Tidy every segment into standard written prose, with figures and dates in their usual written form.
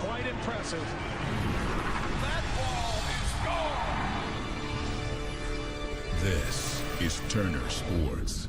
quite impressive. That ball is gone. This is Turner Sports.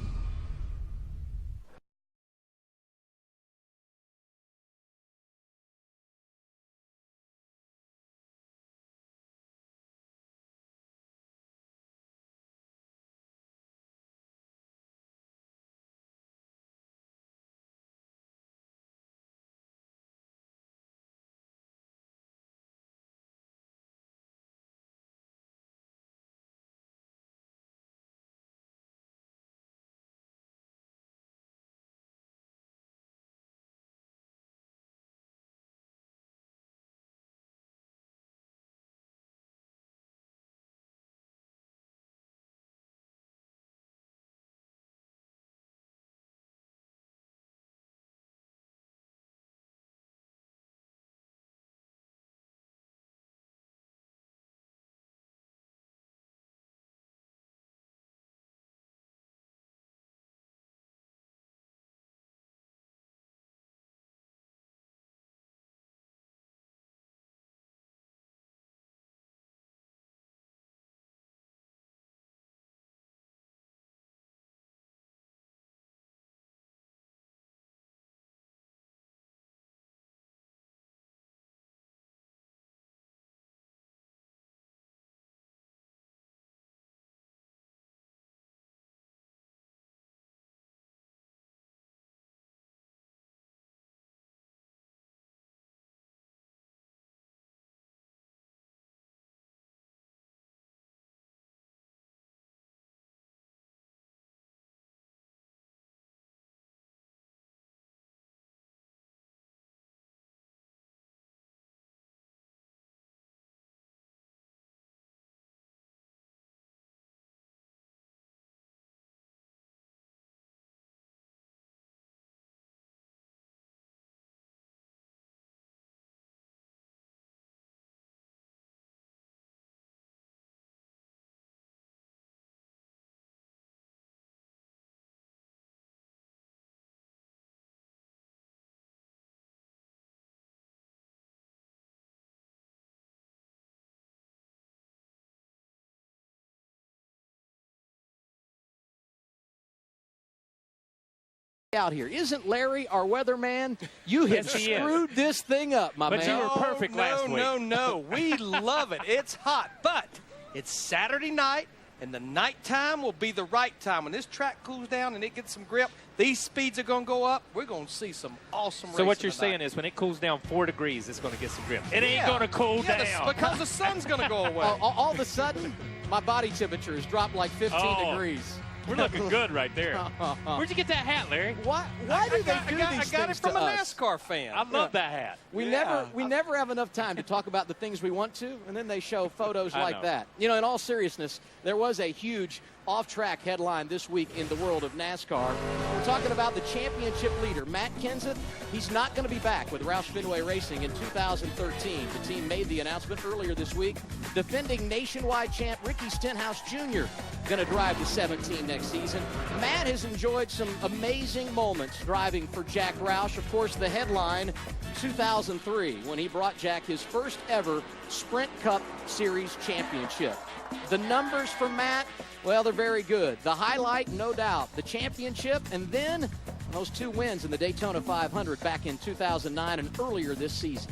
Out here. Isn't Larry our weatherman? You have screwed this thing up, my man. But you were perfect last week. No. We love it. It's hot, but it's Saturday night, and the nighttime will be the right time. When this track cools down and it gets some grip, these speeds are going to go up. We're going to see some awesome racing. So what you're tonight. saying is when it cools down 4 degrees, it's going to get some grip. It ain't going to cool down. Because the sun's going to go away. All of a sudden, my body temperature has dropped like 15 degrees. We're looking good right there. Where'd you get that hat, Larry? Why do they do these things I got it from to a us? NASCAR fan. I love that hat. We never have enough time to talk about the things we want to, and then they show photos like that. You know, in all seriousness, there was a huge off-track headline this week in the world of NASCAR. We're talking about the championship leader, Matt Kenseth. He's not going to be back with Roush Fenway Racing in 2013. The team made the announcement earlier this week. Defending nationwide champ Ricky Stenhouse Jr. going to drive the 17 next season. Matt has enjoyed some amazing moments driving for Jack Roush. Of course, the headline, 2003, when he brought Jack his first ever Sprint Cup Series championship. The numbers for Matt, well, they're very good. The highlight, no doubt, the championship, and then those 2 wins in the Daytona 500 back in 2009 and earlier this season.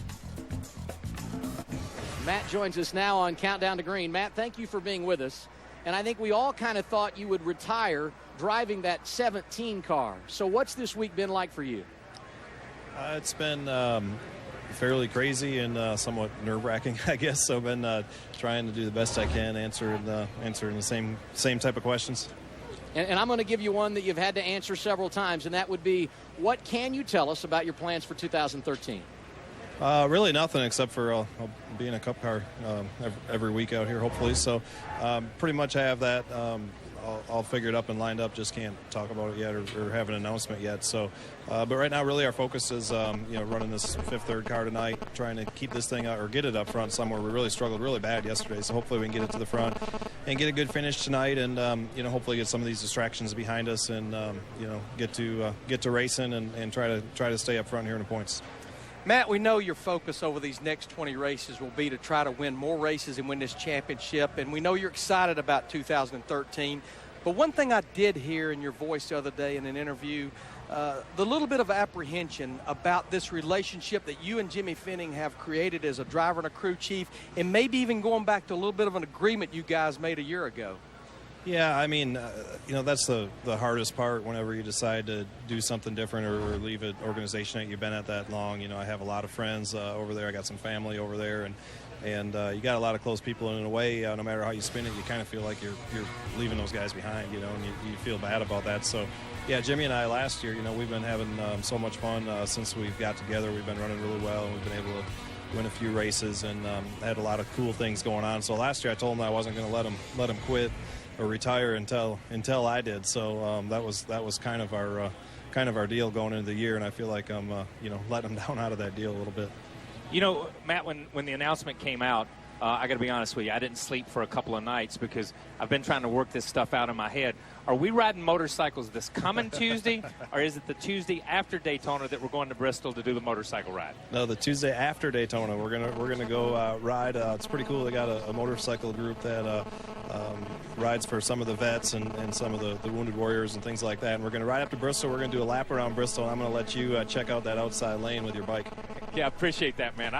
Matt joins us now on Countdown to Green. Matt, thank you for being with us. And I think we all kind of thought you would retire driving that 17 car. So what's this week been like for you? It's been fairly crazy and somewhat nerve-wracking, I guess. So I've been trying to do the best I can, answering the same type of questions. And I'm going to give you one that you've had to answer several times, and that would be, what can you tell us about your plans for 2013? Really nothing except for I'll be in a Cup car every week out here, hopefully. So pretty much I have that all figured up and lined up. Just can't talk about it yet or have an announcement yet. So, but right now, really, our focus is running this fifth third car tonight, trying to keep this thing out or get it up front somewhere. We really struggled really bad yesterday, so hopefully we can get it to the front and get a good finish tonight, and hopefully get some of these distractions behind us, and get to racing and try to stay up front here in the points. Matt, we know your focus over these next 20 races will be to try to win more races and win this championship, and we know you're excited about 2013. But one thing I did hear in your voice the other day in an interview, the little bit of apprehension about this relationship that you and Jimmy Finning have created as a driver and a crew chief, and maybe even going back to a little bit of an agreement you guys made a year ago. Yeah, I mean, that's the hardest part whenever you decide to do something different or leave an organization that you've been at that long. I have a lot of friends over there. I got some family over there, and you got a lot of close people. And in a way, no matter how you spin it, you kind of feel like you're leaving those guys behind, and you feel bad about that. So, yeah, Jimmy and I last year, we've been having so much fun since we've got together. We've been running really well, and we've been able to win a few races and had a lot of cool things going on. So last year I told him I wasn't going to let him quit or retire until I did. So that was kind of our deal going into the year, and I feel like I'm letting him down out of that deal a little bit. Matt, when the announcement came out, I got to be honest with you, I didn't sleep for a couple of nights because I've been trying to work this stuff out in my head. Are we riding motorcycles this coming Tuesday, or is it the Tuesday after Daytona that we're going to Bristol to do the motorcycle ride? No, the Tuesday after Daytona. We're gonna go ride. It's pretty cool. They got a motorcycle group that rides for some of the vets and some of the wounded warriors and things like that. And we're gonna ride up to Bristol. We're gonna do a lap around Bristol. And I'm gonna let you check out that outside lane with your bike. Yeah, I appreciate that, man.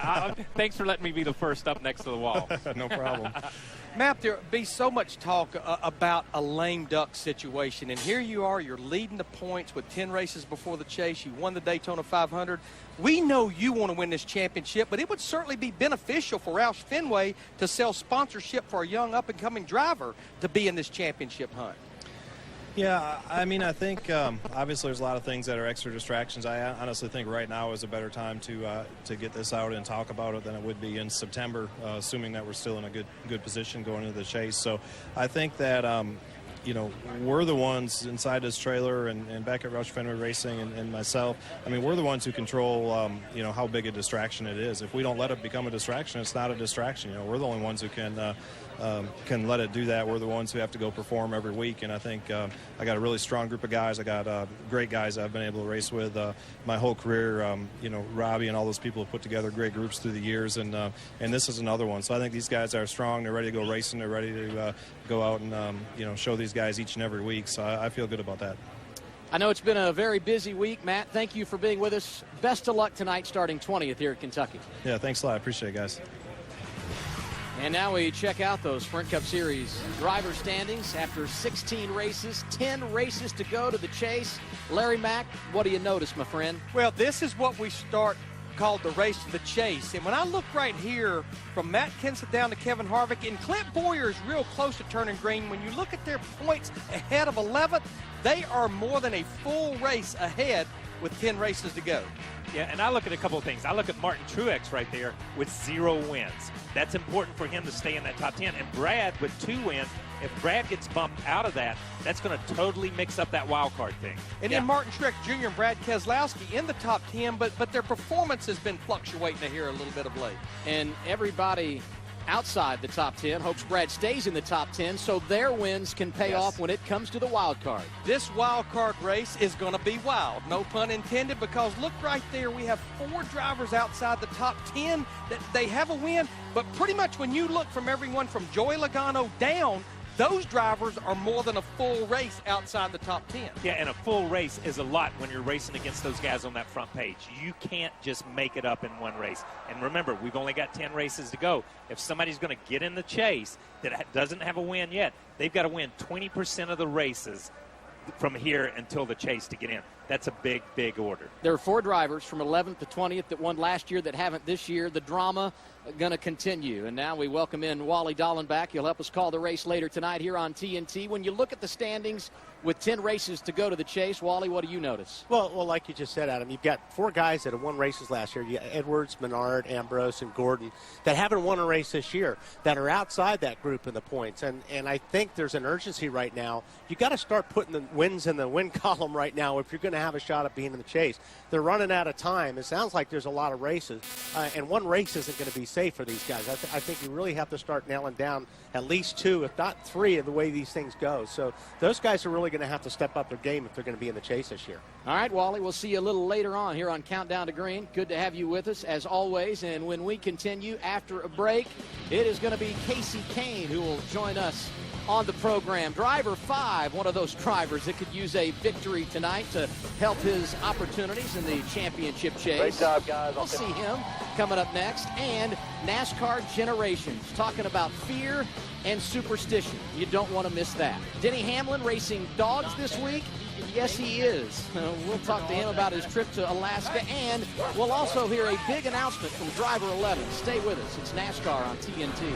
Thanks for letting me be the first up next to the wall. No problem. Matt, there be so much talk about a lame duck situation, and here you are, you're leading the points with 10 races before the chase. You won the Daytona 500. We know you want to win this championship, but it would certainly be beneficial for Roush Fenway to sell sponsorship for a young up-and-coming driver to be in this championship hunt. Yeah, I mean, I think obviously there's a lot of things that are extra distractions. I honestly think right now is a better time to get this out and talk about it than it would be in September, assuming that we're still in a good position going into the chase. So I think that we're the ones inside this trailer and back at Roush Fenway Racing and myself. I mean, we're the ones who control how big a distraction it is. If we don't let it become a distraction, it's not a distraction. We're the only ones who can let it do that. We're the ones who have to go perform every week, and I think I got a really strong group of guys. I got great guys I've been able to race with my whole career. Robbie and all those people have put together great groups through the years, and this is another one. So I think these guys are strong. They're ready to go racing. They're ready to go out and show these guys each and every week. So I feel good about that. I know it's been a very busy week, Matt. Thank you for being with us. Best of luck tonight, starting 20th here at Kentucky. Yeah, thanks a lot. I appreciate it, guys. And now we check out those Sprint Cup Series driver standings after 16 races, 10 races to go to the chase. Larry Mack, what do you notice, my friend? Well, this is what we start called the race to the chase. And when I look right here from Matt Kenseth down to Kevin Harvick, and Clint Boyer is real close to turning green. When you look at their points ahead of 11th, they are more than a full race ahead with 10 races to go. Yeah, and I look at a couple of things. I look at Martin Truex right there with 0 wins. That's important for him to stay in that top 10. And Brad with 2 wins. If Brad gets bumped out of that, that's going to totally mix up that wild card thing. And then Martin Truex Jr. and Brad Keselowski in the top 10, but their performance has been fluctuating here a little bit of late. And everybody outside the top 10 hopes Brad stays in the top 10 so their wins can pay off when it comes to the wild card. This wild card race is going to be wild, no pun intended, because look right there, we have 4 drivers outside the top 10 that they have a win, but pretty much when you look from everyone from Joey Logano down, those drivers are more than a full race outside the top 10. Yeah, and a full race is a lot when you're racing against those guys on that front page. You can't just make it up in one race. And remember, we've only got 10 races to go. If somebody's going to get in the chase that doesn't have a win yet, they've got to win 20% of the races from here until the chase to get in. That's a big, big order. There are 4 drivers from 11th to 20th that won last year that haven't this year. The drama going to continue. And now we welcome in Wally Dallenbach. He'll help us call the race later tonight here on TNT. When you look at the standings with 10 races to go to the chase, Wally, what do you notice? Well, like you just said, Adam, you've got 4 guys that have won races last year. You got Edwards, Menard, Ambrose, and Gordon that haven't won a race this year that are outside that group in the points. And I think there's an urgency right now. You got to start putting the wins in the win column right now if you're going going to have a shot at being in the chase. They're running out of time. It sounds like there's a lot of races, and one race isn't going to be safe for these guys. I think you really have to start nailing down at least 2, if not 3, of the way these things go. So those guys are really going to have to step up their game if they're going to be in the chase this year. All right, Wally, we'll see you a little later on here on Countdown to Green. Good to have you with us, as always. And when we continue after a break, it is going to be Casey Kane who will join us on the program. Driver 5, one of those drivers that could use a victory tonight to help his opportunities in the championship chase. Great job, guys. We'll see him coming up next. And NASCAR Generations, talking about fear and superstition. You don't want to miss that. Denny Hamlin racing dogs this week. Yes, he is. We'll talk to him about his trip to Alaska, and we'll also hear a big announcement from driver 11. Stay with us. It's NASCAR on TNT.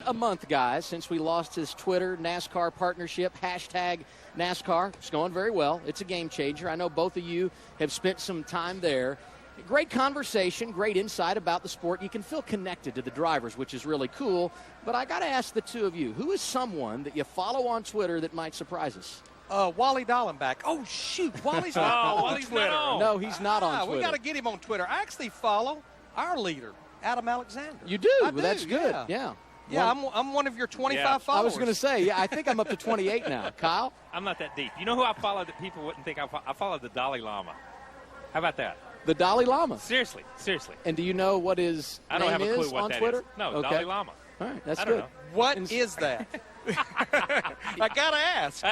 A month, guys, since we lost his Twitter NASCAR partnership, hashtag NASCAR. It's going very well. It's a game changer. I know both of you have spent some time there. Great conversation, great insight about the sport. You can feel connected to the drivers, which is really cool. But I got to ask the two of you, who is someone that you follow on Twitter that might surprise us? Wally Dallenbach. Oh, shoot. Wally's not on Twitter. No, he's not on Twitter. We got to get him on Twitter. I actually follow our leader, Adam Alexander. You do? I Well, that's good. Yeah. Yeah, I'm one of your 25 followers. I was going to say, yeah, I think I'm up to 28 now. Kyle? I'm not that deep. You know who I follow that people wouldn't think I follow? I follow the Dalai Lama. How about that? The Dalai Lama? Seriously. And do you know what his I don't name have a clue is what on that Twitter? is. No, Okay. Dalai Lama. All right, that's I don't good. know. What is that? I got to ask.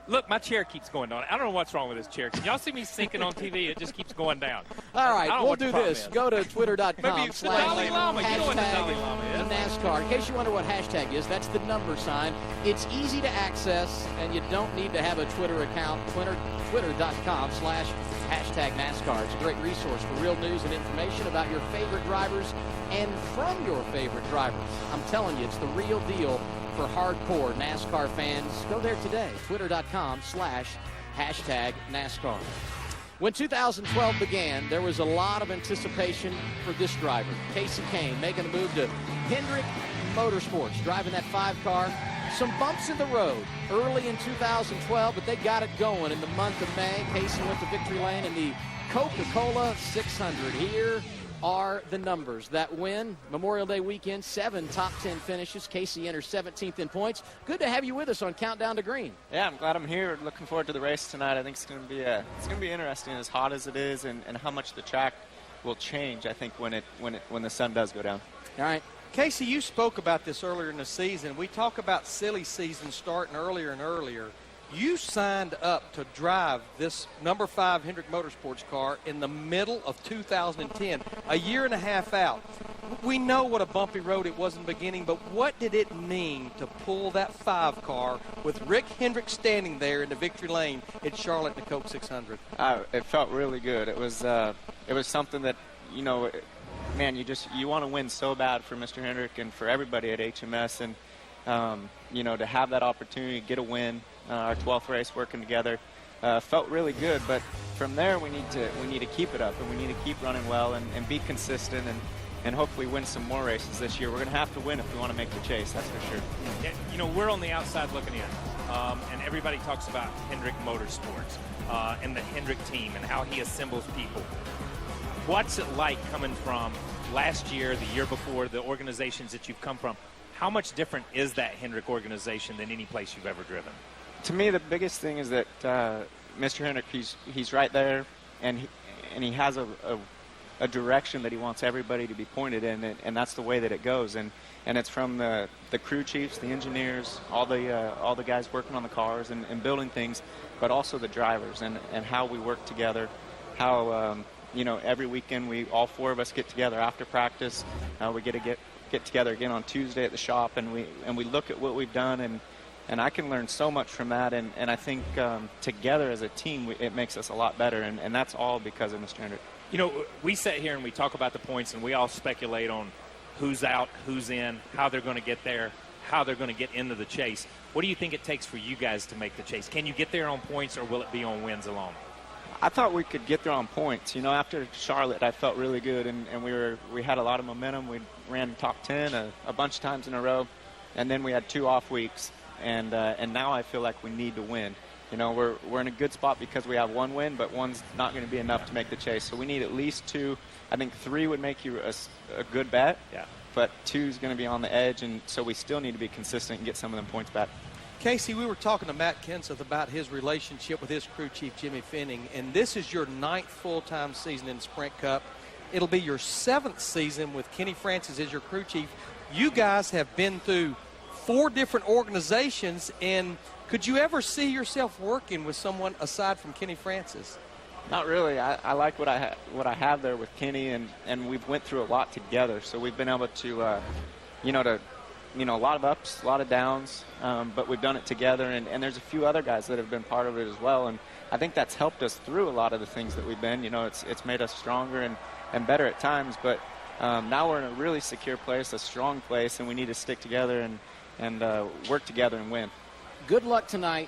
Look, my chair keeps going down. I don't know what's wrong with this chair. Can y'all see me sinking on TV? It just keeps going down. All right, I don't know we'll what the do problem this. is. Go to Maybe twitter.com it's the Dalai Lama. You know what the Dalai Lama is. NASCAR. In case you wonder what hashtag is, that's the number sign. It's easy to access, and you don't need to have a Twitter account. Twitter.com/hashtag NASCAR. It's a great resource for real news and information about your favorite drivers and from your favorite drivers. I'm telling you, it's the real deal for hardcore NASCAR fans. Go there today. Twitter.com/hashtag NASCAR. When 2012 began, there was a lot of anticipation for this driver, Casey Kane, making a move to Hendrick Motorsports, driving that 5-car. Some bumps in the road early in 2012, but they got it going in the month of May. Casey went to victory lane in the Coca-Cola 600. Here are the numbers. That win, Memorial Day weekend, 7 top 10 finishes. Casey enters 17th in points. Good to have you with us on Countdown to Green. Yeah, I'm glad I'm here. Looking forward to the race tonight. I think it's going to be interesting, as hot as it is, and how much the track will change. I think when the sun does go down. All right. Casey, you spoke about this earlier in the season. We talk about silly season starting earlier and earlier. You signed up to drive this number 5 Hendrick Motorsports car in the middle of 2010, a year and a half out. We know what a bumpy road it was in the beginning, but what did it mean to pull that 5 car with Rick Hendrick standing there in the victory lane at Charlotte in the Coke 600? It felt really good. It was something that, man, you want to win so bad for Mr. Hendrick and for everybody at HMS, and to have that opportunity to get a win. Our 12th race working together felt really good, but from there we need to keep it up, and we need to keep running well and be consistent and hopefully win some more races this year. We're going to have to win if we want to make the chase, that's for sure. Yeah, we're on the outside looking in, and everybody talks about Hendrick Motorsports and the Hendrick team and how he assembles people. What's it like coming from last year, the year before, the organizations that you've come from? How much different is that Hendrick organization than any place you've ever driven? To me, the biggest thing is that Mr. Hendrick, he's right there, and he has a direction that he wants everybody to be pointed in, and that's the way that it goes. And it's from the crew chiefs, the engineers, all the guys working on the cars and building things, but also the drivers and how we work together, how every weekend all 4 of us get together after practice. We get together again on Tuesday at the shop, and we look at what we've done And I can learn so much from that, and I think together as a team, it makes us a lot better, and that's all because of Mr. Hendrick. You know, we sit here and we talk about the points, and we all speculate on who's out, who's in, how they're going to get there, how they're going to get into the chase. What do you think it takes for you guys to make the chase? Can you get there on points, or will it be on wins alone? I thought we could get there on points. You know, after Charlotte, I felt really good, and we had a lot of momentum. We ran top 10 a bunch of times in a row, and then we had 2 off weeks, and now I feel like we need to win. You know, we're in a good spot because we have 1 win, but 1's not going to be enough to make the chase. So we need at least 2. I think 3 would make you a good bet. Yeah. But 2 is going to be on the edge, and so we still need to be consistent and get some of them points back. Casey, we were talking to Matt Kenseth about his relationship with his crew chief, Jimmy Finning, and this is your 9th full-time season in Sprint Cup. It'll be your 7th season with Kenny Francis as your crew chief. You guys have been through 4 different organizations, and could you ever see yourself working with someone aside from Kenny Francis? Not really. I like what I have there with Kenny, and we've went through a lot together. So we've been able to, a lot of ups, a lot of downs, but we've done it together. And there's a few other guys that have been part of it as well. And I think that's helped us through a lot of the things that we've been. You know, it's made us stronger and better at times. But now we're in a really secure place, a strong place, and we need to stick together and work together and win. Good luck tonight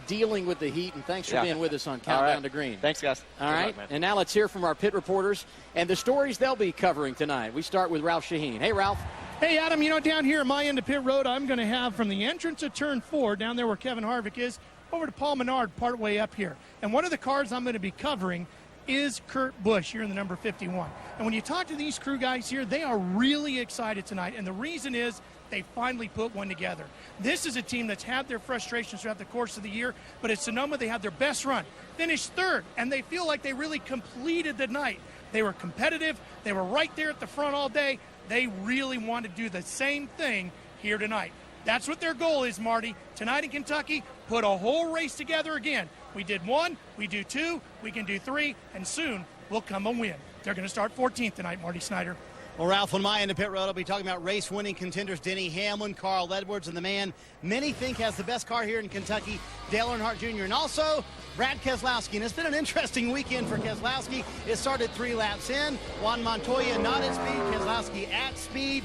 dealing with the heat, and thanks for being with us on Countdown to Green. Thanks, guys. All right, and now let's hear from our pit reporters and the stories they'll be covering tonight. We start with Ralph Shaheen. Hey, Ralph. Hey, Adam, down here at my end of pit road, I'm going to have from the entrance of turn 4, down there where Kevin Harvick is, over to Paul Menard partway up here. And one of the cars I'm going to be covering is Kurt Busch here in the number 51. And when you talk to these crew guys here, they are really excited tonight. And the reason is they finally put one together. This is a team that's had their frustrations throughout the course of the year, but at Sonoma they had their best run. Finished 3rd, and they feel like they really completed the night. They were competitive. They were right there at the front all day. They really want to do the same thing here tonight. That's what their goal is, Marty. Tonight in Kentucky, put a whole race together again. We did 1, we do 2, we can do 3, and soon will come a win. They're going to start 14th tonight, Marty Snyder. Well, Ralph, on my end of pit road, I'll be talking about race-winning contenders Denny Hamlin, Carl Edwards, and the man many think has the best car here in Kentucky, Dale Earnhardt Jr., and also Brad Keselowski. And it's been an interesting weekend for Keselowski. It started 3 laps in. Juan Montoya not at speed, Keselowski at speed.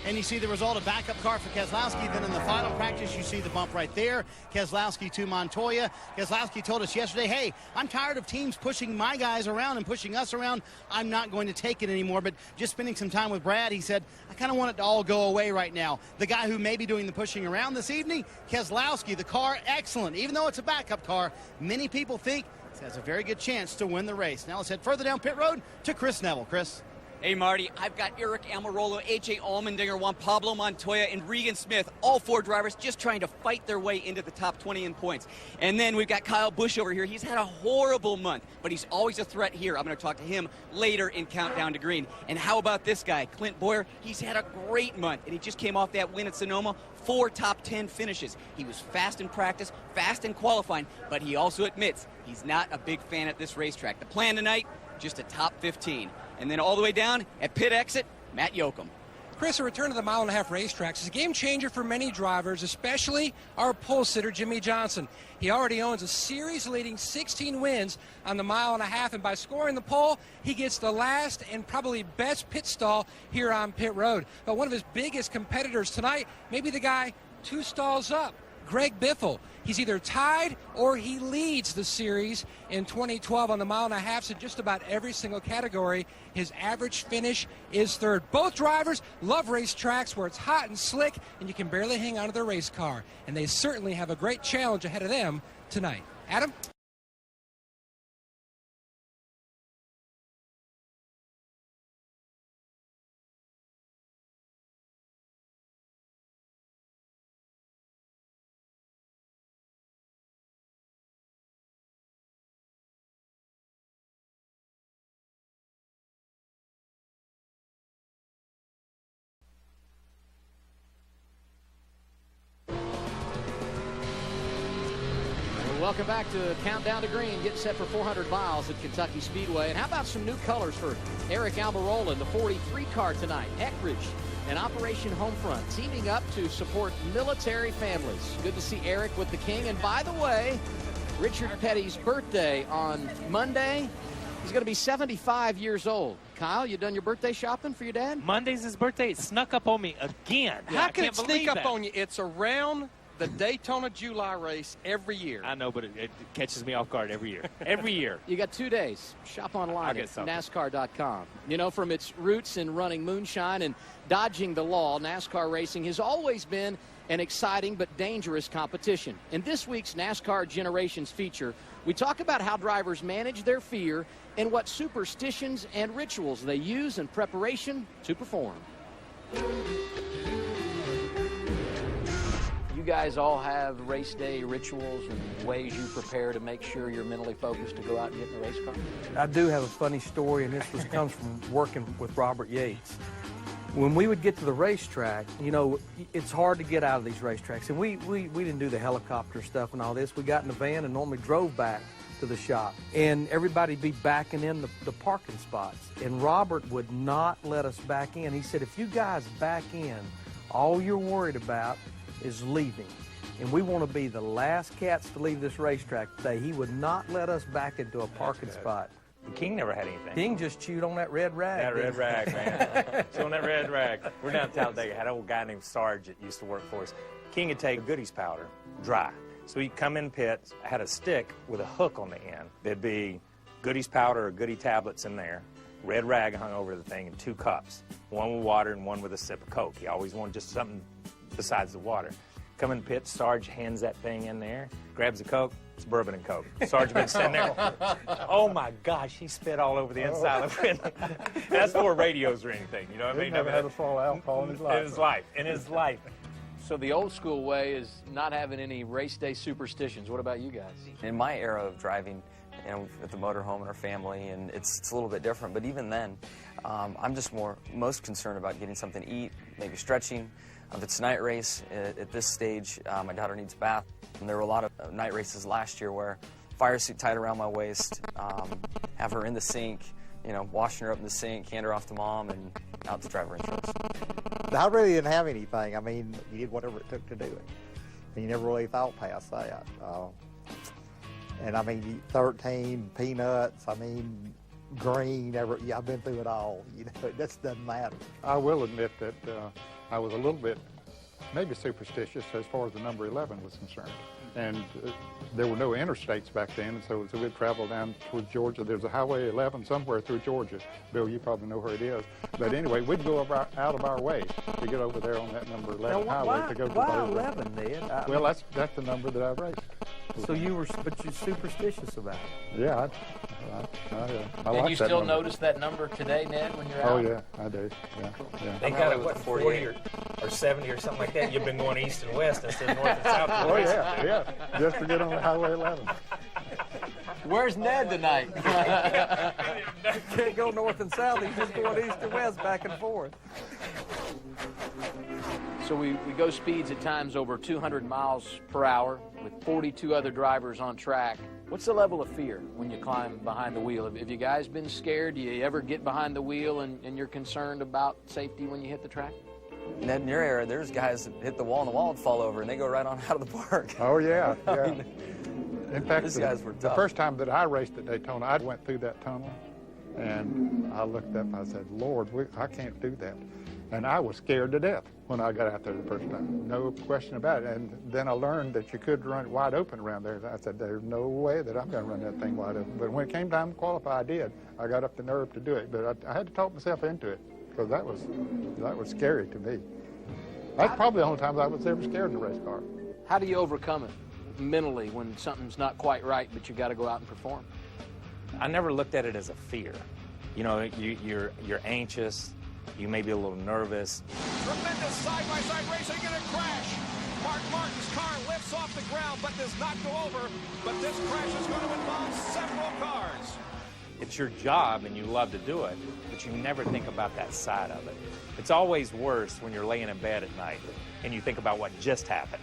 And you see the result of backup car for Keselowski. Then in the final practice, you see the bump right there. Keselowski to Montoya. Keselowski told us yesterday, hey, I'm tired of teams pushing my guys around and pushing us around. I'm not going to take it anymore. But just spending some time with Brad, he said, I kind of want it to all go away right now. The guy who may be doing the pushing around this evening, Keselowski, the car, excellent. Even though it's a backup car, many people think it has a very good chance to win the race. Now let's head further down pit road to Chris Neville. Chris. Hey, Marty, I've got Eric Almirola, A.J. Allmendinger, Juan Pablo Montoya, and Regan Smith, all 4 drivers just trying to fight their way into the top 20 in points. And then we've got Kyle Busch over here. He's had a horrible month, but he's always a threat here. I'm going to talk to him later in Countdown to Green. And how about this guy, Clint Boyer? He's had a great month, and he just came off that win at Sonoma. 4 top 10 finishes. He was fast in practice, fast in qualifying, but he also admits he's not a big fan at this racetrack. The plan tonight, just a top 15. And then all the way down at pit exit, Matt Yoakum. Chris, a return to the mile-and-a-half racetracks is a game changer for many drivers, especially our pole sitter, Jimmy Johnson. He already owns a series-leading 16 wins on the mile-and-a-half, and by scoring the pole, he gets the last and probably best pit stall here on pit road. But one of his biggest competitors tonight may be the guy 2 stalls up, Greg Biffle. He's either tied or he leads the series in 2012 on the mile-and-a-halfs in just about every single category. His average finish is 3rd. Both drivers love racetracks where it's hot and slick and you can barely hang onto their race car. And they certainly have a great challenge ahead of them tonight. Adam? Welcome back to Countdown to Green, getting set for 400 miles at Kentucky Speedway. And how about some new colors for Eric Almirola in the 43 car tonight? Eckridge and Operation Homefront teaming up to support military families. Good to see Eric with the King. And by the way, Richard Petty's birthday on Monday. He's going to be 75 years old. Kyle, you done your birthday shopping for your dad? Monday's his birthday. It snuck up on me again. How I can can't it sneak believe up that. on you? It's around the Daytona July race every year. I know, but it catches me off guard every year. Every year. You got 2 days. Shop online at something. NASCAR.com. You know, from its roots in running moonshine and dodging the law, NASCAR racing has always been an exciting but dangerous competition. In this week's NASCAR Generations feature, we talk about how drivers manage their fear and what superstitions and rituals they use in preparation to perform. You guys all have race day rituals and ways you prepare to make sure you're mentally focused to go out and get in a race car? I do have a funny story, and comes from working with Robert Yates. When we would get to the racetrack, you know, it's hard to get out of these racetracks. And we didn't do the helicopter stuff and all this. We got in the van and normally drove back to the shop. And everybody'd be backing in the parking spots. And Robert would not let us back in. He said, if you guys back in, all you're worried about is leaving. And we want to be the last cats to leave this racetrack today. He would not let us back into a parking spot. The King never had anything. King just chewed on that red rag. That red rag, man. Chewing that red rag. We're down in Talladega. Had an old guy named Sarge that used to work for us. King would take goodies powder, dry. So he'd come in pits, had a stick with a hook on the end. There'd be goodies powder or goodie tablets in there, red rag hung over the thing, and 2 cups. One with water and one with a sip of Coke. He always wanted just something besides the water. Come in pit, Sarge hands that thing in there, grabs a Coke, it's bourbon and Coke. Sarge been sitting there. Oh my gosh, he spit all over the inside of it. That's for radios or anything, you know what I mean? He never had a fall alcohol in his life. In his life. So the old school way is not having any race day superstitions. What about you guys? In my era of driving, you know, at the motorhome and our family, and it's a little bit different, but even then, I'm just most concerned about getting something to eat, maybe stretching. If it's a night race, at this stage, my daughter needs a bath. And there were a lot of night races last year where fire suit tied around my waist, have her in the sink, you know, washing her up in the sink, hand her off to mom, and out to drive her intros. I really didn't have anything. I mean, you did whatever it took to do it. And you never really thought past that. And I mean, 13, peanuts, I mean, green, I've been through it all. You know, it just doesn't matter. I will admit that I was a little bit maybe superstitious as far as the number 11 was concerned. And there were no interstates back then, and so we'd travel down towards Georgia. There's a Highway 11 somewhere through Georgia. Bill, you probably know where it is. But anyway, we'd go out of our way to get over there on that number 11 highway to go to why 11, Ned? Well, that's the number that I raced. So but you're superstitious about it. Yeah, I And like you that still number. notice that number today, Ned, when you're out? Oh, yeah, I do. Yeah. They got it, what, 40 or 70 or something like that? You've been going east and west instead of north and south. Oh, yeah, just to get on the Highway 11. Where's Ned tonight? Can't go north and south. He's just going east and west, back and forth. So we go speeds at times over 200 miles per hour with 42 other drivers on track. What's the level of fear when you climb behind the wheel? Have you guys been scared? Do you ever get behind the wheel and you're concerned about safety when you hit the track? Ned, in your era, there's guys that hit the wall and the wall would fall over, and they go right on out of the park. Oh, yeah. In fact, these guys were the tough. first time that I raced at Daytona, I went through that tunnel, and I looked up and I said, Lord, I can't do that. And I was scared to death when I got out there the first time. No question about it. And then I learned that you could run it wide open around there. I said, there's no way that I'm going to run that thing wide open. But when it came time to qualify, I did. I got up the nerve to do it. But I had to talk myself into it because that was scary to me. That's probably the only time I was ever scared in a race car. How do you overcome it mentally when something's not quite right, but you got to go out and perform? I never looked at it as a fear. You know, you're anxious. You may be a little nervous. Tremendous side-by-side racing and a crash. Mark Martin's car lifts off the ground but does not go over. But this crash is going to involve several cars. It's your job and you love to do it, but you never think about that side of it. It's always worse when you're laying in bed at night and you think about what just happened.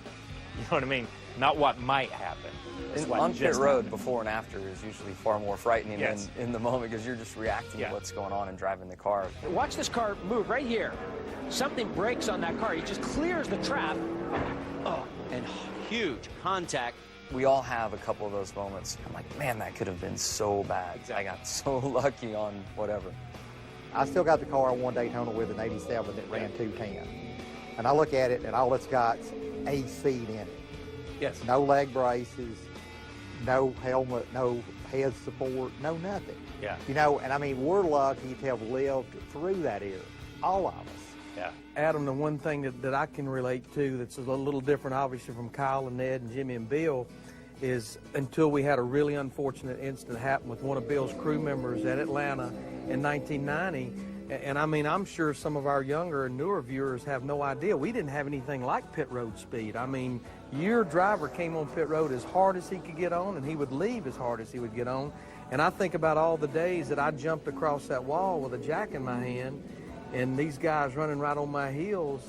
You know what I mean? Not what might happen. It's what On pit just road, happened. before and after is usually far more frightening Yes. than in the moment, because you're just reacting to what's going on and driving the car. Watch this car move right here. Something breaks on that car. He just clears the trap. Oh, and huge contact. We all have a couple of those moments. I'm like, man, that could have been so bad. I got so lucky on whatever. I still got the car I won Daytona with in '87 that ran 210. And I look at it, and all it's got's a seat in it. Yes. No leg braces, no helmet, no head support, no nothing. Yeah. You know, and I mean, we're lucky to have lived through that era, all of us. Yeah. Adam, the one thing that I can relate to that's a little different, obviously, from Kyle and Ned and Jimmy and Bill, is until we had a really unfortunate incident happen with one of Bill's crew members at Atlanta in 1990. And I mean, I'm sure some of our younger and newer viewers have no idea. We didn't have anything like pit road speed. I mean, your driver came on pit road as hard as he could get on, and he would leave as hard as he would get on. And I think about all the days that I jumped across that wall with a jack in my hand, and these guys running right on my heels,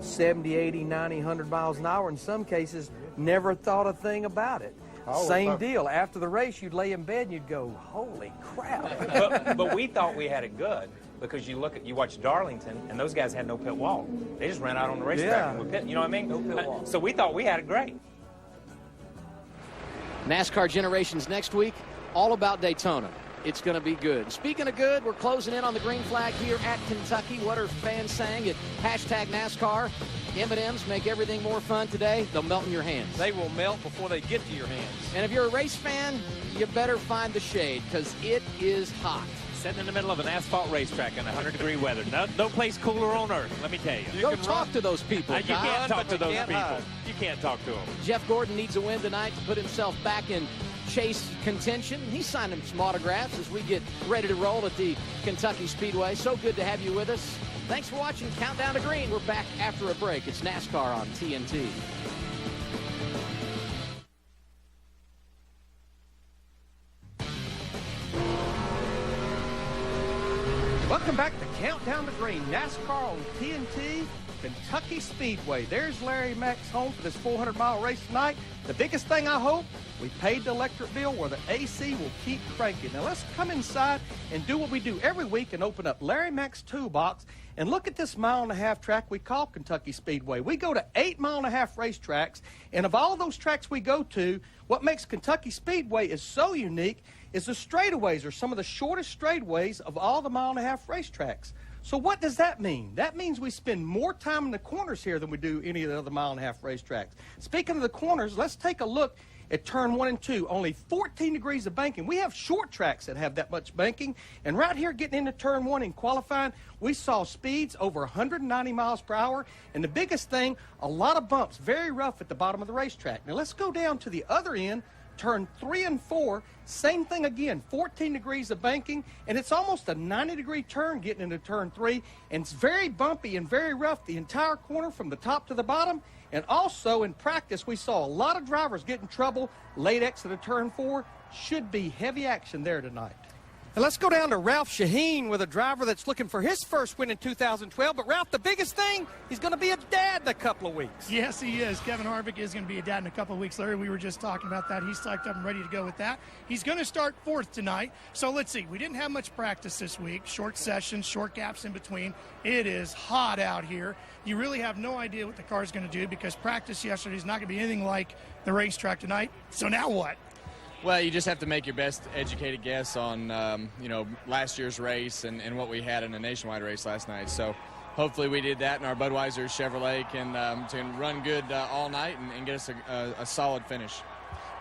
70, 80, 90, 100 miles an hour in some cases, never thought a thing about it. Oh, Same deal. After the race, you'd lay in bed and you'd go, holy crap. but we thought we had it good because you watch Darlington, and those guys had no pit wall. They just ran out on the racetrack and would pit. You know what I mean? No pit wall. So we thought we had it great. NASCAR Generations next week, all about Daytona. It's going to be good. Speaking of good, we're closing in on the green flag here at Kentucky. What are fans saying at #NASCAR? M&Ms make everything more fun today. They'll melt in your hands. They will melt before they get to your hands. And if you're a race fan, you better find the shade because it is hot. Sitting in the middle of an asphalt racetrack in 100-degree weather. No place cooler on earth, let me tell you. Go talk to those people. You can't talk to those people. You can't talk to them. Jeff Gordon needs a win tonight to put himself back in chase contention. He's signing some autographs as we get ready to roll at the Kentucky Speedway. So good to have you with us. Thanks for watching Countdown to Green. We're back after a break. It's NASCAR on TNT. Welcome back to Countdown to Green, NASCAR on TNT, Kentucky Speedway. There's Larry Mack's home for this 400-mile race tonight. The biggest thing, I hope, we paid the electric bill where the AC will keep cranking. Now let's come inside and do what we do every week and open up Larry Mack's toolbox and look at this 1.5 mile track we call Kentucky Speedway. We go to 8.5 mile racetracks, and of all those tracks we go to, what makes Kentucky Speedway is so unique is the straightaways are some of the shortest straightaways of all the 1.5 mile racetracks. So what does that mean? That means we spend more time in the corners here than we do any of the other 1.5 mile racetracks. Speaking of the corners, let's take a look at turn 1 and 2. Only 14 degrees of banking. We have short tracks that have that much banking. And right here getting into turn 1 in qualifying, we saw speeds over 190 miles per hour. And the biggest thing, a lot of bumps, very rough at the bottom of the racetrack. Now let's go down to the other end. Turn 3 and 4, same thing again, 14 degrees of banking, and it's almost a 90-degree turn getting into turn 3, and it's very bumpy and very rough the entire corner from the top to the bottom. And also in practice, we saw a lot of drivers get in trouble late exit of turn 4. Should be heavy action there tonight. And let's go down to Ralph Shaheen with a driver that's looking for his first win in 2012. But, Ralph, the biggest thing, he's going to be a dad in a couple of weeks. Yes, he is. Kevin Harvick is going to be a dad in a couple of weeks. Larry, we were just talking about that. He's psyched up and ready to go with that. He's going to start 4th tonight. So let's see. We didn't have much practice this week. Short sessions, short gaps in between. It is hot out here. You really have no idea what the car is going to do because practice yesterday is not going to be anything like the racetrack tonight. So now what? Well, you just have to make your best educated guess on, last year's race and what we had in the nationwide race last night. So hopefully we did that, and our Budweiser Chevrolet can run good all night and get us a solid finish.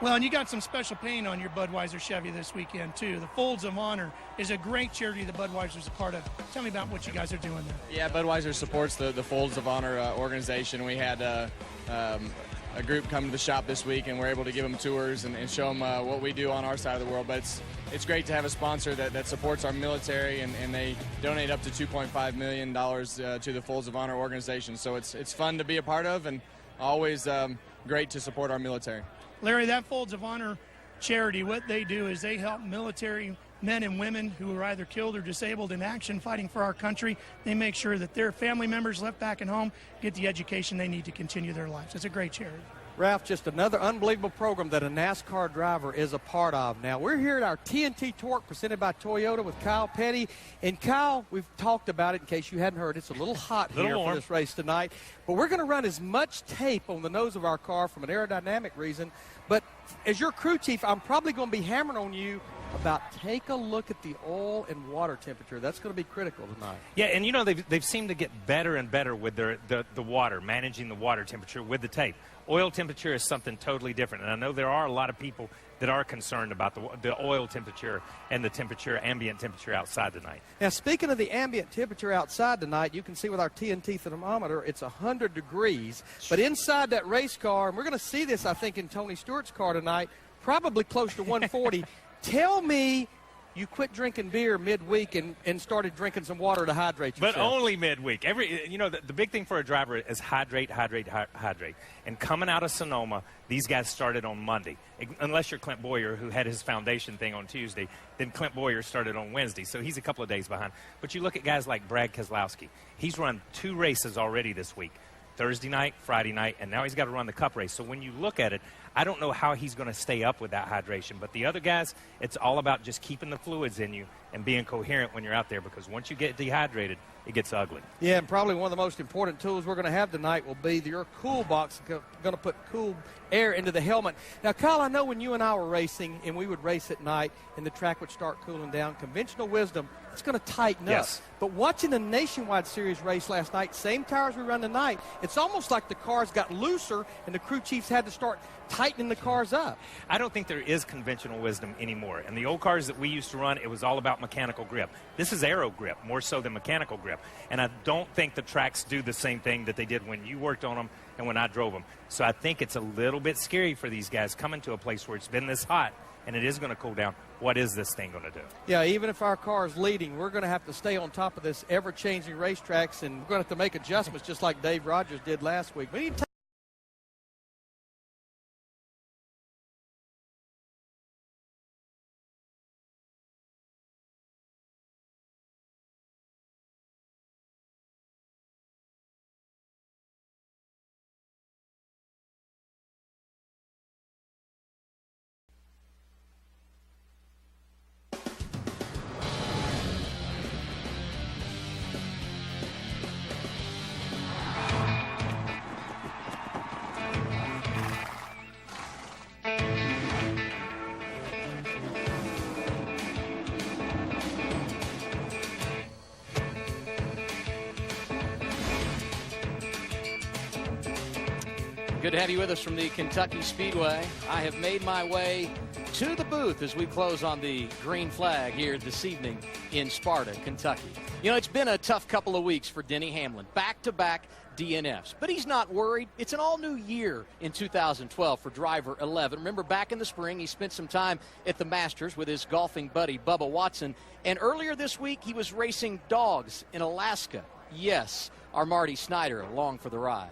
Well, and you got some special paint on your Budweiser Chevy this weekend, too. The Folds of Honor is a great charity that Budweiser's a part of. Tell me about what you guys are doing there. Yeah, Budweiser supports the Folds of Honor organization. We had a group come to the shop this week, and we're able to give them tours and show them what we do on our side of the world. But it's great to have a sponsor that supports our military, and they donate up to $2.5 million to the Folds of Honor organization. So it's fun to be a part of, and always great to support our military. Larry, that Folds of Honor charity, what they do is they help military men and women who are either killed or disabled in action fighting for our country. They make sure that their family members left back at home get the education they need to continue their lives. It's a great charity. Ralph, just another unbelievable program that a NASCAR driver is a part of. Now, we're here at our TNT Torque presented by Toyota with Kyle Petty. And, Kyle, we've talked about it in case you hadn't heard. It's a little hot here for this race tonight. But we're going to run as much tape on the nose of our car from an aerodynamic reason. But as your crew chief, I'm probably going to be hammering on you about take a look at the oil and water temperature. That's going to be critical tonight. Yeah, and you know, they've seemed to get better and better with the water, managing the water temperature with the tape. Oil temperature is something totally different, and I know there are a lot of people that are concerned about the oil temperature and the temperature, ambient temperature outside tonight. Now, speaking of the ambient temperature outside tonight, you can see with our TNT thermometer, it's 100 degrees. But inside that race car, and we're going to see this, I think, in Tony Stewart's car tonight, probably close to 140. Tell me you quit drinking beer midweek and started drinking some water to hydrate yourself. But only midweek. You know, the big thing for a driver is hydrate. And coming out of Sonoma, these guys started on Monday. Unless you're Clint Boyer, who had his foundation thing on Tuesday, then Clint Boyer started on Wednesday. So he's a couple of days behind. But you look at guys like Brad Keselowski. He's run 2 races already this week. Thursday night, Friday night, and now he's got to run the Cup race. So when you look at it, I don't know how he's going to stay up with that hydration. But the other guys, it's all about just keeping the fluids in you and being coherent when you're out there, because once you get dehydrated, it gets ugly. Yeah, and probably one of the most important tools we're going to have tonight will be your cool box. Going to put cool air into the helmet. Now, Kyle, I know when you and I were racing and we would race at night and the track would start cooling down, conventional wisdom, it's going to tighten up. But watching the Nationwide Series race last night, same tires we run tonight, it's almost like the cars got looser and the crew chiefs had to start tightening the cars up. I don't think there is conventional wisdom anymore. And the old cars that we used to run, it was all about mechanical grip. This is aero grip, more so than mechanical grip. And I don't think the tracks do the same thing that they did when you worked on them and when I drove them. So I think it's a little bit scary for these guys coming to a place where it's been this hot and it is going to cool down. What is this thing going to do? Yeah, even if our car is leading, we're going to have to stay on top of this ever-changing racetracks, and we're going to have to make adjustments just like Dave Rogers did last week. We need to Good to have you with us from the Kentucky Speedway. I have made my way to the booth as we close on the green flag here this evening in Sparta, Kentucky. You know, it's been a tough couple of weeks for Denny Hamlin, back-to-back DNFs. But he's not worried. It's an all-new year in 2012 for driver 11. Remember, back in the spring, he spent some time at the Masters with his golfing buddy, Bubba Watson. And earlier this week, he was racing dogs in Alaska. Yes, our Marty Snyder along for the ride.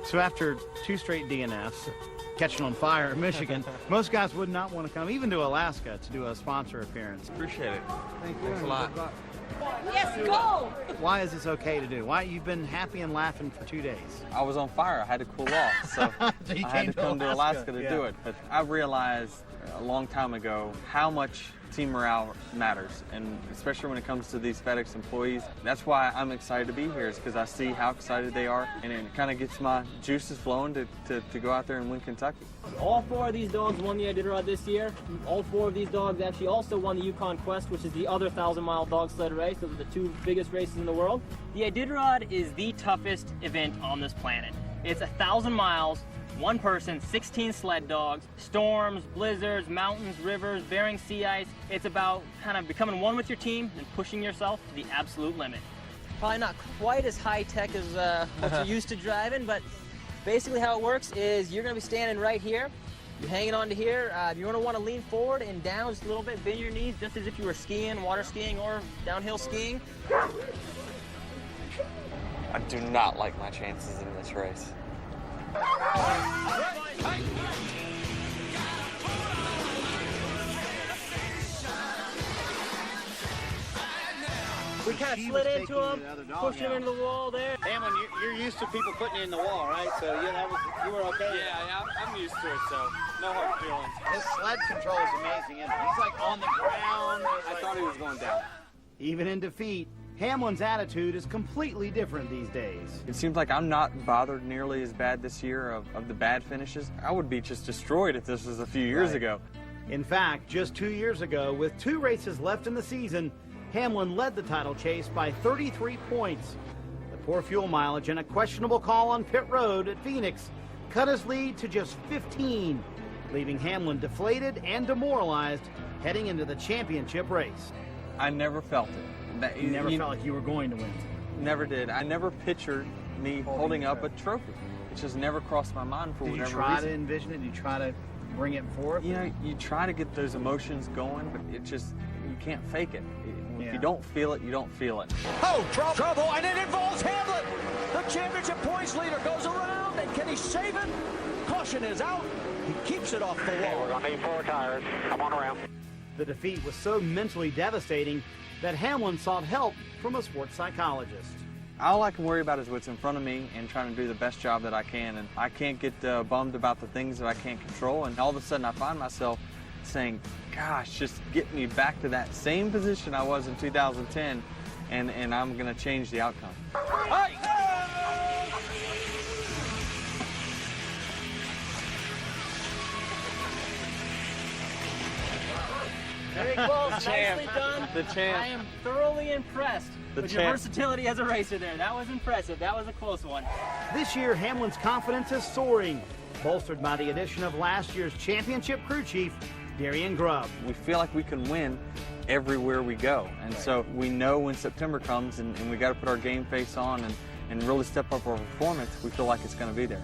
So after 2 straight DNFs, catching on fire in Michigan, most guys would not want to come even to Alaska to do a sponsor appearance. Appreciate it. Thank you. Thanks a lot. Yes, go! Why is this okay to do? Why you've been happy and laughing for 2 days? I was on fire. I had to cool off, so So you I had came to come to Alaska to yeah. do it. But I realized a long time ago how much team morale matters, and especially when it comes to these FedEx employees. That's why I'm excited to be here, is because I see how excited they are, and it kind of gets my juices flowing to go out there and win Kentucky. All 4 of these dogs won the Iditarod this year. All 4 of these dogs actually also won the Yukon Quest, which is the other 1,000-mile dog sled race. Those are the 2 biggest races in the world. The Iditarod is the toughest event on this planet. It's 1,000 miles, 1 person, 16 sled dogs, storms, blizzards, mountains, rivers, Bering Sea ice. It's about kind of becoming one with your team and pushing yourself to the absolute limit. Probably not quite as high-tech as what you're used to driving, but basically how it works is you're going to be standing right here. You're hanging on to here. You're going to want to lean forward and down just a little bit, bend your knees, just as if you were skiing, water skiing, or downhill skiing. I do not like my chances in this race. We kind of slid into him, pushed him into the wall there. Hamlin, you're used to people putting you in the wall, right? So you were okay. Yeah, I'm used to it, so no hard feelings. His sled control is amazing, isn't it? He's like on the ground. I thought he was going down. Even in defeat, Hamlin's attitude is completely different these days. It seems like I'm not bothered nearly as bad this year of the bad finishes. I would be just destroyed if this was a few years ago. In fact, just 2 years ago, with 2 races left in the season, Hamlin led the title chase by 33 points. The poor fuel mileage and a questionable call on pit road at Phoenix cut his lead to just 15, leaving Hamlin deflated and demoralized heading into the championship race. I never felt it. You never felt like you were going to win? Never did. I never pictured me holding up a trophy. It just never crossed my mind for whatever reason. Did you try to envision it? Did you try to bring it forth? You know, you try to get those emotions going, but it just, you can't fake it. If you don't feel it, you don't feel it. Oh, trouble, and it involves Hamlin. The championship points leader goes around, and can he save it? Caution is out. He keeps it off the wall. We're going to need 4 tires. Come on around. The defeat was so mentally devastating that Hamlin sought help from a sports psychologist. All I can worry about is what's in front of me and trying to do the best job that I can. And I can't get bummed about the things that I can't control. And all of a sudden I find myself saying, gosh, just get me back to that same position I was in 2010, and I'm going to change the outcome. Hey! Very close. Nicely done. The champ. I am thoroughly impressed with your versatility as a racer there. That was impressive. That was a close one. This year, Hamlin's confidence is soaring, bolstered by the addition of last year's championship crew chief, Darian Grubb. We feel like we can win everywhere we go. And so we know when September comes and we got to put our game face on and really step up our performance, we feel like it's going to be there.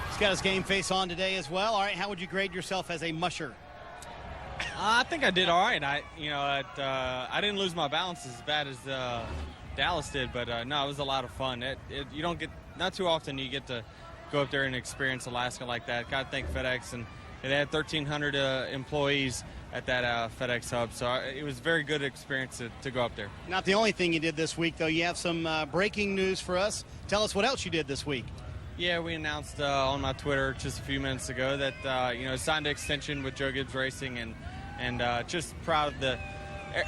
He's got his game face on today as well. All right, how would you grade yourself as a musher? I think I did all right. I didn't lose my balance as bad as Dallas did, but no, it was a lot of fun. You don't get, not too often you get to go up there and experience Alaska like that. Got to thank FedEx, and they had 1,300 employees at that FedEx hub, so it was a very good experience to go up there. Not the only thing you did this week, though. You have some breaking news for us. Tell us what else you did this week. Yeah, we announced on my Twitter just a few minutes ago that signed an extension with Joe Gibbs Racing, and just proud of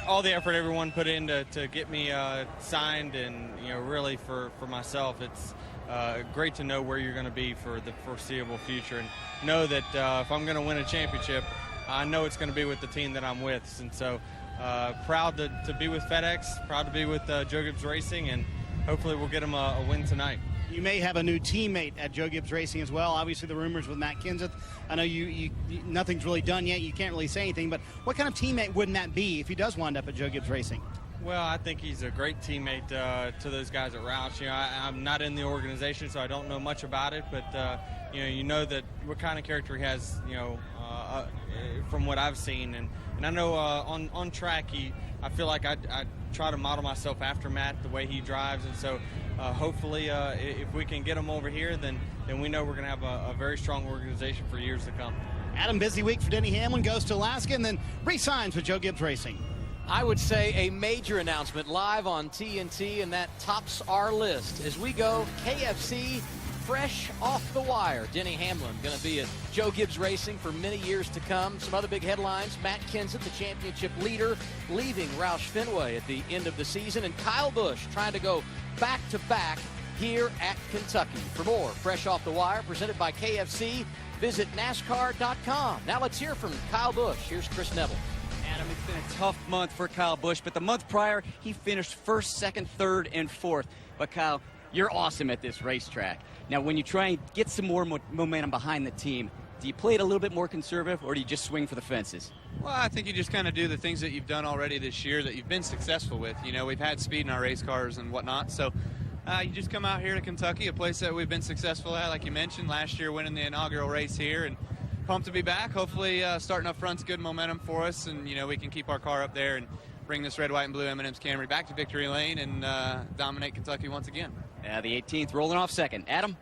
all the effort everyone put in to get me signed, and really for myself, it's great to know where you're going to be for the foreseeable future, and know that if I'm going to win a championship, I know it's going to be with the team that I'm with. And so proud to be with FedEx, proud to be with Joe Gibbs Racing, and hopefully we'll get them a win tonight. You may have a new teammate at Joe Gibbs Racing as well. Obviously, the rumors with Matt Kenseth. I know you nothing's really done yet. You can't really say anything. But what kind of teammate wouldn't that be if he does wind up at Joe Gibbs Racing? Well, I think he's a great teammate to those guys at Roush. I'm not in the organization, so I don't know much about it. But you know that what kind of character he has. From what I've seen, and I know on track, I feel like I try to model myself after Matt, the way he drives, and so hopefully if we can get him over here, then we know we're going to have a very strong organization for years to come. Adam, busy week for Denny Hamlin, goes to Alaska and then re-signs with Joe Gibbs Racing. I would say a major announcement live on TNT, and that tops our list as we go KFC fresh off the wire. Denny Hamlin going to be at Joe Gibbs Racing for many years to come. Some other big headlines: Matt Kenseth, the championship leader, leaving Roush Fenway at the end of the season, and Kyle Busch trying to go back-to-back here at Kentucky. For more Fresh Off the Wire, presented by KFC, visit NASCAR.com. Now let's hear from Kyle Busch. Here's Chris Neville. Adam, it's been a tough month for Kyle Busch, but the month prior, he finished first, second, third, and fourth. But Kyle, you're awesome at this racetrack. Now, when you try and get some more momentum behind the team, do you play it a little bit more conservative, or do you just swing for the fences? Well, I think you just kind of do the things that you've done already this year that you've been successful with. We've had speed in our race cars and whatnot, so you just come out here to Kentucky, a place that we've been successful at, like you mentioned, last year winning the inaugural race here, and pumped to be back. Hopefully starting up front's good momentum for us, and we can keep our car up there and bring this red, white, and blue M&M's Camry back to victory lane and dominate Kentucky once again. The 18th rolling off second. Adam?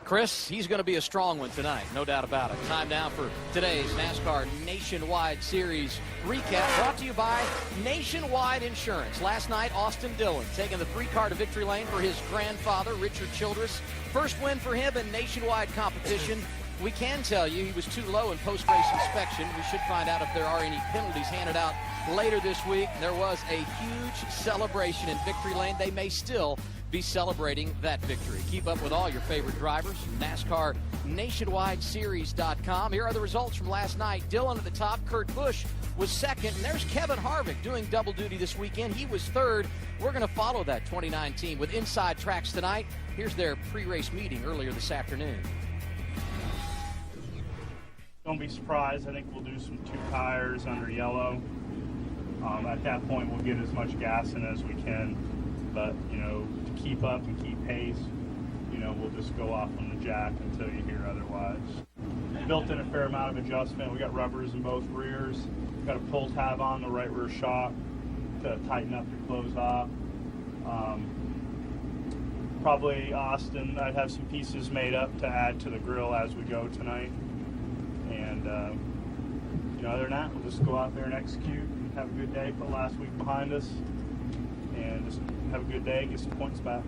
Chris, he's going to be a strong one tonight, no doubt about it. Time now for today's NASCAR Nationwide Series recap, brought to you by Nationwide Insurance. Last night, Austin Dillon taking the 3-car to victory lane for his grandfather, Richard Childress. First win for him in nationwide competition. We can tell you he was too low in post-race inspection. We should find out if there are any penalties handed out later this week. There was a huge celebration in victory lane. They may still be celebrating that victory. Keep up with all your favorite drivers from NASCAR NationwideSeries.com. Here are the results from last night. Dillon at the top. Kurt Busch was second. And there's Kevin Harvick doing double duty this weekend. He was third. We're going to follow that 2019 with Inside Tracks tonight. Here's their pre-race meeting earlier this afternoon. Don't be surprised. I think we'll do some 2 tires under yellow. At that point, we'll get as much gas in as we can. But, you know, to keep up and keep pace, you know, we'll just go off on the jack until you hear otherwise. Built in a fair amount of adjustment. We got rubbers in both rears. Got a pull tab on the right rear shock to tighten up your close off. Probably Austin, I'd have some pieces made up to add to the grill as we go tonight. And, you know, other than that, we'll just go out there and execute and have a good day, put last week behind us, and just have a good day, get some points back.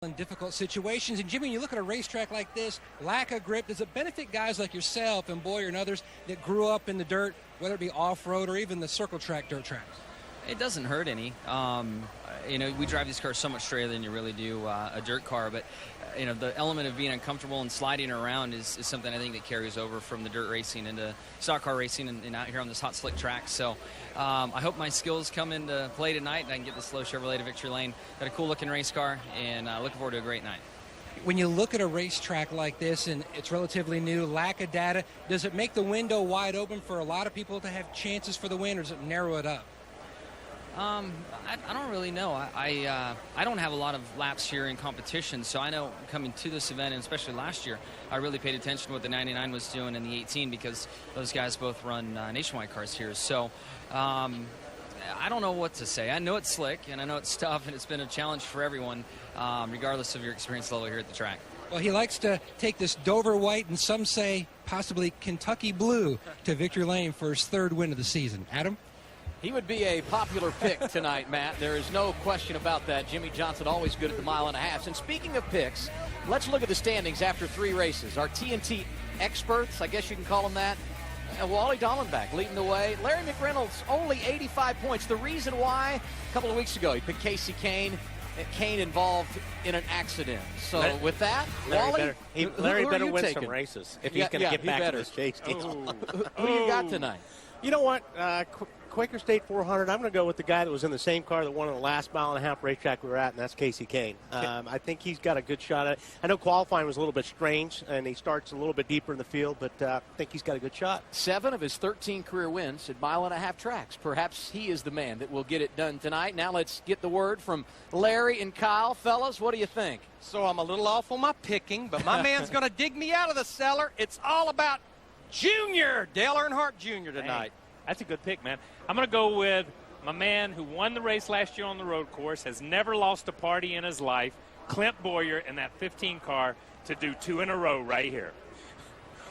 In difficult situations. And Jimmy, when you look at a racetrack like this, lack of grip, does it benefit guys like yourself and Boyer and others that grew up in the dirt, whether it be off-road or even the circle track dirt tracks? It doesn't hurt any. You know, we drive these cars so much straighter than you really do a dirt car, but you know, the element of being uncomfortable and sliding around is something I think that carries over from the dirt racing into stock car racing and out here on this hot slick track. So I hope my skills come into play tonight and I can get the slow Chevrolet to victory lane. Got a cool looking race car, and looking forward to a great night. When you look at a racetrack like this and it's relatively new, lack of data, does it make the window wide open for a lot of people to have chances for the win, or does it narrow it up? I don't really know. I don't have a lot of laps here in competition, so I know coming to this event, and especially last year, I really paid attention to what the 99 was doing in the 18 because those guys both run nationwide cars here. So I don't know what to say. I know it's slick, and I know it's tough, and it's been a challenge for everyone, regardless of your experience level here at the track. Well, he likes to take this Dover white and some say possibly Kentucky blue to victory lane for his 3rd win of the season. Adam? He would be a popular pick tonight, Matt. There is no question about that. Jimmy Johnson always good at the mile and a half. And speaking of picks, let's look at the standings after 3 races. Our TNT experts, I guess you can call them that. Wally Dallenbach leading the way. Larry McReynolds only 85 points. The reason why, a couple of weeks ago, he picked Casey Kane. Kane involved in an accident. So with that, Wally, Larry who better are you win taking? some races if he's going to get back to this chase deal. Who do you got tonight? You know what? Quaker State 400, I'm going to go with the guy that was in the same car that won on the last mile and a half racetrack we were at, and that's Casey Kane. I think he's got a good shot at it. I know qualifying was a little bit strange, and he starts a little bit deeper in the field, but I think he's got a good shot. 7 of his 13 career wins at mile and a half tracks. Perhaps he is the man that will get it done tonight. Now let's get the word from Larry and Kyle. Fellas, what do you think? So I'm a little off on my picking, but my man's going to dig me out of the cellar. It's all about Junior, Dale Earnhardt Jr. tonight. Hey, that's a good pick, man. I'm going to go with my man who won the race last year on the road course, has never lost a party in his life, Clint Boyer, in that 15 car to do 2 in a row right here.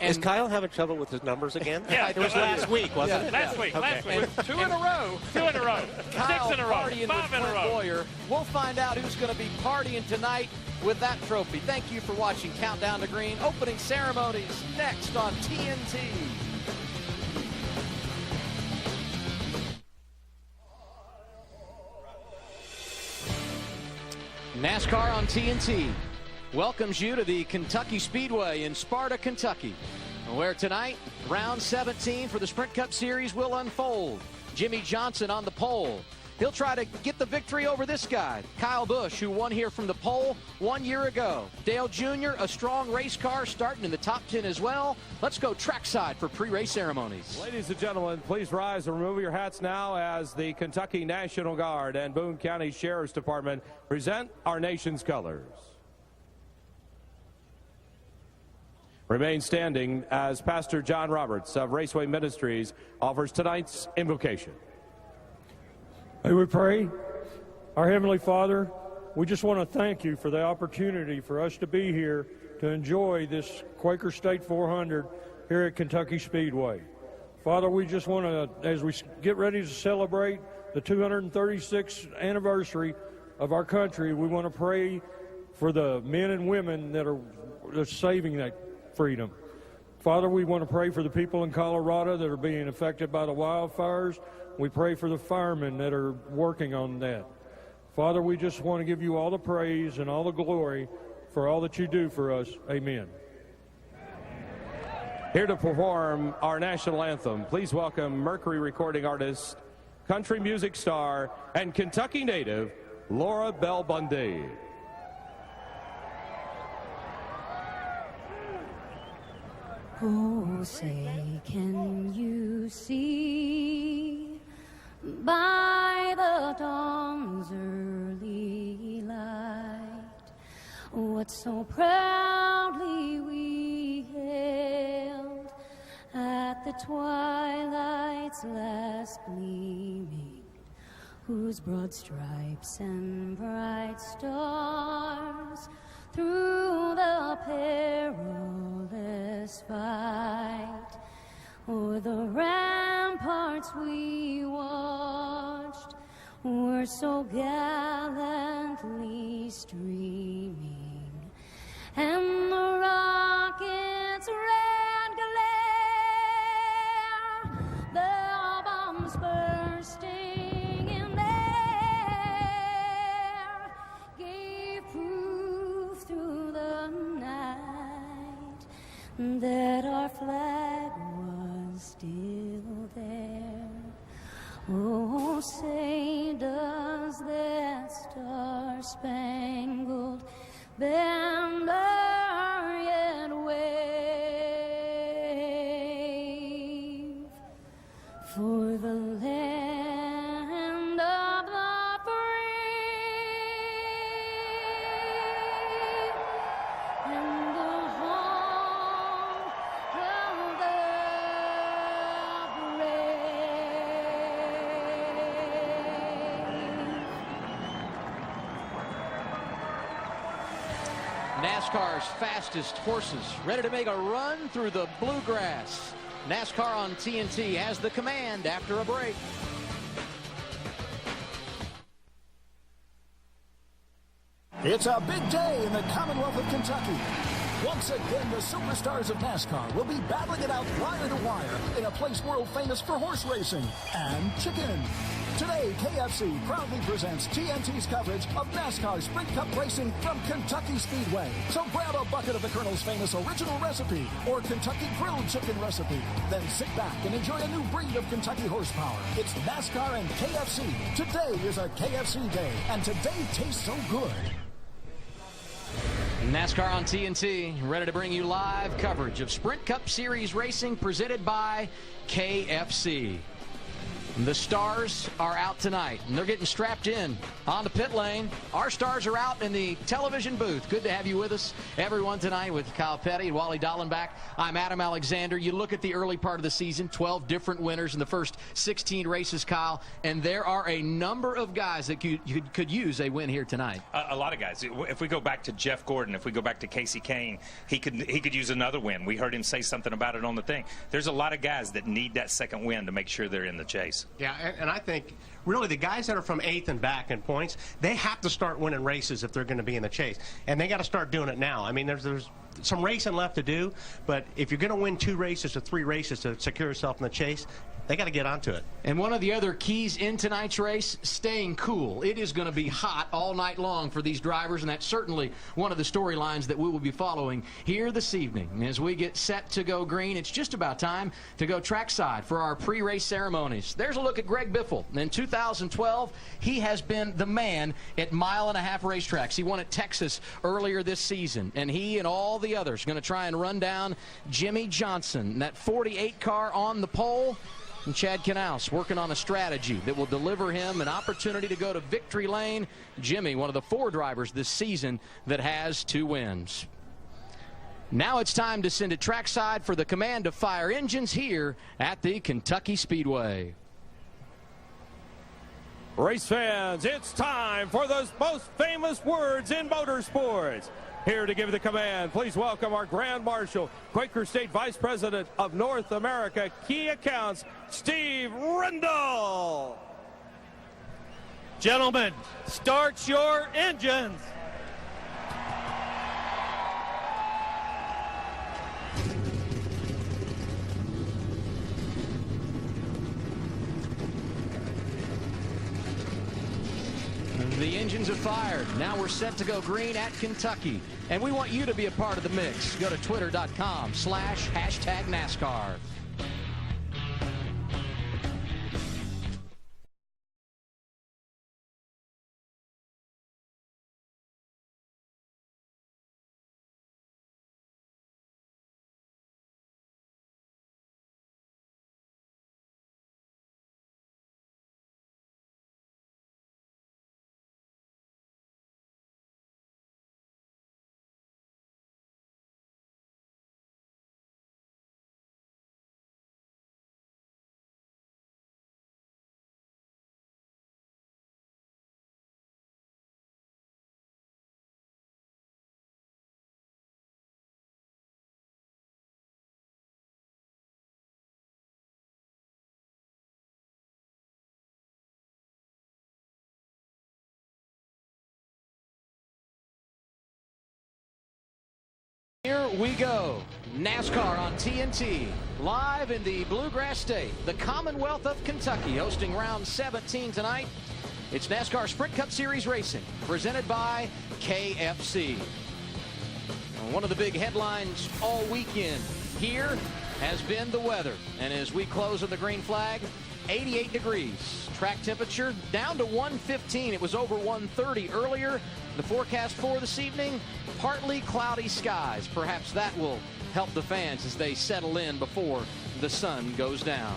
Is Kyle having trouble with his numbers again? Yeah, it was last week, wasn't it? Last week. Okay. 2 in a row. 2 in a row. Kyle 6 in a row. 5 partying in with a Clint row. Boyer. We'll find out who's going to be partying tonight with that trophy. Thank you for watching Countdown to Green. Opening ceremonies next on TNT. NASCAR on TNT welcomes you to the Kentucky Speedway in Sparta, Kentucky, where tonight, round 17 for the Sprint Cup Series will unfold. Jimmy Johnson on the pole. He'll try to get the victory over this guy, Kyle Busch, who won here from the pole 1 year ago. Dale Jr., a strong race car, starting in the top 10 as well. Let's go trackside for pre-race ceremonies. Ladies and gentlemen, please rise and remove your hats now as the Kentucky National Guard and Boone County Sheriff's Department present our nation's colors. Remain standing as Pastor John Roberts of Raceway Ministries offers tonight's invocation. May we pray? Our Heavenly Father, we just want to thank you for the opportunity for us to be here to enjoy this Quaker State 400 here at Kentucky Speedway. Father, we just want to, as we get ready to celebrate the 236th anniversary of our country, we want to pray for the men and women that are saving that freedom. Father, we want to pray for the people in Colorado that are being affected by the wildfires. We pray for the firemen that are working on that. Father, we just want to give you all the praise and all the glory for all that you do for us. Amen. Here to perform our national anthem, please welcome Mercury recording artist, country music star, and Kentucky native, Laura Bell Bundy. Oh, say, can you see by the dawn's early light what so proudly we hailed at the twilight's last gleaming, whose broad stripes and bright stars through the perilous fight o'er the ramparts we watched were so gallantly streaming, and the rocket's red glare, the bombs bursting in there, gave proof through the night that our flag was still there. Oh, say, does that star-spangled banner yet wave for the land of the free and the home of the NASCAR's fastest horses ready to make a run through the bluegrass. NASCAR on TNT has the command after a break. It's a big day in the Commonwealth of Kentucky. Once again, the superstars of NASCAR will be battling it out wire to wire in a place world famous for horse racing and chicken. Today, KFC proudly presents TNT's coverage of NASCAR Sprint Cup racing from Kentucky Speedway. So grab a bucket of the Colonel's famous original recipe or Kentucky grilled chicken recipe. Then sit back and enjoy a new breed of Kentucky horsepower. It's NASCAR and KFC. Today is a KFC day, and today tastes so good. NASCAR on TNT, ready to bring you live coverage of Sprint Cup Series racing presented by KFC. The stars are out tonight, and they're getting strapped in on the pit lane. Our stars are out in the television booth. Good to have you with us, everyone, tonight with Kyle Petty and Wally Dallenbach. I'm Adam Alexander. You look at the early part of the season, 12 different winners in the first 16 races, Kyle, and there are a number of guys that could use a win here tonight. A lot of guys. If we go back to Jeff Gordon, if we go back to Casey Kane, he could use another win. We heard him say something about it on the thing. There's a lot of guys that need that second win to make sure they're in the chase. Yeah, and I think really the guys that are from 8th and back in points, they have to start winning races if they're going to be in the chase, and they got to start doing it now. I mean, there's some racing left to do, but if you're going to win 2 races or 3 races to secure yourself in the chase, they got to get onto it. And one of the other keys in tonight's race, staying cool. It is going to be hot all night long for these drivers, and that's certainly one of the storylines that we will be following here this evening. As we get set to go green, it's just about time to go trackside for our pre-race ceremonies. There's a look at Greg Biffle. In 2012, he has been the man at mile-and-a-half racetracks. He won at Texas earlier this season, and he and all the others are going to try and run down Jimmy Johnson. That 48 car on the pole. And Chad Knaus working on a strategy that will deliver him an opportunity to go to victory lane. Jimmy, one of the 4 drivers this season that has 2 wins. Now it's time to send it trackside for the command of fire engines here at the Kentucky Speedway. Race fans, it's time for those most famous words in motorsports. Here to give the command, please welcome our Grand Marshal, Quaker State Vice President of North America Key Accounts, Steve Rendell. Gentlemen, start your engines. The engines have fired. Now we're set to go green at Kentucky. And we want you to be a part of the mix. Go to twitter.com/#NASCAR. Here we go. NASCAR on TNT, live in the Bluegrass State, the Commonwealth of Kentucky, hosting round 17 tonight. It's NASCAR Sprint Cup Series Racing, presented by KFC. One of the big headlines all weekend here has been the weather. And as we close on the green flag, 88 degrees. Track temperature down to 115. It was over 130 earlier. The forecast for this evening, partly cloudy skies. Perhaps that will help the fans as they settle in before the sun goes down.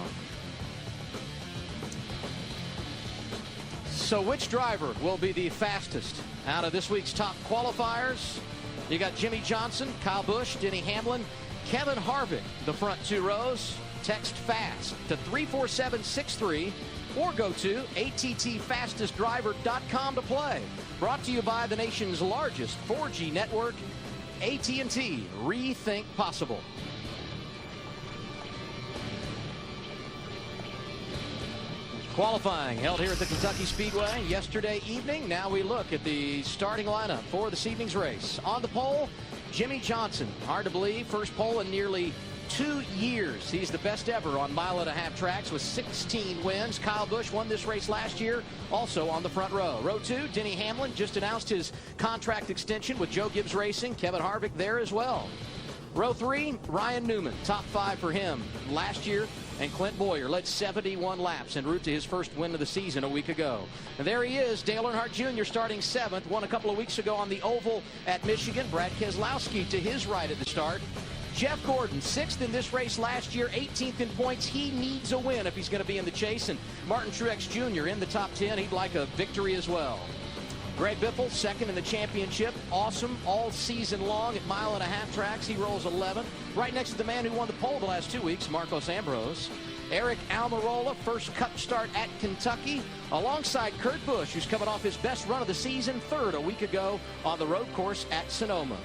So which driver will be the fastest out of this week's top qualifiers? You got Jimmy Johnson, Kyle Busch, Denny Hamlin, Kevin Harvick, the front 2 rows. Text FAST to 34763 or go to attfastestdriver.com to play. Brought to you by the nation's largest 4G network, AT&T. Rethink possible. Qualifying held here at the Kentucky Speedway yesterday evening. Now we look at the starting lineup for this evening's race. On the pole, Jimmy Johnson. Hard to believe, first pole in nearly 2 years. He's the best ever on mile-and-a-half tracks with 16 wins. Kyle Busch won this race last year, also on the front row. Row 2, Denny Hamlin just announced his contract extension with Joe Gibbs Racing. Kevin Harvick there as well. Row 3, Ryan Newman, top 5 for him last year. And Clint Boyer led 71 laps en route to his first win of the season a week ago. And there he is, Dale Earnhardt Jr. starting 7th, won a couple of weeks ago on the Oval at Michigan. Brad Keselowski to his right at the start. Jeff Gordon, 6th in this race last year, 18th in points. He needs a win if he's going to be in the chase. And Martin Truex Jr. in the top 10. He'd like a victory as well. Greg Biffle, 2nd in the championship. Awesome all season long at mile-and-a-half tracks. He rolls 11th. Right next to the man who won the pole the last 2 weeks, Marcos Ambrose. Eric Almirola, first Cup start at Kentucky, alongside Kurt Busch, who's coming off his best run of the season, 3rd a week ago on the road course at Sonoma.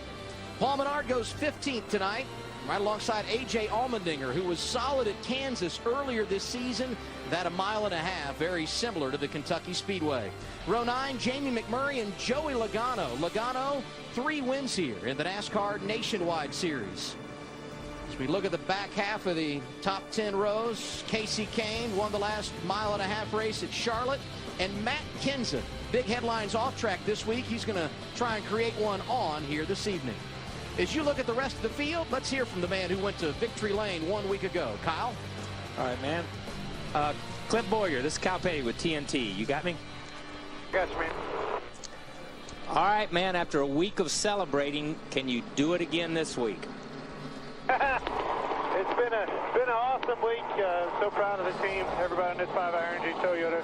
Paul Menard goes 15th tonight, right alongside A.J. Allmendinger, who was solid at Kansas earlier this season. that a mile and a half, very similar to the Kentucky Speedway. Row 9, Jamie McMurray and Joey Logano. Logano, 3 wins here in the NASCAR Nationwide Series. As we look at the back half of the top 10 rows, Casey Kane won the last mile and a half race at Charlotte, and Matt Kenseth, big headlines off track this week. He's going to try and create one on here this evening. As you look at the rest of the field, let's hear from the man who went to victory lane 1 week ago. Kyle? All right, man. Clint Boyer, this is Kyle Petty with TNT. You got me? Got you, man. All right, man. After a week of celebrating, can you do it again this week? It's been an awesome week. So proud of the team, everybody in this 5-hour Energy Toyota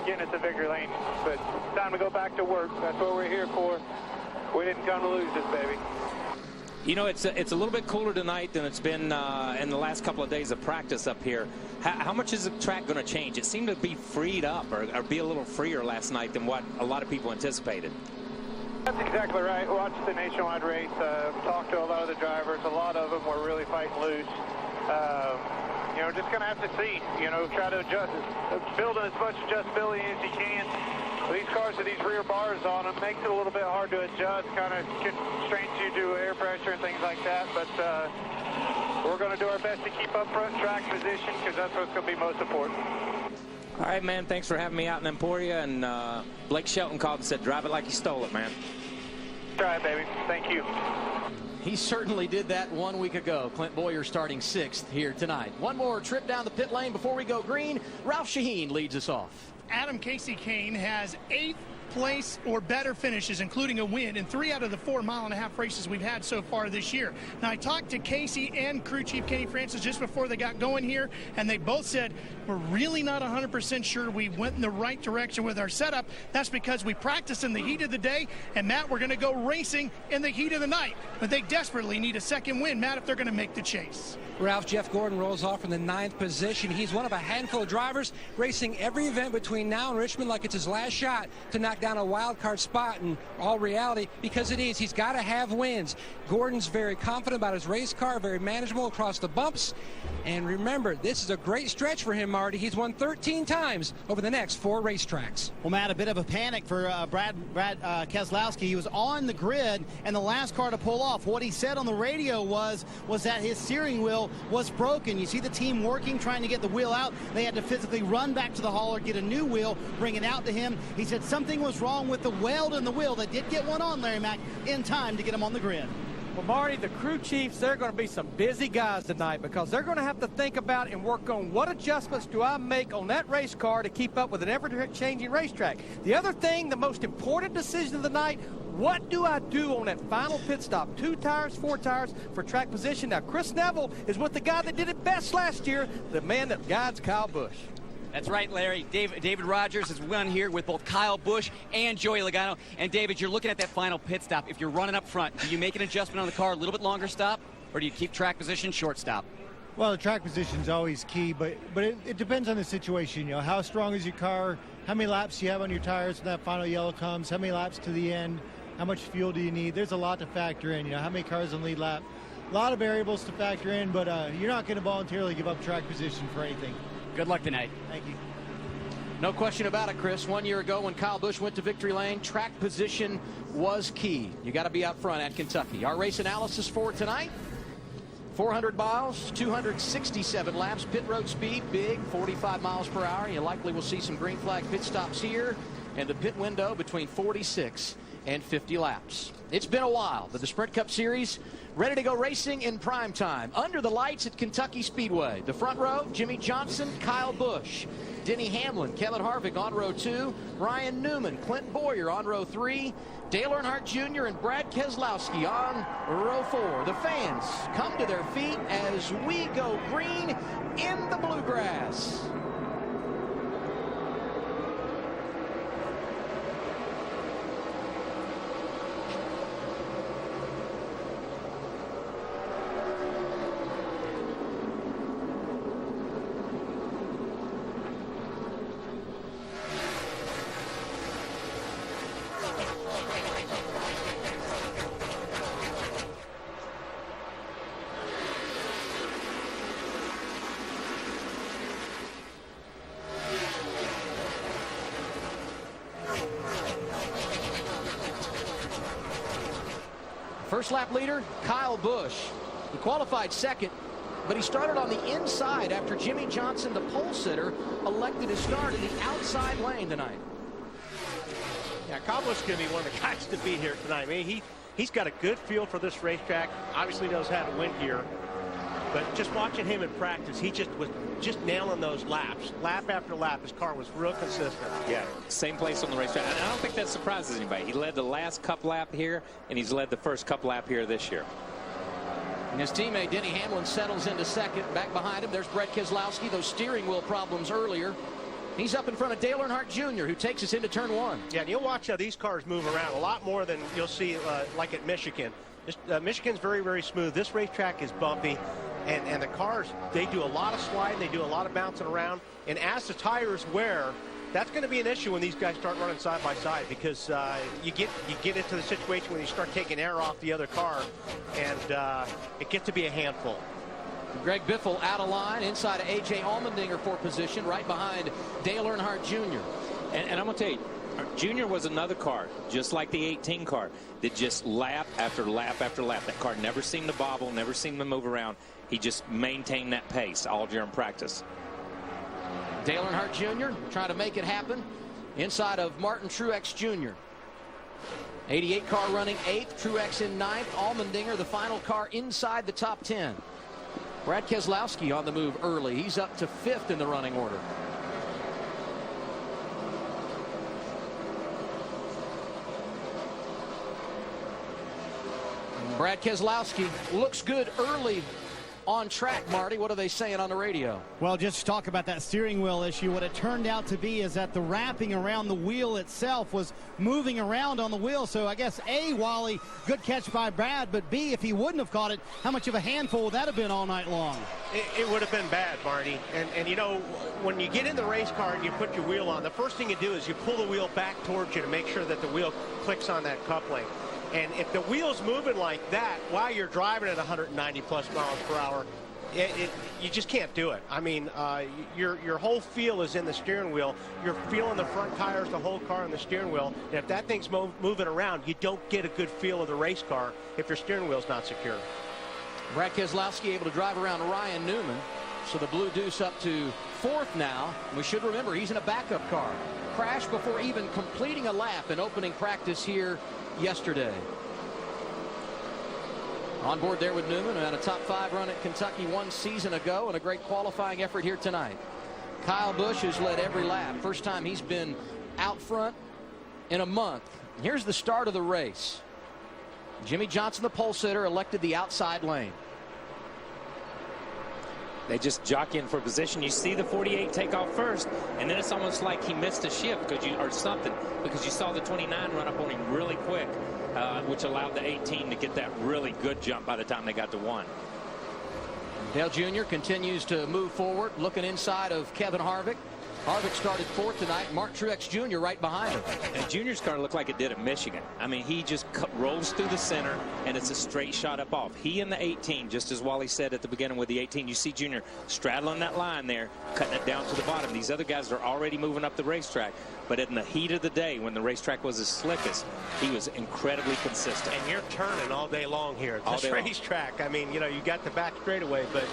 getting us to victory lane. But it's time to go back to work. That's what we're here for. We didn't come to lose this, baby. You know, it's a little bit cooler tonight than it's been in the last couple of days of practice up here. How much is the track going to change? It seemed to be freed up or be a little freer last night than what a lot of people anticipated. That's exactly right. Watched the nationwide race, talked to a lot of the drivers. A lot of them were really fighting loose. You know, just going to have to see, you know, try to adjust, building as much adjustability as you can. These cars with these rear bars on them makes it a little bit hard to adjust, kind of constrains you to air pressure and things like that. But we're going to do our best to keep up front track position because that's what's going to be most important. All right, man. Thanks for having me out in Emporia. And Blake Shelton called and said, drive it like you stole it, man. Try it, baby. Thank you. He certainly did that 1 week ago. Clint Boyer starting 6th here tonight. One more trip down the pit lane before we go green. Ralph Shaheen leads us off. Adam Casey Kane has 8th place or better finishes, including a win in 3 out of the 4 mile-and-a-half races we've had so far this year. Now, I talked to Casey and crew chief Kenny Francis just before they got going here, and they both said, we're really not 100% sure we went in the right direction with our setup. That's because we practiced in the heat of the day, and Matt, we're going to go racing in the heat of the night. But they desperately need a second win, Matt, if they're going to make the chase. Ralph, Jeff Gordon rolls off from the 9th position. He's one of a handful of drivers racing every event between now and Richmond like it's his last shot to knock down a wild card spot. In all reality, because it is, he's got to have wins. Gordon's very confident about his race car, very manageable across the bumps. And remember, this is a great stretch for him, Marty. He's won 13 times over the next 4 racetracks. Well, Matt, a bit of a panic for Brad Keselowski. He was on the grid and the last car to pull off. What he said on the radio was that his steering wheel was broken. You see the team working, trying to get the wheel out. They had to physically run back to the hauler, get a new wheel, bring it out to him. He said something was wrong with the weld in the wheel. They did get one on, Larry Mack, in time to get him on the grid. Well, Marty, the crew chiefs, they're going to be some busy guys tonight because they're going to have to think about and work on what adjustments do I make on that race car to keep up with an ever-changing racetrack. The other thing, the most important decision of the night, what do I do on that final pit stop? 2 tires, 4 tires for track position. Now, Chris Neville is with the guy that did it best last year, the man that guides Kyle Busch. That's right, Larry. David Rogers has won here with both Kyle Busch and Joey Logano. And, David, you're looking at that final pit stop. If you're running up front, do you make an adjustment on the car, a little bit longer stop, or do you keep track position, short stop? Well, the track position is always key, but it depends on the situation. You know, how strong is your car, how many laps you have on your tires when that final yellow comes, how many laps to the end, how much fuel do you need. There's a lot to factor in. You know, how many cars on lead lap. A lot of variables to factor in, but you're not going to voluntarily give up track position for anything. Good luck tonight. Thank you. No question about it, Chris. 1 year ago when Kyle Busch went to victory lane, track position was key. You got to be out front at Kentucky. Our race analysis for tonight, 400 miles, 267 laps, pit road speed, big, 45 miles per hour. You likely will see some green flag pit stops here, and the pit window between 46 and 50 laps. It's been a while, but the Sprint Cup Series ready to go racing in prime time. Under the lights at Kentucky Speedway. The front row, Jimmy Johnson, Kyle Busch. Denny Hamlin, Kevin Harvick on row 2, Ryan Newman, Clint Boyer on row 3, Dale Earnhardt Jr. and Brad Keselowski on row 4. The fans come to their feet as we go green in the bluegrass. First lap leader, Kyle Busch. He qualified second, but he started on the inside after Jimmy Johnson, the pole sitter, elected to start in the outside lane tonight. Yeah, Kyle Busch is going to be one of the guys to beat here tonight. I mean, he's got a good feel for this racetrack. Obviously knows how to win here. But just watching him in practice, he just was nailing those laps. Lap after lap, his car was real consistent. Yeah, same place on the racetrack. And I don't think that surprises anybody. He led the last cup lap here, and he's led the first cup lap here this year. And his teammate Denny Hamlin settles into second. Back behind him, there's Brett Keselowski. Those steering wheel problems earlier. He's up in front of Dale Earnhardt Jr., who takes us into turn one. Yeah, and you'll watch how these cars move around a lot more than you'll see like at Michigan. Michigan's very, very smooth. This racetrack is bumpy. And the cars, they do a lot of sliding, they do a lot of bouncing around. And as the tires wear, that's going to be an issue when these guys start running side by side, because you get into the situation when you start taking air off the other car, and it gets to be a handful. Greg Biffle out of line inside of A.J. Allmendinger for position, right behind Dale Earnhardt Jr. And I'm going to tell you, Junior was another car, just like the 18 car, that just lap after lap after lap. That car never seemed to bobble, never seemed to move around. He just maintained that pace all during practice. Dale Earnhardt Jr. trying to make it happen inside of Martin Truex Jr. 88 car running 8th, Truex in 9th, Allmendinger the final car inside the top 10. Brad Keselowski on the move early. He's up to 5th in the running order. Brad Keselowski looks good early on track. Marty, what are they saying on the radio? Well, just talk about that steering wheel issue. What it turned out to be is that the wrapping around the wheel itself was moving around on the wheel. So I guess A, Wally, good catch by Brad, but B, if he wouldn't have caught it, how much of a handful would that have been all night long? It would have been bad, Marty. And you know, when you get in the race car and you put your wheel on, the first thing you do is you pull the wheel back towards you to make sure that the wheel clicks on that coupling. And if the wheel's moving like that while you're driving at 190 plus miles per hour, you just can't do it. I mean, your whole feel is in the steering wheel. You're feeling the front tires, the whole car, and the steering wheel. And if that thing's moving around, you don't get a good feel of the race car if your steering wheel's not secure. Brad Keselowski able to drive around Ryan Newman. So the Blue Deuce up to 4th now. We should remember he's in a backup car. Crashed before even completing a lap in opening practice here yesterday. On board there with Newman, who had a top 5 run at Kentucky 1 season ago, and a great qualifying effort here tonight. Kyle Busch has led every lap. First time he's been out front in a month. Here's the start of the race. Jimmy Johnson, the pole sitter, elected the outside lane. They just jockeying for position. You see the 48 take off first, and then it's almost like he missed a shift or something, because you saw the 29 run up on him really quick, which allowed the 18 to get that really good jump by the time they got to 1. Dale Jr. continues to move forward, looking inside of Kevin Harvick. Harvick started 4th tonight. Mark Truex Jr. right behind him. And Junior's car looked like it did at Michigan. I mean, he just rolls through the center, and it's a straight shot up off. He and the 18, just as Wally said at the beginning with the 18, you see Junior straddling that line there, cutting it down to the bottom. These other guys are already moving up the racetrack. But in the heat of the day, when the racetrack was as slickest, he was incredibly consistent. And you're turning all day long here at this racetrack. I mean, you know, you got the back straightaway, but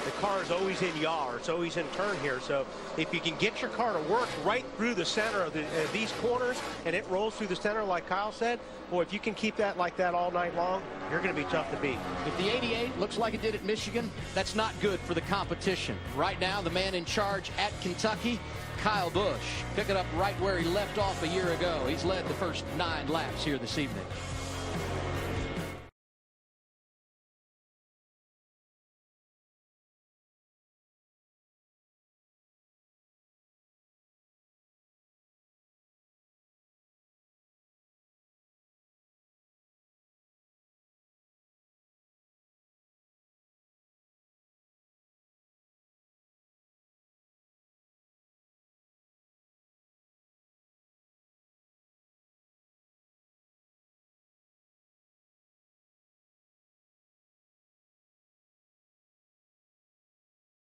the car is always in yaw. It's always in turn here. So if you can get your car to work right through the center of these corners, and it rolls through the center like Kyle said, boy, if you can keep that like that all night long, you're going to be tough to beat. If the 88 looks like it did at Michigan, that's not good for the competition. Right now, the man in charge at Kentucky, Kyle Busch, picking up right where he left off a year ago. He's led the first 9 laps here this evening.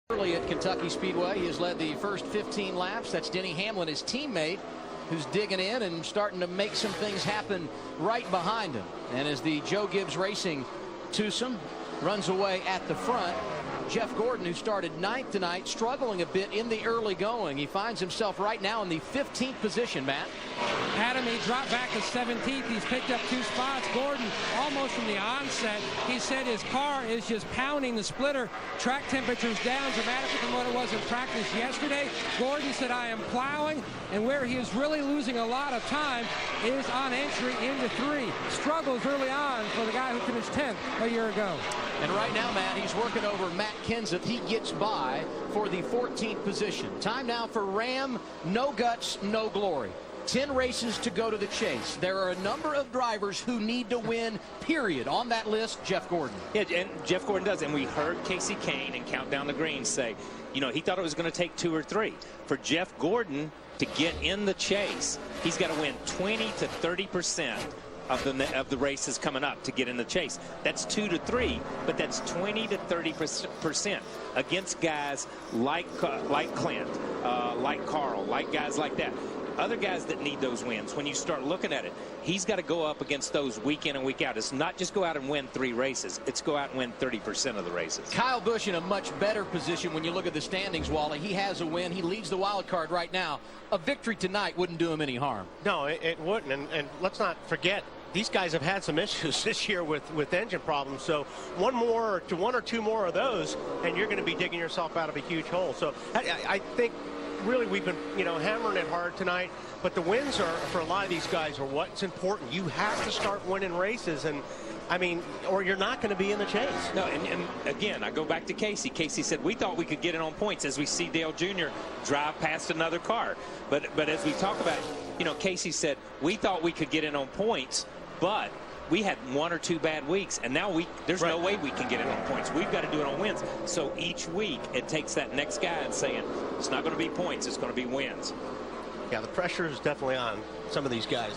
Early at Kentucky Speedway, he has led the first 15 laps. That's Denny Hamlin, his teammate. who's digging in and starting to make some things happen right behind him. And as the Joe Gibbs Racing twosome runs away at the front, Jeff Gordon, who started 9th tonight, struggling a bit in the early going. He finds himself right now in the 15th position, Matt. Adam, he dropped back to 17th. He's picked up 2 spots. Gordon, almost from the onset, he said his car is just pounding the splitter. Track temperature's down dramatically from what it was in practice yesterday. Gordon said, I am plowing, and where he is really losing a lot of time is on entry into 3. Struggles early on for the guy who finished 10th a year ago. And right now, Matt, he's working over Matt Kenseth. He gets by for the 14th position. Time now for Ram, no guts, no glory. 10 races to go to the chase. There are a number of drivers who need to win, period. On that list, Jeff Gordon. Yeah, and Jeff Gordon does. And we heard Casey Kane and Countdown the Green say, you know, he thought it was going to take 2 or 3. For Jeff Gordon to get in the chase, he's got to win 20 to 30% of the races coming up to get in the chase. That's 2 to 3, but that's 20 to 30% against guys like Clint, like Carl, like guys like that. Other guys that need those wins. When you start looking at it, he's got to go up against those week in and week out. It's not just go out and win 3 races. It's go out and win 30% of the races. Kyle Busch in a much better position when you look at the standings, Wally. He has a win. He leads the wild card right now. A victory tonight wouldn't do him any harm. No, it wouldn't. And let's not forget, these guys have had some issues this year with engine problems. So one or two more of those, and you're going to be digging yourself out of a huge hole. So I think really we've been, hammering it hard tonight. But the wins are, for a lot of these guys, are what's important. You have to start winning races, and I mean, or you're not going to be in the chase. No, and again, I go back to Casey. Casey said, we thought we could get in on points as we see Dale Jr. drive past another car. But as we talk about, Casey said, we thought we could get in on points, but we had 1 or 2 bad weeks, and now there's no way we can get in on points. We've got to do it on wins. So each week it takes that next guy and saying, it's not going to be points, it's going to be wins. Yeah, the pressure is definitely on some of these guys.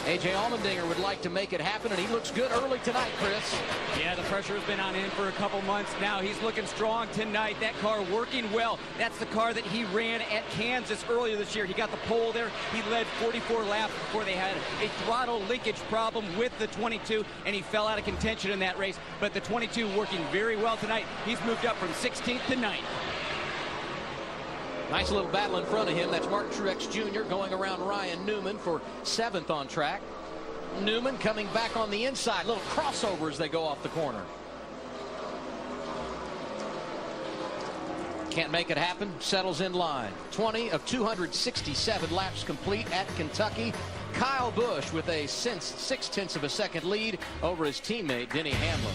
A.J. Allmendinger would like to make it happen, and he looks good early tonight, Chris. Yeah, the pressure has been on him for a couple months now. He's looking strong tonight. That car working well. That's the car that he ran at Kansas earlier this year. He got the pole there. He led 44 laps before they had a throttle linkage problem with the 22, and he fell out of contention in that race. But the 22 working very well tonight. He's moved up from 16th to 9th. Nice little battle in front of him. That's Mark Truex Jr. going around Ryan Newman for 7th on track. Newman coming back on the inside. Little crossover as they go off the corner. Can't make it happen. Settles in line. 20 of 267 laps complete at Kentucky. Kyle Busch with a 6/10 of a second lead over his teammate Denny Hamlin.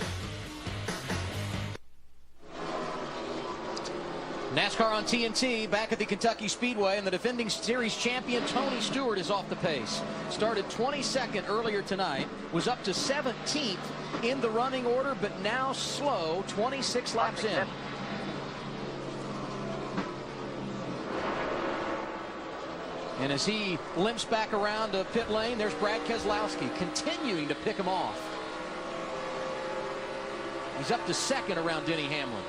NASCAR on TNT back at the Kentucky Speedway, and the defending series champion Tony Stewart is off the pace. Started 22nd earlier tonight, was up to 17th in the running order, but now slow 26 laps in. And as he limps back around to pit lane, there's Brad Keselowski continuing to pick him off. He's up to 2nd around Denny Hamlin.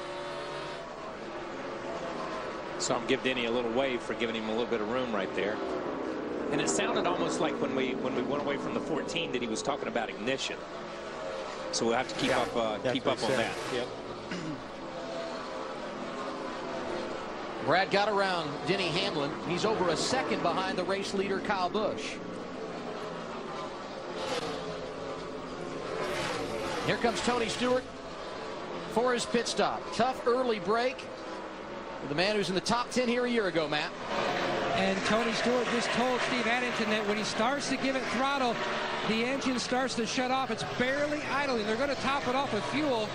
So I'm giving Denny a little wave for giving him a little bit of room right there. And it sounded almost like when we went away from the 14 that he was talking about ignition. So we'll have to keep up on that. Yep. Brad got around Denny Hamlin. He's over a 2nd behind the race leader Kyle Busch. Here comes Tony Stewart for his pit stop. Tough early break. The man who's in the top 10 here a year ago, Matt. And Tony Stewart just told Steve Addington that when he starts to give it throttle, the engine starts to shut off. It's barely idling. They're going to top it off with fuel.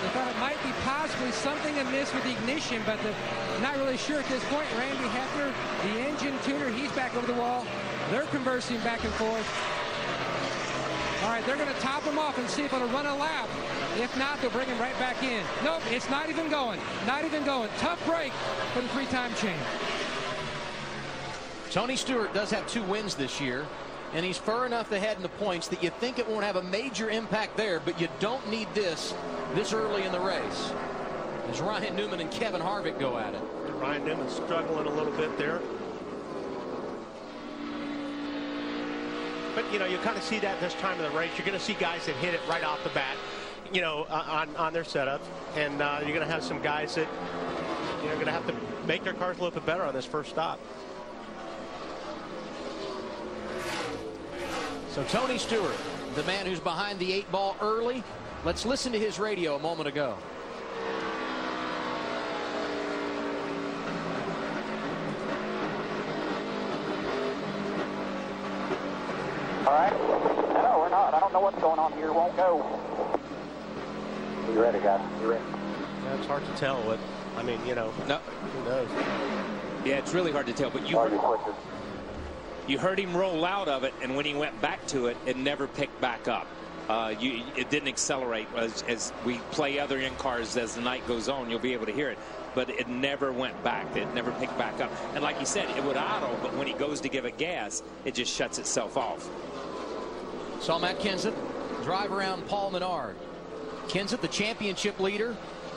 They thought it might be possibly something amiss with the ignition, but not really sure at this point. Randy Hefner, the engine tuner, he's back over the wall. They're conversing back and forth. All right, they're going to top him off and see if it'll run a lap. If not, they'll bring him right back in. Nope, it's not even going. Not even going. Tough break for the 3-time champ. Tony Stewart does have 2 wins this year, and he's far enough ahead in the points that you think it won't have a major impact there, but you don't need this early in the race. as Ryan Newman and Kevin Harvick go at it. Ryan Newman struggling a little bit there. But, you know, you kind of see that this time of the race. You're going to see guys that hit it right off the bat, you know, on their setup. And you're going to have some guys that, you know, are going to have to make their cars a little bit better on this first stop. So Tony Stewart, the man who's behind the 8 ball early. Let's listen to his radio a moment ago. All right. No, we're not. I don't know what's going on here. Won't go. You ready, guys? You ready? Yeah, it's hard to tell what. I mean, you know. No. Who knows? Yeah, it's really hard to tell. But you heard him roll out of it, and when he went back to it, it never picked back up. It didn't accelerate. As we play other in-cars as the night goes on, you'll be able to hear it. But it never went back. It never picked back up. And like you said, it would auto, but when he goes to give it gas, it just shuts itself off. Saw Matt Kenseth drive around Paul Menard. Kenseth, the championship leader,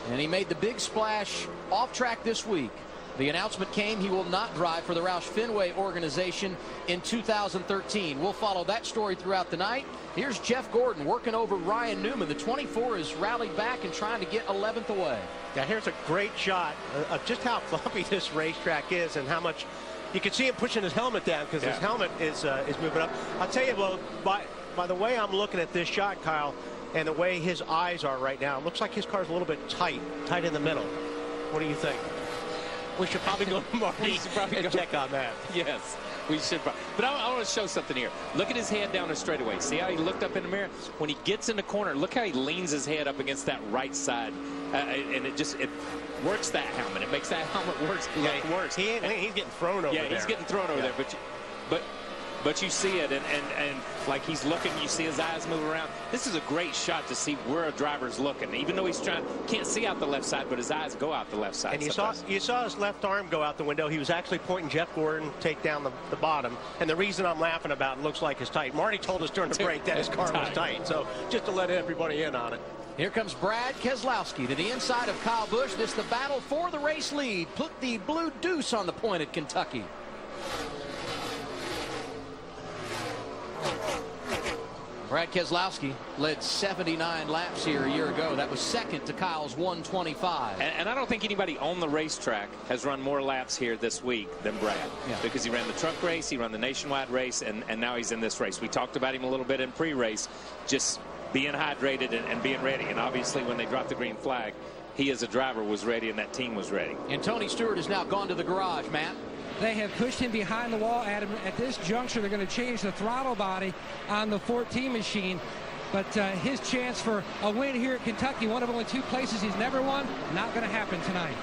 and he made the big splash off track this week. The announcement came he will not drive for the Roush Fenway organization in 2013. We'll follow that story throughout the night. Here's Jeff Gordon working over Ryan Newman. The 24 is rallied back and trying to get 11th away. Now here's a great shot of just how floppy this racetrack is and how much you can see him pushing his helmet down because his helmet is moving up. I'll tell you, well, by the way I'm looking at this shot, Kyle, and the way his eyes are right now, it looks like his car's a little bit tight in the middle. What do you think? We should probably go to Marty and check on that. Yes, we should. But I want to show something here. Look at his head down the straightaway. See how he looked up in the mirror? When he gets in the corner, look how he leans his head up against that right side. And it works that helmet. It makes that helmet look worse. He's getting thrown over there. Yeah, he's getting thrown over there. But you see it, and like he's looking, you see his eyes move around. This is a great shot to see where a driver's looking. Even though he's can't see out the left side, but his eyes go out the left side. And you saw his left arm go out the window. He was actually pointing Jeff Gordon, take down the bottom. And the reason I'm laughing about it looks like it's tight. Marty told us during the break that his car was tight. So just to let everybody in on it. Here comes Brad Keselowski to the inside of Kyle Busch. This is the battle for the race lead. Put the blue deuce on the point at Kentucky. Brad Keselowski led 79 laps here a year ago. That was second to Kyle's 125. And I don't think anybody on the racetrack has run more laps here this week than Brad. Yeah. Because he ran the truck race, he ran the nationwide race, and now he's in this race. We talked about him a little bit in pre-race, just being hydrated and being ready. And obviously when they dropped the green flag, he as a driver was ready and that team was ready. And Tony Stewart has now gone to the garage, Matt. They have pushed him behind the wall, Adam. At this juncture, they're going to change the throttle body on the 14 machine. But his chance for a win here at Kentucky, one of only 2 places he's never won, not going to happen tonight.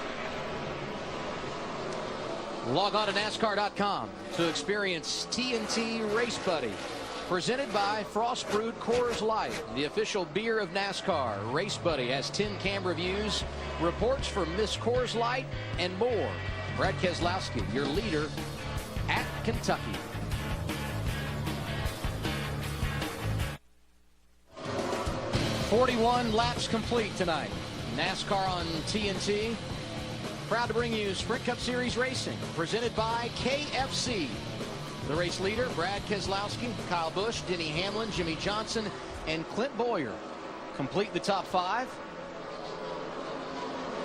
Log on to NASCAR.com to experience TNT Race Buddy. Presented by Frost Brewed Coors Light, the official beer of NASCAR. Race Buddy has 10 cam reviews, reports from Miss Coors Light, and more. Brad Keselowski, your leader at Kentucky. .41 laps complete tonight. NASCAR on TNT. Proud to bring you Sprint Cup Series Racing, presented by KFC. The race leader, Brad Keselowski, Kyle Busch, Denny Hamlin, Jimmy Johnson, and Clint Bowyer complete the top 5.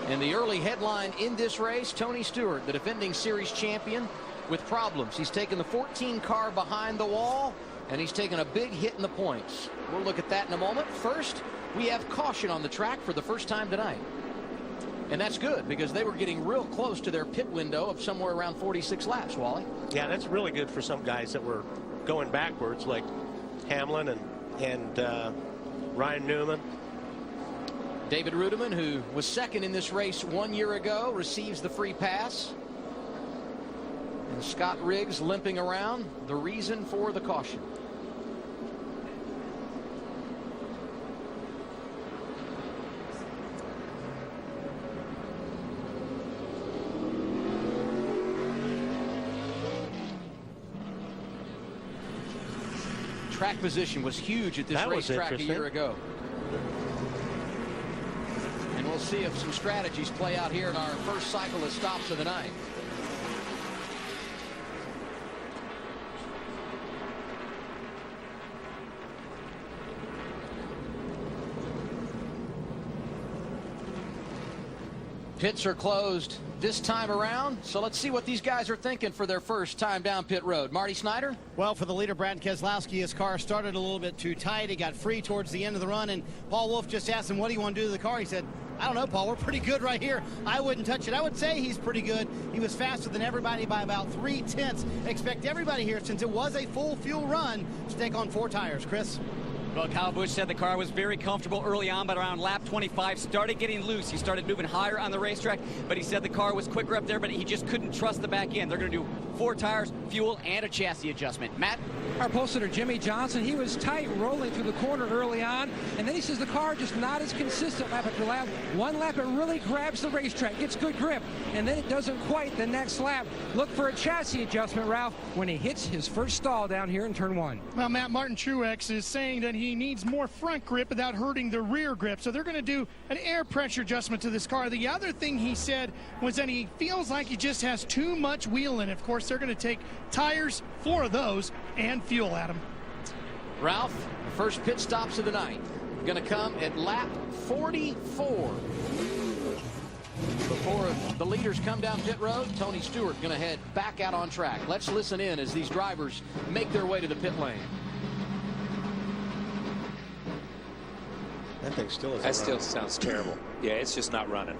And the early headline in this race, Tony Stewart, the defending series champion, with problems. He's taken the 14 car behind the wall, and he's taken a big hit in the points. We'll look at that in a moment. First, we have caution on the track for the first time tonight. And that's good because they were getting real close to their pit window of somewhere around 46 laps, Wally. Yeah, that's really good for some guys that were going backwards, like Hamlin and Ryan Newman. David Rudiman, who was second in this race 1 year ago, receives the free pass. And Scott Riggs limping around, the reason for the caution. Track position was huge at this racetrack a year ago. And we'll see if some strategies play out here in our first cycle of stops of the night. Pits are closed this time around, so let's see what these guys are thinking for their first time down pit road. Marty Snyder? Well, for the leader, Brad Keselowski, his car started a little bit too tight. He got free towards the end of the run, and Paul Wolfe just asked him, what do you want to do to the car? He said, I don't know, Paul, we're pretty good right here. I wouldn't touch it. I would say he's pretty good. He was faster than everybody by about 3/10. Expect everybody here, since it was a full fuel run, to take on 4 tires. Chris? Well, Kyle Busch said the car was very comfortable early on, but around lap 25 started getting loose. He started moving higher on the racetrack, but he said the car was quicker up there, but he just couldn't trust the back end. They're going to do 4 tires, fuel, and a chassis adjustment. Matt? Our pole sitter, Jimmy Johnson, he was tight rolling through the corner early on, and then he says the car just not as consistent lap after lap. One lap, it really grabs the racetrack, gets good grip, and then it doesn't quite the next lap. Look for a chassis adjustment, Ralph, when he hits his first stall down here in turn 1. Well, Matt, Martin Truex is saying that he needs more front grip without hurting the rear grip, so they're going to do an air pressure adjustment to this car. The other thing he said was that he feels like he just has too much wheel in it. Of course, they're going to take tires, 4 of those, and fuel at him. Ralph, the first pit stops of the night going to come at lap 44. Before the leaders come down pit road, Tony Stewart going to head back out on track. Let's listen in as these drivers make their way to the pit lane. That thing still isn't That still running. sounds terrible. Yeah, it's just not running.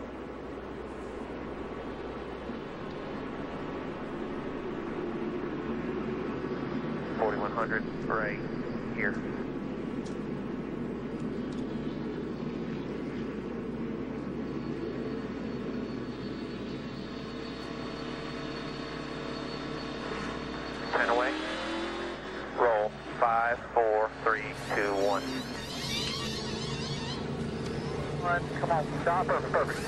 $4,100 for 8 here. Away. Roll. 5, 4, 3, 2, 1. Come on, stop. Perfect.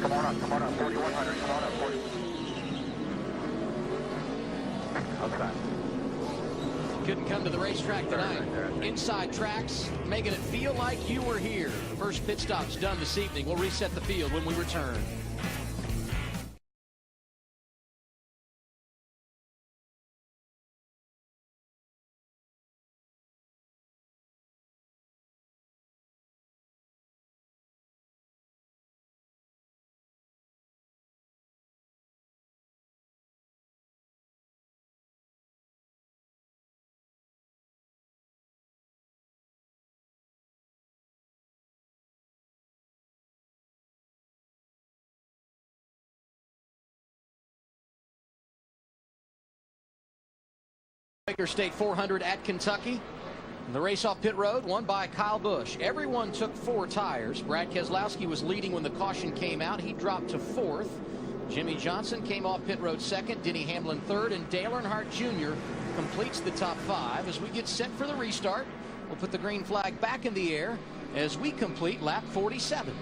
Come on up, 4,100, come on up, 40. Outside. Couldn't come to the racetrack tonight. Inside tracks, making it feel like you were here. First pit stop's done this evening. We'll reset the field when we return. Quaker State 400 at Kentucky. The race off pit road won by Kyle Busch. Everyone took 4 tires. Brad Keselowski was leading when the caution came out. He dropped to 4th. Jimmy Johnson came off pit road 2nd. Denny Hamlin 3rd. And Dale Earnhardt Jr. completes the top 5. As we get set for the restart, we'll put the green flag back in the air as we complete lap 47.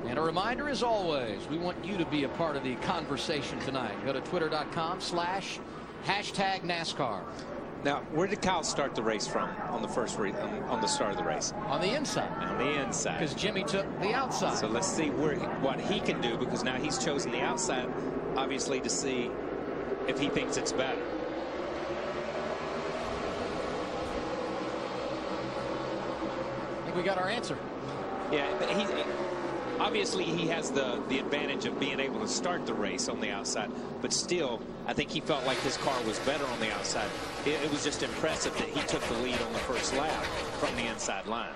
And a reminder, as always, we want you to be a part of the conversation tonight. Go to twitter.com/#NASCAR. Now, where did Kyle start the race from on the first on the start of the race? On the inside. On the inside. Because Jimmy took the outside. So let's see what he can do, because now he's chosen the outside, obviously, to see if he thinks it's better. I think we got our answer. Yeah, obviously he has the advantage of being able to start the race on the outside, but still I think he felt like his car was better on the outside. It was just impressive that he took the lead on the first lap from the inside line.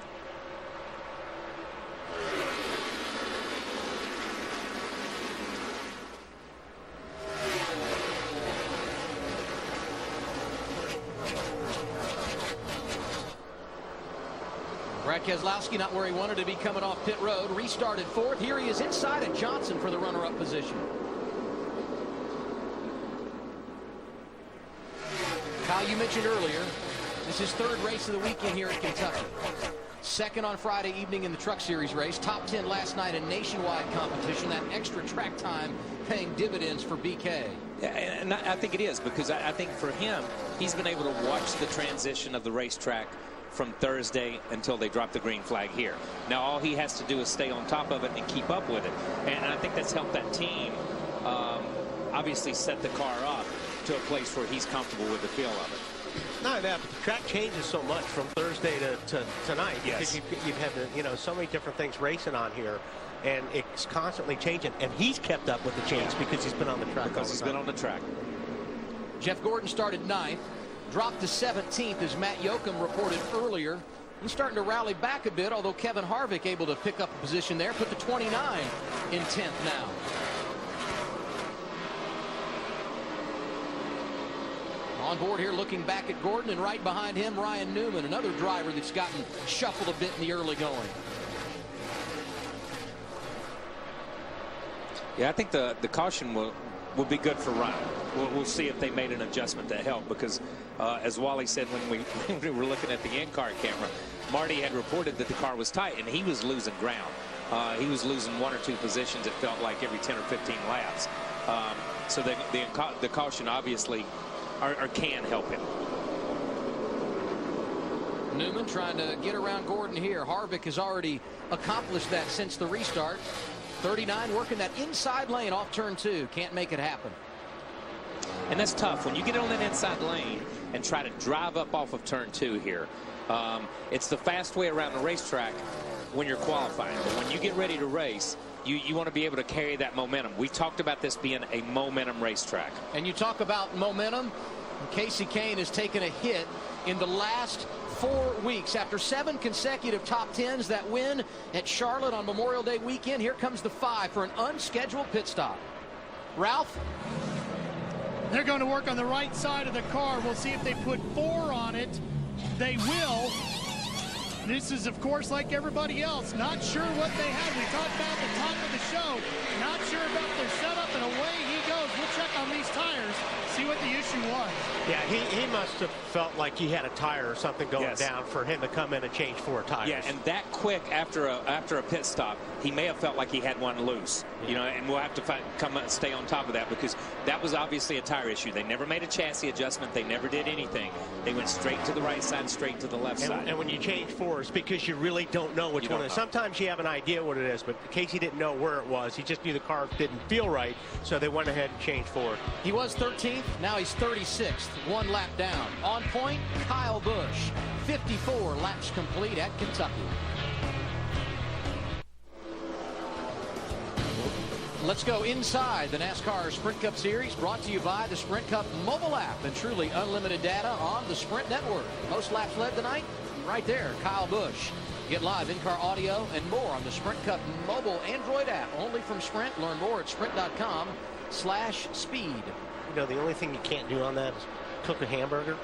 Brad Keselowski not where he wanted to be coming off pit road. Restarted 4th. Here he is inside of Johnson for the runner-up position. Kyle, you mentioned earlier, this is 3rd race of the weekend here at Kentucky. second on Friday evening in the Truck Series race. Top 10 last night in nationwide competition. That extra track time paying dividends for BK. Yeah, and I think it is, because I think for him, he's been able to watch the transition of the racetrack from Thursday until they drop the green flag here. Now all he has to do is stay on top of it and keep up with it. And I think that's helped that team obviously set the car up to a place where he's comfortable with the feel of it. Not that, but the track changes so much from Thursday to tonight. Yes. Because you've had so many different things racing on here, and it's constantly changing. And he's kept up with the change because he's been on the track. Because he's been on the track. Jeff Gordon started 9th, dropped to 17th as Matt Yoakum reported earlier. He's starting to rally back a bit, although Kevin Harvick able to pick up a position there, put the 29 in 10th now. On board here looking back at Gordon, and right behind him Ryan Newman, another driver that's gotten shuffled a bit in the early going. Yeah, I think the caution will be good for Ryan. We'll see if they made an adjustment to help, because as Wally said when we were looking at the in-car camera, Marty had reported that the car was tight and he was losing ground. He was losing 1 or 2 positions, it felt like, every 10 or 15 laps. So the caution obviously can help him. Newman trying to get around Gordon here. Harvick has already accomplished that since the restart. 39 working that inside lane off turn 2. Can't make it happen. And that's tough when you get on that inside lane and try to drive up off of turn 2 here. It's the fast way around the racetrack when you're qualifying, but when you get ready to race, you want to be able to carry that momentum. We talked about this being a momentum racetrack. And you talk about momentum. Casey Kane has taken a hit in the last 4 weeks. After 7 consecutive top 10s, that win at Charlotte on Memorial Day weekend, here comes the 5 for an unscheduled pit stop. Ralph? They're going to work on the right side of the car. We'll see if they put 4 on it. They will. This is, of course, like everybody else, not sure what they had. We talked about at the top of the show, not sure about their setup, and away he goes. We'll check on these tires, see what the issue was. Yeah, he must have felt like he had a tire or something going Yes. down for him to come in and change 4 tires. Yeah, and that quick after a pit stop, he may have felt like he had one loose. You know, and we'll have to stay on top of that, because that was obviously a tire issue. They never made a chassis adjustment. They never did anything. They went straight to the right side, straight to the left side. And when you change 4s, because you really don't know which one it is. Sometimes you have an idea what it is, but Casey didn't know where it was. He just knew the car didn't feel right, so they went ahead and changed 4. He was 13th, now he's 36th, 1 lap down. On point, Kyle Busch. 54 laps complete at Kentucky. Let's go inside the NASCAR Sprint Cup Series, brought to you by the Sprint Cup mobile app and truly unlimited data on the Sprint Network. Most laps led tonight, right there, Kyle Busch. Get live in-car audio and more on the Sprint Cup mobile Android app, only from Sprint. Learn more at sprint.com/speed. You know, the only thing you can't do on that is cook a hamburger.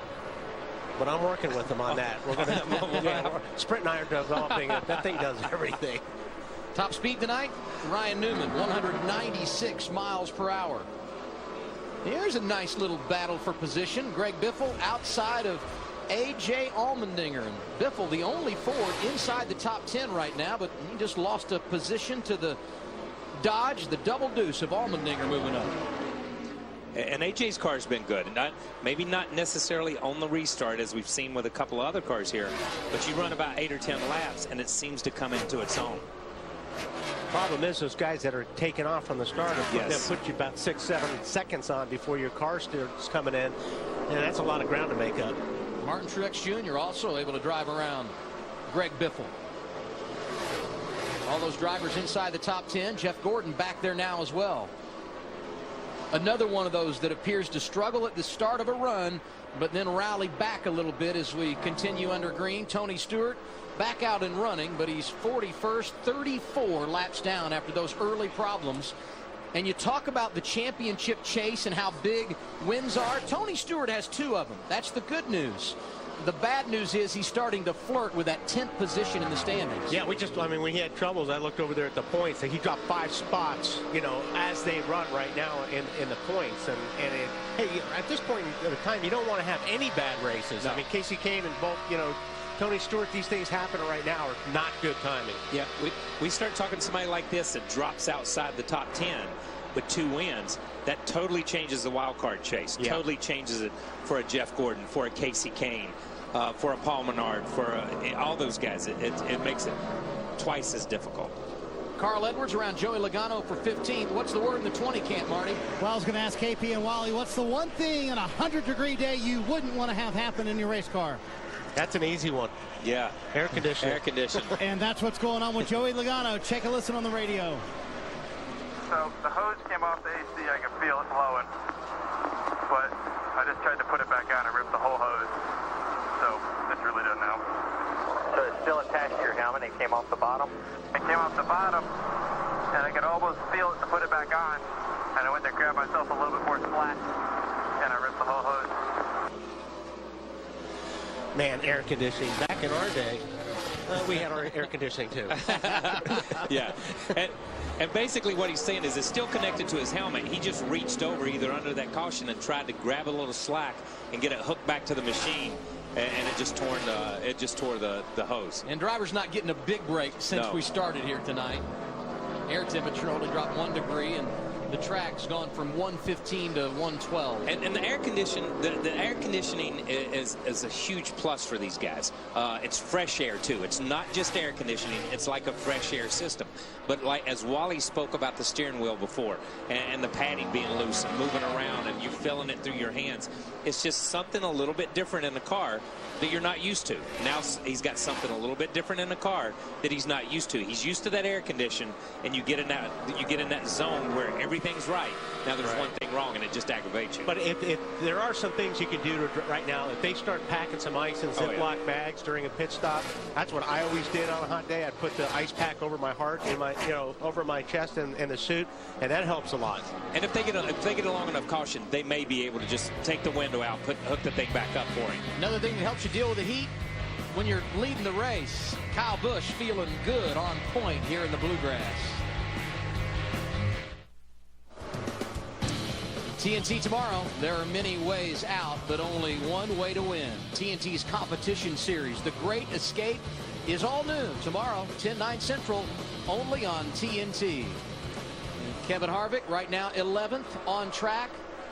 But I'm working with him on that. We're going to Sprint and I are developing it. That thing does everything. Top speed tonight, Ryan Newman, 196 miles per hour. Here's a nice little battle for position. Greg Biffle outside of A.J. Allmendinger. And Biffle, the only Ford inside the top 10 right now, but he just lost a position to the Dodge, the double deuce of Allmendinger moving up. And AJ's car's been good. Maybe not necessarily on the restart, as we've seen with a couple of other cars here, but you run about 8 or 10 laps, and it seems to come into its own. Problem is, those guys that are taking off from the start, they'll put you about 6-7 seconds on before your car starts coming in, and that's a lot of ground to make up. Martin Truex Jr. also able to drive around Greg Biffle. All those drivers inside the top 10. Jeff Gordon back there now as well. Another one of those that appears to struggle at the start of a run, but then rally back a little bit as we continue under green. Tony Stewart back out and running, but he's 41st, 34 laps down after those early problems. And you talk about the championship chase and how big wins are. Tony Stewart has 2 of them. That's the good news. The bad news is he's starting to flirt with that 10th position in the standings. Yeah, when he had troubles, I looked over there at the points, and he dropped 5 spots, as they run right now in the points. Hey, at this point in the time, you don't want to have any bad races. No. I mean, Casey Kane and both, Tony Stewart, these things happening right now are not good timing. Yeah, we start talking to somebody like this that drops outside the top 10 with 2 wins. That totally changes the wild card chase. Yeah. Totally changes it for a Jeff Gordon, for a Casey Kane, for a Paul Menard, for all those guys. It makes it twice as difficult. Carl Edwards around Joey Logano for 15th. What's the word in the 20 camp, Marty? Well, I was going to ask KP and Wally, what's the one thing on a 100-degree day you wouldn't want to have happen in your race car? That's an easy one. Yeah. Air conditioning. Air conditioning. And that's what's going on with Joey Logano. Take a listen on the radio. So the hose came off the AC. I could feel it blowing. But I just tried to put it back on and ripped the whole hose. So it's really done now. So it's still attached to your helmet and it came off the bottom? It came off the bottom, and I could almost feel it to put it back on. And I went to grab myself a little bit more slack, and I ripped the whole hose. Man, air conditioning. Back in our day, we had our air conditioning too. Yeah. And basically what he's saying is it's still connected to his helmet. He just reached over either under that caution and tried to grab a little slack and get it hooked back to the machine. And it just tore the hose. And driver's not getting a big break since we started here tonight. Air temperature only dropped 1 degree, and the track's gone from 115 to 112. And the air conditioning is a huge plus for these guys. It's fresh air too. It's not just air conditioning. It's like a fresh air system. But like as Wally spoke about the steering wheel before, and the padding being loose and moving around, and you feeling it through your hands, it's just something a little bit different in the car that you're not used to. Now he's got something a little bit different in the car that he's not used to. He's used to that air condition, and you get in that zone where everything's right. Now there's one thing wrong, and it just aggravates you. But if there are some things you can do right now, if they start packing some ice in Ziploc bags during a pit stop, that's what I always did on a hot day. I'd put the ice pack over my heart, over my chest and the suit, and that helps a lot. And if they get a long enough caution, they may be able to just take the window out, hook the thing back up for him. Another thing that helps you deal with the heat when you're leading the race. Kyle Busch feeling good on point here in the Bluegrass. TNT tomorrow. There are many ways out, but only one way to win. TNT's competition series, The Great Escape, is all new tomorrow, 10/9 Central, only on TNT. Kevin Harvick right now 11th on track.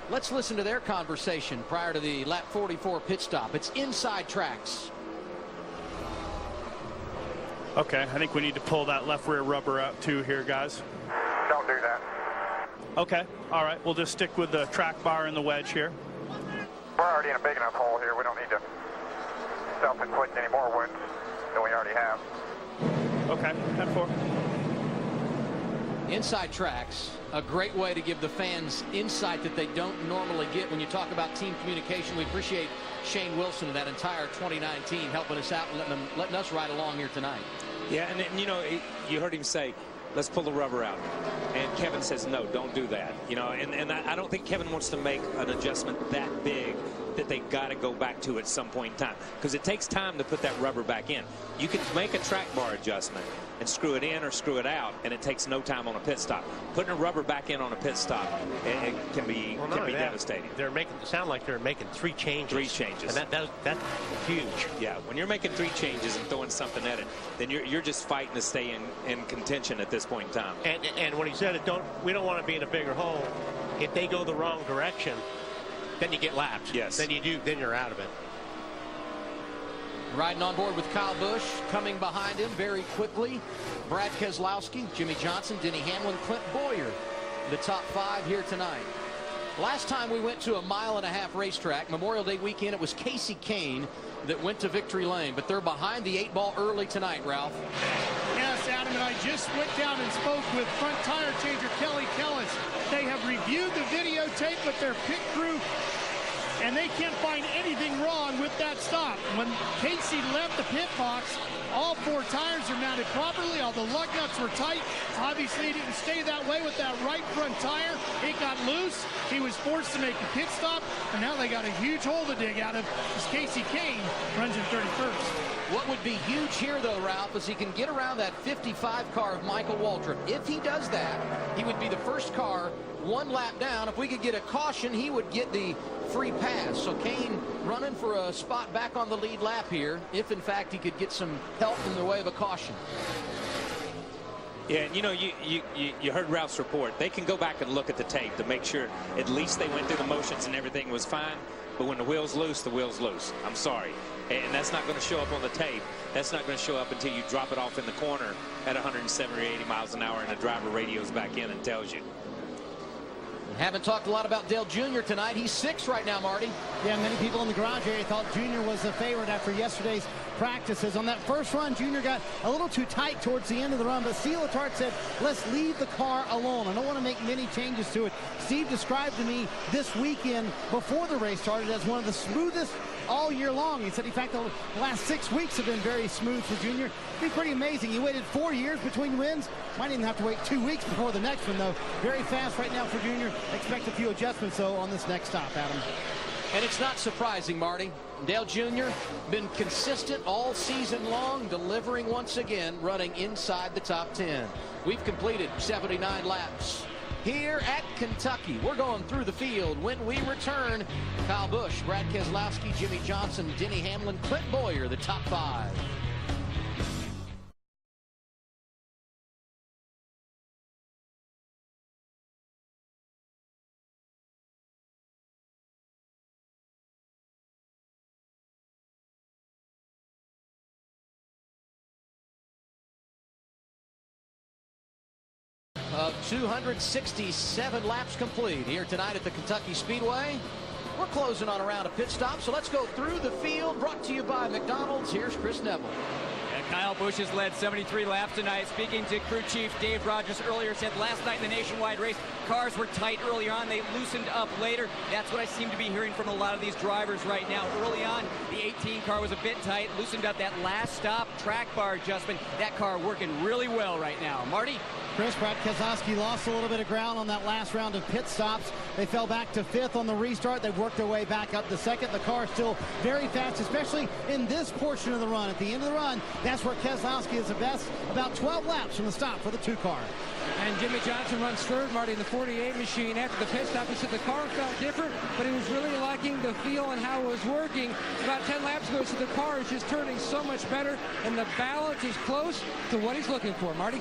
Let's listen to their conversation prior to the lap 44 pit stop. It's Inside Tracks. Okay, I think we need to pull that left rear rubber out too here, guys. Don't do that. Okay, all right, we'll just stick with the track bar and the wedge here. We're already in a big enough hole here. We don't need to self-inflict any more wounds than we already have. Okay, 10-4. Inside Tracks, a great way to give the fans insight that they don't normally get when you talk about team communication. We appreciate Shane Wilson and that entire 2019 helping us out and letting us ride along here tonight. Yeah, and you heard him say, let's pull the rubber out. And Kevin says, no, don't do that. And I don't think Kevin wants to make an adjustment that big that they got to go back to at some point in time, because it takes time to put that rubber back in. You can make a track bar adjustment and screw it in or screw it out, and it takes no time on a pit stop. Putting a rubber back in on a pit stop, it can be devastating. They're sound like they're making 3 changes. 3 changes. And that's huge. Yeah, when you're making 3 changes and throwing something at it, then you're just fighting to stay in contention at this point in time. And when he said it, we don't want to be in a bigger hole. If they go the wrong direction, then you get lapped. Yes. Then you're out of it. Riding on board with Kyle Busch, coming behind him very quickly, Brad Keselowski, Jimmy Johnson, Denny Hamlin, Clint Boyer, the top 5 here tonight. Last time we went to a 1.5-mile racetrack, Memorial Day weekend, it was Casey Kane that went to victory lane, but they're behind the 8-ball early tonight, Ralph. Yes, Adam, and I just went down and spoke with front tire changer Kelly Kellis. They have reviewed the videotape with their pit crew, and they can't find anything wrong with that stop. When Casey left the pit box, all 4 tires are mounted properly. All the lug nuts were tight. Obviously, he didn't stay that way with that right front tire. It got loose. He was forced to make a pit stop, and now they got a huge hole to dig out of as Casey Kane runs in 31st. What would be huge here, though, Ralph, is he can get around that 55 car of Michael Waltrip. If he does that, he would be the first car 1 lap down. If we could get a caution, he would get the free pass. So Kane running for a spot back on the lead lap here, if in fact he could get some help in the way of a caution. Yeah, you know, you heard Ralph's report. They can go back and look at the tape to make sure at least they went through the motions and everything was fine. But when the wheel's loose, the wheel's loose. I'm sorry. And that's not going to show up on the tape. That's not going to show up until you drop it off in the corner at 170 or 80 miles an hour and the driver radios back in and tells you. Haven't talked a lot about Dale Jr. tonight. He's 6th right now, Marty. Yeah, many people in the garage area thought Jr. was the favorite after yesterday's practices. On that first run, Jr. got a little too tight towards the end of the run, but Steve Letarte said, let's leave the car alone. I don't want to make many changes to it. Steve described to me this weekend before the race started as one of the smoothest all year long. He said, in fact, the last 6 weeks have been very smooth for Jr. It'd be pretty amazing. He waited 4 years between wins. Might even have to wait 2 weeks before the next one, though. Very fast right now for Jr. Expect a few adjustments, though, on this next stop, Adam. And it's not surprising, Marty. Dale Jr. been consistent all season long, delivering once again, running inside the top 10. We've completed 79 laps here at Kentucky. We're going through the field. When we return, Kyle Busch, Brad Keselowski, Jimmy Johnson, Denny Hamlin, Clint Bowyer, the top 5. Of 267 laps complete here tonight at the Kentucky Speedway. We're closing on a round of pit stops, so let's go through the field. Brought to you by McDonald's. Here's Chris Neville. And Kyle Busch has led 73 laps tonight. Speaking to crew chief Dave Rogers earlier, said last night in the nationwide race, cars were tight early on. They loosened up later. That's what I seem to be hearing from a lot of these drivers right now. Early on, the 18 car was a bit tight, loosened up that last stop track bar adjustment. That car working really well right now. Marty? Chris, Brad Keselowski lost a little bit of ground on that last round of pit stops. They fell back to 5th on the restart. They've worked their way back up to 2nd. The car is still very fast, especially in this portion of the run. At the end of the run, that's where Keselowski is the best, about 12 laps from the stop for the 2 car. And Jimmy Johnson runs 3rd, Marty, in the 48 machine. After the pit stop, he said the car felt different, but he was really liking the feel and how it was working. About 10 laps ago, so the car is just turning so much better, and the balance is close to what he's looking for. Marty?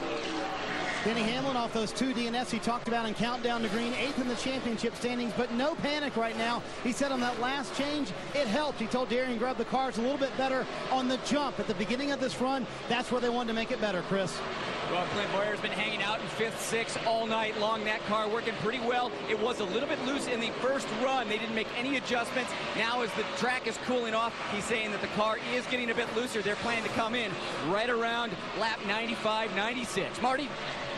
Denny Hamlin off those 2 DNFs he talked about in countdown to green, 8th in the championship standings, but no panic right now. He said on that last change, it helped. He told Darian Grubb the car's a little bit better on the jump. At the beginning of this run, that's where they wanted to make it better, Chris. Well, Clint Bowyer's been hanging out in 5th, 6th all night long. That car working pretty well. It was a little bit loose in the first run. They didn't make any adjustments. Now as the track is cooling off, he's saying that the car is getting a bit looser. They're planning to come in right around lap 95, 96. Marty?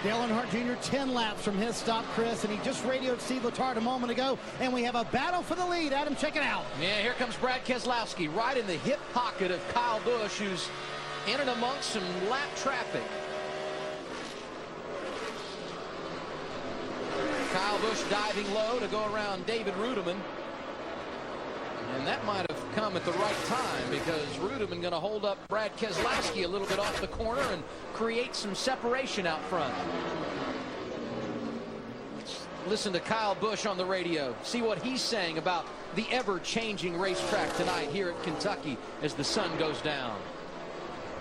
Dale Earnhardt Jr. 10 laps from his stop, Chris, and he just radioed Steve Letarte a moment ago, and we have a battle for the lead. Adam, check it out. Yeah, here comes Brad Keselowski right in the hip pocket of Kyle Busch, who's in and amongst some lap traffic. Kyle Busch diving low to go around David Rudiman. And that might have come at the right time because Rudiman going to hold up Brad Keselowski a little bit off the corner and create some separation out front. Let's listen to Kyle Busch on the radio. See what he's saying about the ever-changing racetrack tonight here at Kentucky as the sun goes down.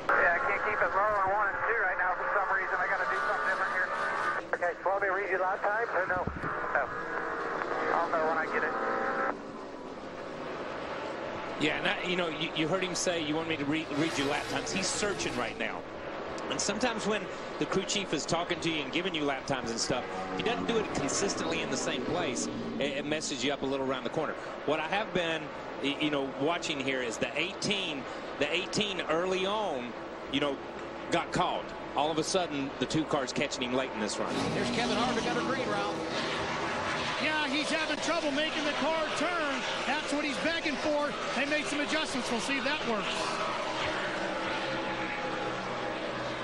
Yeah, I can't keep it low on 1 and 2 right now for some reason. I got to do something different here. Okay, so want me to read you lap times or no? No. I'll know when I get it. Yeah, and you know, you heard him say you want me to read you lap times. He's searching right now. And sometimes when the crew chief is talking to you and giving you lap times and stuff, he doesn't do it consistently in the same place. It messes you up a little around the corner. What I have been, you know, watching here is the 18 early on, you know, got called. All of a sudden, the 2 cars catching him late in this run. There's Kevin Harvick under green, Ralph. Yeah, he he's having trouble making the car turn. That's what he's begging for. They made some adjustments. We'll see if that works.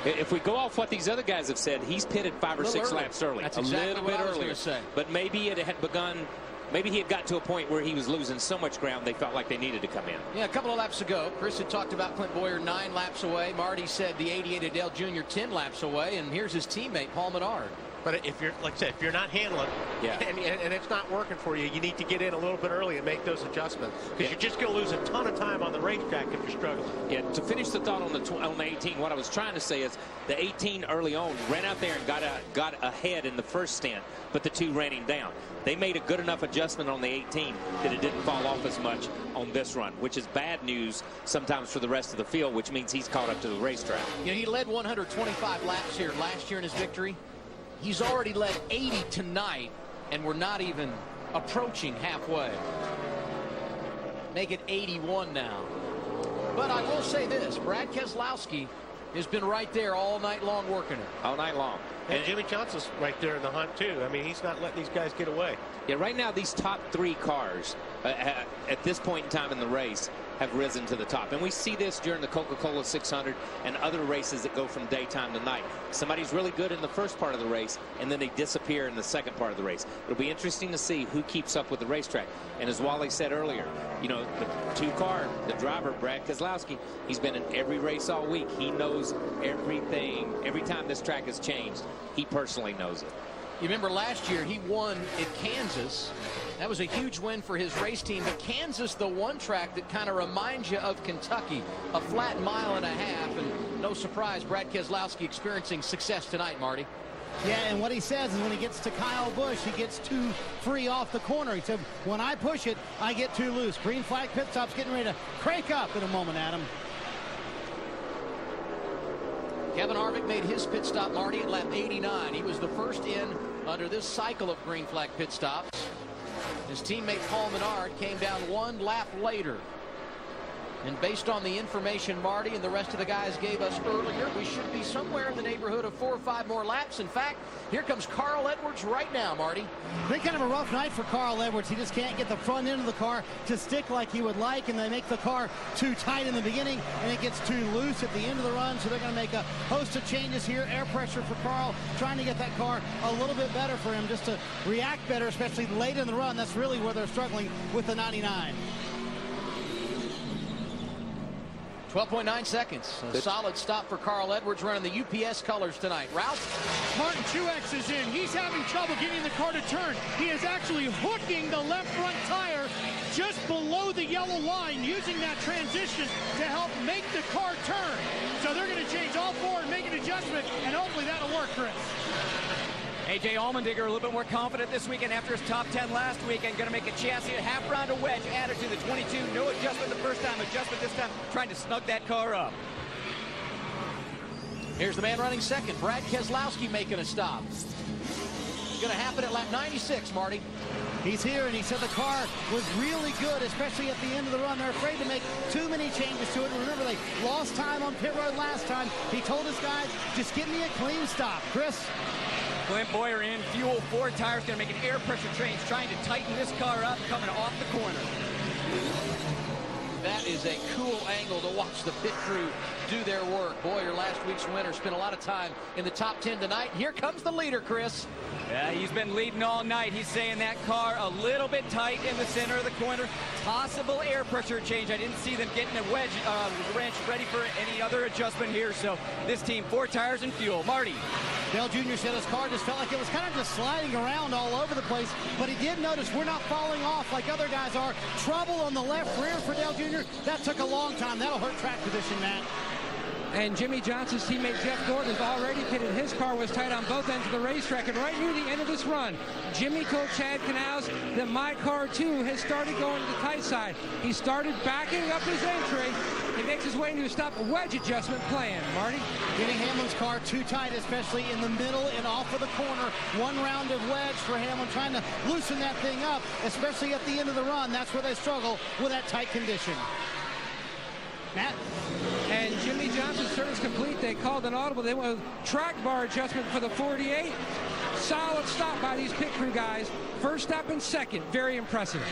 If we go off what these other guys have said, he's pitted 5 or 6 laps early. That's a exactly little what bit I was earlier. gonna say. But maybe it had begun. Maybe he had got to a point where he was losing so much ground they felt like they needed to come in. Yeah, a couple of laps ago, Chris had talked about Clint Boyer 9 laps away. Marty said the 88 of Dale Jr. 10 laps away, and here's his teammate Paul Menard. But if you're, like I said, if you're not handling, and it's not working for you, you need to get in a little bit early and make those adjustments, because you're just going to lose a ton of time on the racetrack if you're struggling. Yeah. To finish the thought on the 18, what I was trying to say is the 18 early on ran out there and got ahead in the first stint, but the 2 ran him down. They made a good enough adjustment on the 18 that it didn't fall off as much on this run, which is bad news sometimes for the rest of the field, which means he's caught up to the racetrack. You know, he led 125 laps here last year in his victory. He's already led 80 tonight, and we're not even approaching halfway. Make it 81 now. But I will say this, Brad Keselowski has been right there all night long working it. All night long. And Jimmy Johnson's right there in the hunt, too. I mean, he's not letting these guys get away. Yeah, right now, these top 3 cars at this point in time in the race have risen to the top. And we see this during the Coca-Cola 600 and other races that go from daytime to night. Somebody's really good in the first part of the race, and then they disappear in the second part of the race. It'll be interesting to see who keeps up with the racetrack. And as Wally said earlier, you know, the driver, Brad Keselowski, he's been in every race all week. He knows everything. Every time this track has changed, he personally knows it. You remember last year he won at Kansas. That was a huge win for his race team. But Kansas, the one track that kind of reminds you of Kentucky, a flat 1.5 miles. And no surprise, Brad Keselowski experiencing success tonight, Marty. Yeah, and what he says is when he gets to Kyle Busch, he gets too free off the corner. He said, when I push it, I get too loose. Green flag pit stop's getting ready to crank up in a moment, Adam. Kevin Harvick made his pit stop, Marty, at lap 89. He was the first in under this cycle of green flag pit stops. His teammate Paul Menard came down 1 lap later. And based on the information Marty and the rest of the guys gave us earlier, we should be somewhere in the neighborhood of 4 or 5 more laps. In fact, here comes Carl Edwards right now, Marty. Been kind of a rough night for Carl Edwards. He just can't get the front end of the car to stick like he would like, and they make the car too tight in the beginning, and it gets too loose at the end of the run, so they're going to make a host of changes here. Air pressure for Carl, trying to get that car a little bit better for him, just to react better, especially late in the run. That's really where they're struggling with the 99. 12.9 seconds. A solid stop for Carl Edwards running the UPS colors tonight. Ralph? Martin Truex is in. He's having trouble getting the car to turn. He is actually hooking the left front tire just below the yellow line, using that transition to help make the car turn. So they're going to change all 4 and make an adjustment, and hopefully that'll work, Chris. A.J. Allmendinger a little bit more confident this weekend after his top 10 last weekend. Going to make a chassis, a half round of wedge added to the 22. No adjustment the first time, adjustment this time, trying to snug that car up. Here's the man running second, Brad Keselowski, making a stop. It's going to happen at lap 96, Marty. He's here, and he said the car was really good, especially at the end of the run. They're afraid to make too many changes to it. Remember, they lost time on pit road last time. He told his guys, just give me a clean stop. Chris? Clint Boyer in, fuel, 4 tires, going to make an air pressure change, trying to tighten this car up, coming off the corner. That is a cool angle to watch the pit crew do their work. Boyer, last week's winner, spent a lot of time in the top 10 tonight. Here comes the leader, Chris. Yeah, he's been leading all night. He's saying that car a little bit tight in the center of the corner. Possible air pressure change. I didn't see them getting a wedge wrench ready for any other adjustment here. So this team, 4 tires and fuel. Marty. Dale Jr. said his car just felt like it was kind of just sliding around all over the place, but he did notice we're not falling off like other guys are. Trouble on the left rear for Dale Jr. That took a long time. That'll hurt track position, Matt. And Jimmy Johnson's teammate Jeff Gordon has already pitted. His car was tight on both ends of the racetrack. And right near the end of this run, Jimmy told Chad Canals that my car, too, has started going to the tight side. He started backing up his entry. He makes his way into a stop wedge adjustment plan. Marty? Denny Hamlin's car too tight, especially in the middle and off of the corner. 1 round of wedge for Hamlin, trying to loosen that thing up, especially at the end of the run. That's where they struggle with that tight condition. Matt? And Jimmy Johnson's service complete. They called an audible. They went with track bar adjustment for the 48. Solid stop by these pit crew guys. First stop and second, very impressive.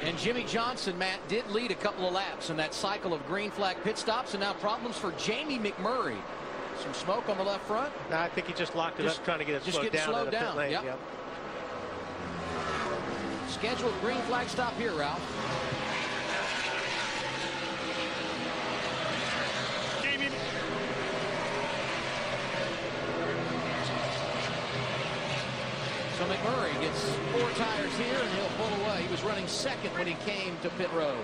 And Jimmy Johnson, Matt, did lead a couple of laps in that cycle of green flag pit stops, and now problems for Jamie McMurray. Some smoke on the left front. No, I think he just locked it up, trying to get it slowed down. Slowed down. Yep. Scheduled green flag stop here, Ralph. So McMurray gets 4 tires here, and he'll pull away. He was running second when he came to pit road.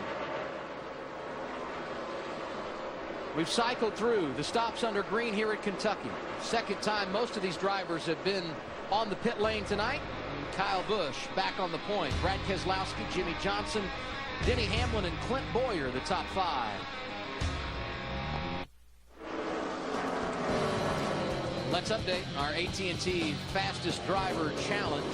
We've cycled through the stops under green here at Kentucky. Second time most of these drivers have been on the pit lane tonight. And Kyle Busch back on the point. Brad Keselowski, Jimmy Johnson, Denny Hamlin, and Clint Boyer, the top 5. Let's update our AT&T Fastest Driver Challenge.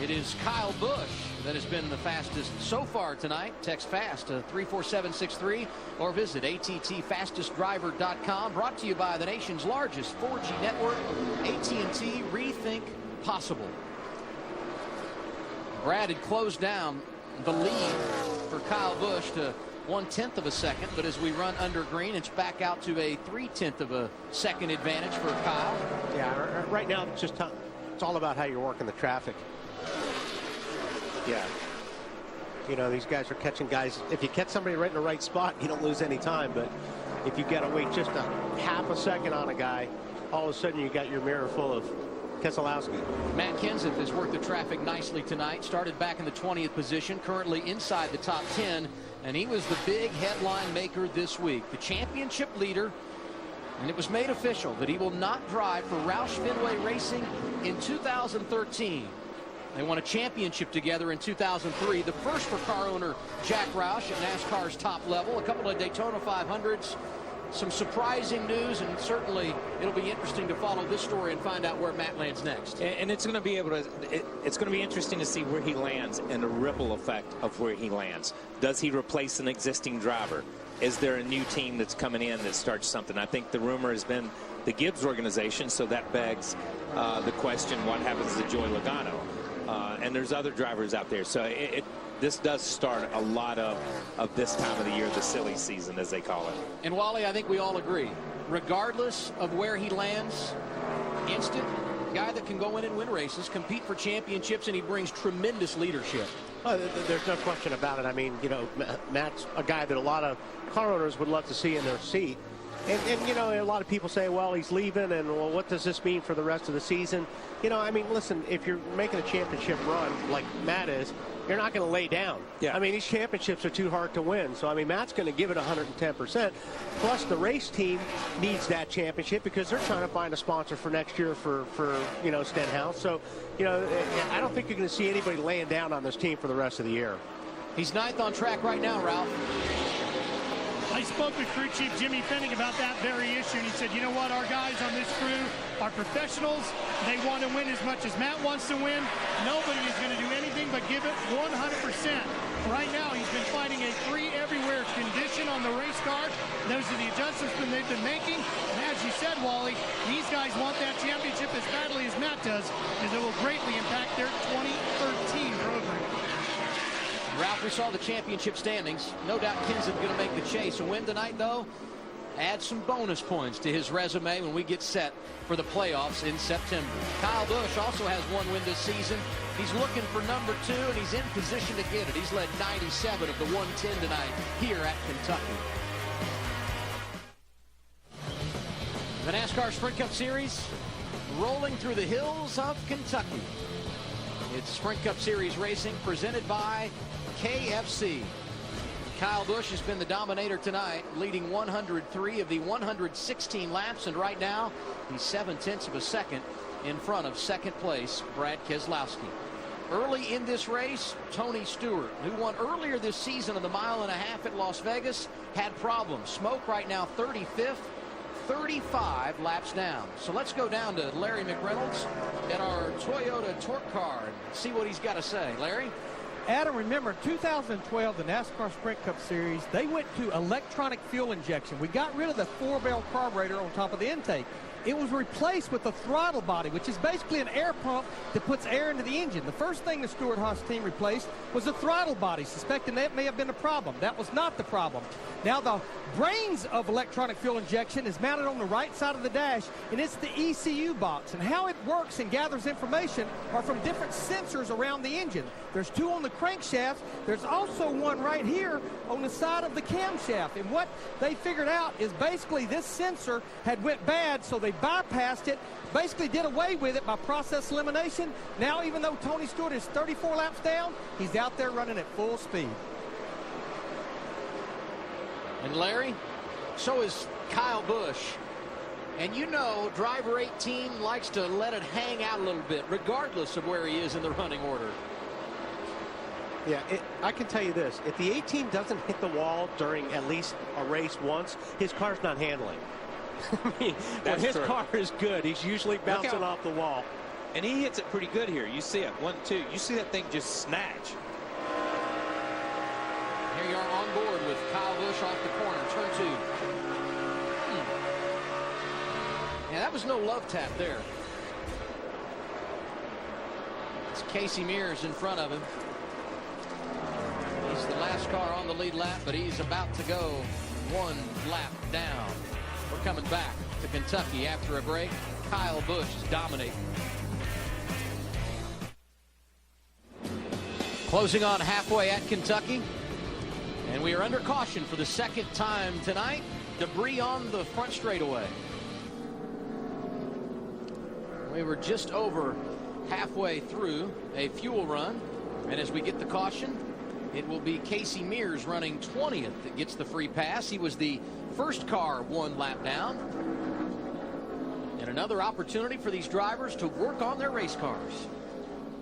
It is Kyle Busch that has been the fastest so far tonight. Text FAST to 34763 or visit attfastestdriver.com. Brought to you by the nation's largest 4G network, AT&T Rethink Possible. Brad had closed down the lead for Kyle Busch to 1/10 of a second, but as we run under green, it's back out to a 3/10 of a second advantage for Kyle. Yeah, right now it's all about how you're working the traffic. Yeah. You know, these guys are catching guys. If you catch somebody right in the right spot, you don't lose any time. But if you got to wait just a half a second on a guy, all of a sudden you got your mirror full of Keselowski. Matt Kenseth has worked the traffic nicely tonight. Started back in the 20th position, currently inside the top 10. And he was the big headline maker this week. The championship leader. And it was made official that he will not drive for Roush Fenway Racing in 2013. They won a championship together in 2003. The first for car owner Jack Roush at NASCAR's top level. A couple of Daytona 500s. Some surprising news, and certainly it'll be interesting to follow this story and find out where Matt lands next. And it's going to be it's going to be interesting to see where he lands and the ripple effect of where he lands. Does he replace an existing driver? Is there a new team that's coming in that starts something? I think the rumor has been the Gibbs organization, so that begs the question, what happens to Joey Logano? And there's other drivers out there. So this does start a lot of this time of the year, the silly season, as they call it. And Wally, I think we all agree, regardless of where he lands, instant guy that can go in and win races, compete for championships, and he brings tremendous leadership. Oh, there's no question about it. I mean, you know, Matt's a guy that a lot of car owners would love to see in their seat. And you know, a lot of people say, well, he's leaving, and well, what does this mean for the rest of the season? You know, I mean, listen, if you're making a championship run like Matt is, you're not going to lay down. Yeah. I mean, these championships are too hard to win. So, I mean, Matt's going to give it 110%. Plus, the race team needs that championship because they're trying to find a sponsor for next year for you know, Stenhouse. So, you know, I don't think you're going to see anybody laying down on this team for the rest of the year. He's 9th on track right now, Ralph. I spoke with crew chief Jimmy Fennig about that very issue, and he said, you know what, our guys on this crew are professionals. They want to win as much as Matt wants to win. Nobody is going to do anything but give it 100%. Right now, he's been fighting a free everywhere condition on the race car. Those are the adjustments that they've been making. And as you said, Wally, these guys want that championship as badly as Matt does, because it will greatly impact their 2013 program. Ralph, we saw the championship standings. No doubt Kenseth going to make the chase. A win tonight, though, add some bonus points to his resume when we get set for the playoffs in September. Kyle Busch also has 1 win this season. He's looking for number 2, and he's in position to get it. He's led 97 of the 110 tonight here at Kentucky. The NASCAR Sprint Cup Series rolling through the hills of Kentucky. It's Sprint Cup Series racing presented by KFC. Kyle Busch has been the dominator tonight, leading 103 of the 116 laps, and right now he's 7/10 of a second in front of second place Brad Keselowski. Early in this race, Tony Stewart, who won earlier this season on the 1.5 miles at Las Vegas, had problems. Smoke right now 35th, 35 laps down. So let's go down to Larry McReynolds at our Toyota Torque Car and see what he's got to say. Larry? Adam, remember 2012, the NASCAR Sprint Cup Series, they went to electronic fuel injection. We got rid of the 4-barrel carburetor on top of the intake. it was replaced with a throttle body, which is basically an air pump that puts air into the engine. The first thing the Stewart-Haas team replaced was the throttle body, suspecting that may have been a problem. That was not the problem. Now the brains of electronic fuel injection is mounted on the right side of the dash, and it's the ECU box. And how it works and gathers information are from different sensors around the engine. There's 2 on the crankshaft. There's also one right here on the side of the camshaft. And what they figured out is basically this sensor had went bad, so they bypassed it, basically did away with it by process elimination. Now, even though Tony Stewart is 34 laps down, he's out there running at full speed. And Larry, so is Kyle Busch. And you know, driver 18 likes to let it hang out a little bit, regardless of where he is in the running order. Yeah, I can tell you this. If the 18 doesn't hit the wall during at least a race once, his car's not handling. I mean, when his car is good, he's usually bouncing off the wall. And he hits it pretty good here. You see it, 1, 2. You see that thing just snatch. Here you are on board with Kyle Busch off the corner, turn 2. Yeah, that was no love tap there. It's Casey Mears in front of him. He's the last car on the lead lap, but he's about to go 1 lap down. We're coming back to Kentucky after a break. Kyle Busch is dominating. Closing on halfway at Kentucky. And we are under caution for the second time tonight. Debris on the front straightaway. We were just over halfway through a fuel run. And as we get the caution, it will be Casey Mears running 20th that gets the free pass. He was the first car 1 lap down. And another opportunity for these drivers to work on their race cars.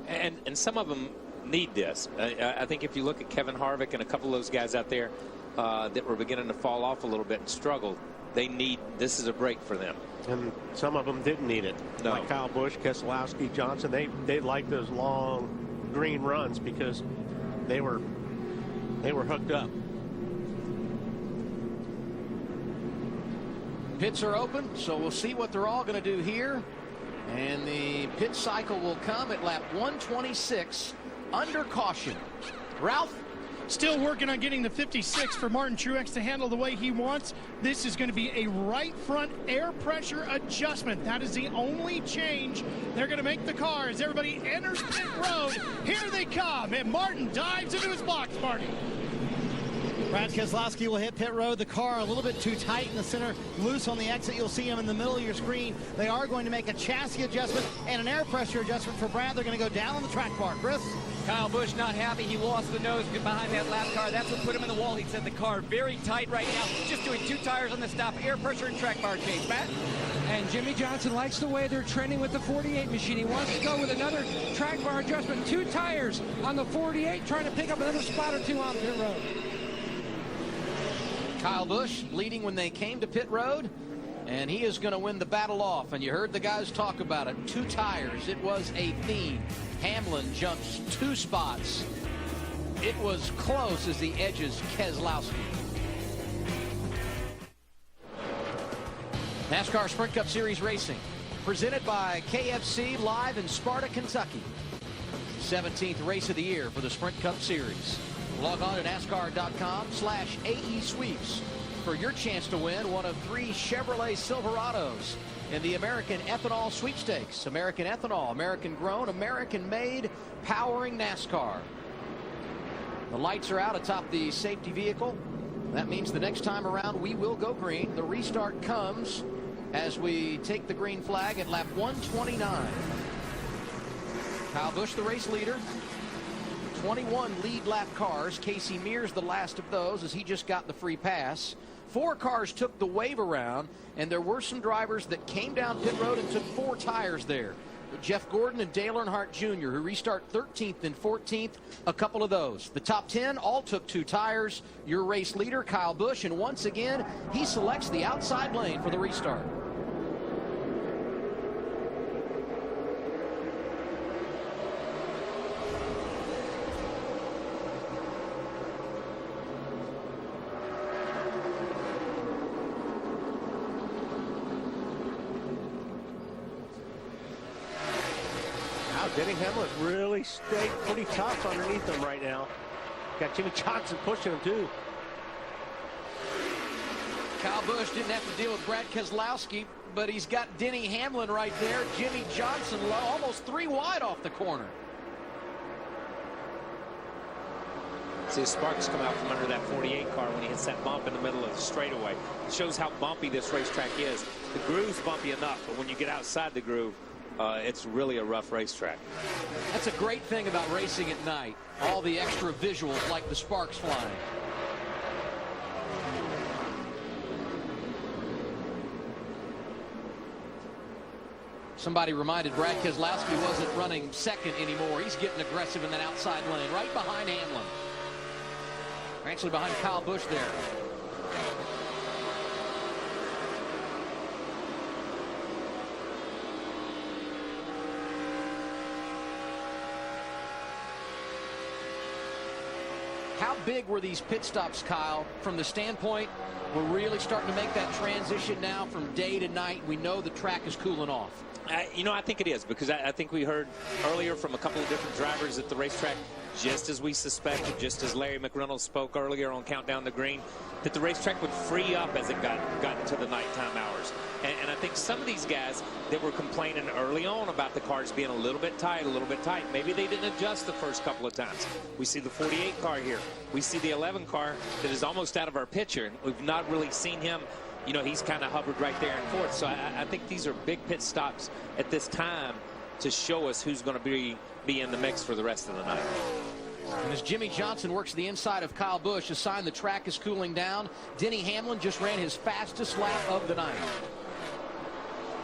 And some of them need this. I think if you look at Kevin Harvick and a couple of those guys out there that were beginning to fall off a little bit and struggle, this is a break for them. And some of them didn't need it. No. Like Kyle Busch, Keselowski, Johnson, they like those long green runs because they were hooked up. Pits are open, so we'll see what they're all going to do here. And the pit cycle will come at lap 126 under caution. Ralph? Still working on getting the 56 for Martin Truex to handle the way he wants. This is going to be a right front air pressure adjustment. That is the only change they're going to make the car as everybody enters pit road. Here they come, and Martin dives into his box, Marty. Brad Keselowski will hit pit road. The car a little bit too tight in the center, loose on the exit. You'll see him in the middle of your screen. They are going to make a chassis adjustment and an air pressure adjustment for Brad. They're going to go down on the track bar. Chris? Kyle Busch not happy. He lost the nose behind that lap car. That's what put him in the wall. He said the car very tight right now. Just doing 2 tires on the stop. Air pressure and track bar change. Matt? And Jimmy Johnson likes the way they're trending with the 48 machine. He wants to go with another track bar adjustment. 2 tires on the 48, trying to pick up another spot or 2 on pit road. Kyle Busch leading when they came to pit road, and he is going to win the battle off. And you heard the guys talk about it. 2 tires. It was a theme. Hamlin jumps 2 spots. It was close as he edges Keselowski. NASCAR Sprint Cup Series Racing, presented by KFC, live in Sparta, Kentucky. 17th race of the year for the Sprint Cup Series. Log on to NASCAR.com/AE Sweeps for your chance to win one of 3 Chevrolet Silverados in the American Ethanol Sweepstakes. American Ethanol, American grown, American made, powering NASCAR. The lights are out atop the safety vehicle. That means the next time around we will go green. The restart comes as we take the green flag at lap 129. Kyle Busch, the race leader. 21 lead lap cars. Casey Mears the last of those as he just got the free pass. 4 cars took the wave around, and there were some drivers that came down pit road and took 4 tires there. Jeff Gordon and Dale Earnhardt Jr., who restart 13th and 14th, a couple of those. The top 10 all took 2 tires. Your race leader, Kyle Busch, and once again, he selects the outside lane for the restart. Denny Hamlin really stayed pretty tough underneath him right now. Got Jimmy Johnson pushing him too. Kyle Busch didn't have to deal with Brad Keselowski, but he's got Denny Hamlin right there. Jimmy Johnson low, almost 3 wide off the corner. See Sparks come out from under that 48 car when he hits that bump in the middle of the straightaway. It shows how bumpy this racetrack is. The groove's bumpy enough, but when you get outside the groove, it's really a rough racetrack. That's a great thing about racing at night. All the extra visuals like the sparks flying. Somebody reminded Brad Keselowski wasn't running second anymore. He's getting aggressive in that outside lane, right behind Hamlin. Actually behind Kyle Busch there. How big were these pit stops, Kyle, from the standpoint we're really starting to make that transition now from day to night? We know the track is cooling off. You know, I think it is, because I think we heard earlier from a couple of different drivers at the racetrack, just as we suspected, just as Larry McReynolds spoke earlier on Countdown to Green, that the racetrack would free up as it got into the nighttime hours. And I think some of these guys that were complaining early on about the cars being a little bit tight, maybe they didn't adjust the first couple of times. We see the 48 car here. We see the 11 car that is almost out of our picture. We've not really seen him. You know, he's kind of hovered right there and forth. So I think these are big pit stops at this time to show us who's going to be in the mix for the rest of the night. And as Jimmy Johnson works the inside of Kyle Busch, a sign the track is cooling down. Denny Hamlin just ran his fastest lap of the night.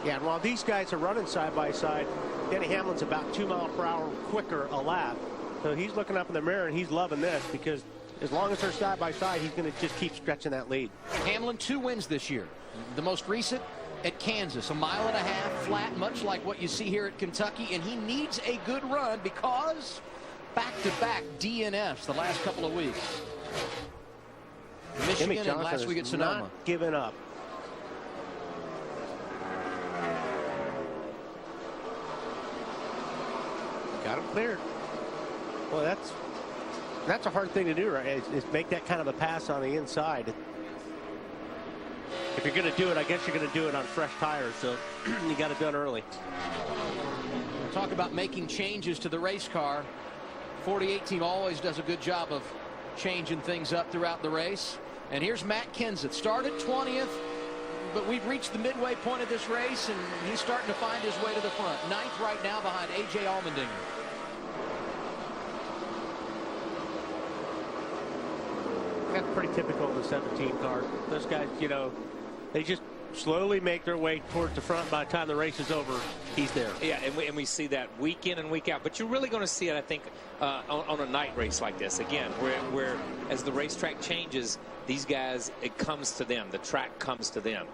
Yeah, and while these guys are running side by side, Denny Hamlin's about 2 miles per hour quicker a lap. So he's looking up in the mirror and he's loving this, because as long as they're side by side, he's going to just keep stretching that lead. Hamlin 2 wins this year. The most recent at Kansas, 1.5 miles flat, much like what you see here at Kentucky, and he needs a good run because back-to-back DNFs the last couple of weeks. Michigan and last week at Sonoma. Not giving up. Got him cleared. Well, that's a hard thing to do, right? Is make that kind of a pass on the inside. If you're going to do it, I guess you're going to do it on fresh tires, so you got it done early. Talk about making changes to the race car. 48 team always does a good job of changing things up throughout the race. And here's Matt Kenseth, started 20th, but we've reached the midway point of this race, and he's starting to find his way to the front. 9th right now behind A.J. Allmendinger. That's pretty typical of the 17 car. Those guys, you know, they just slowly make their way towards the front. By the time the race is over, he's there. Yeah, and we see that week in and week out. But you're really going to see it, I think, on a night race like this. Again, where as the racetrack changes, these guys, it comes to them. The track comes to them.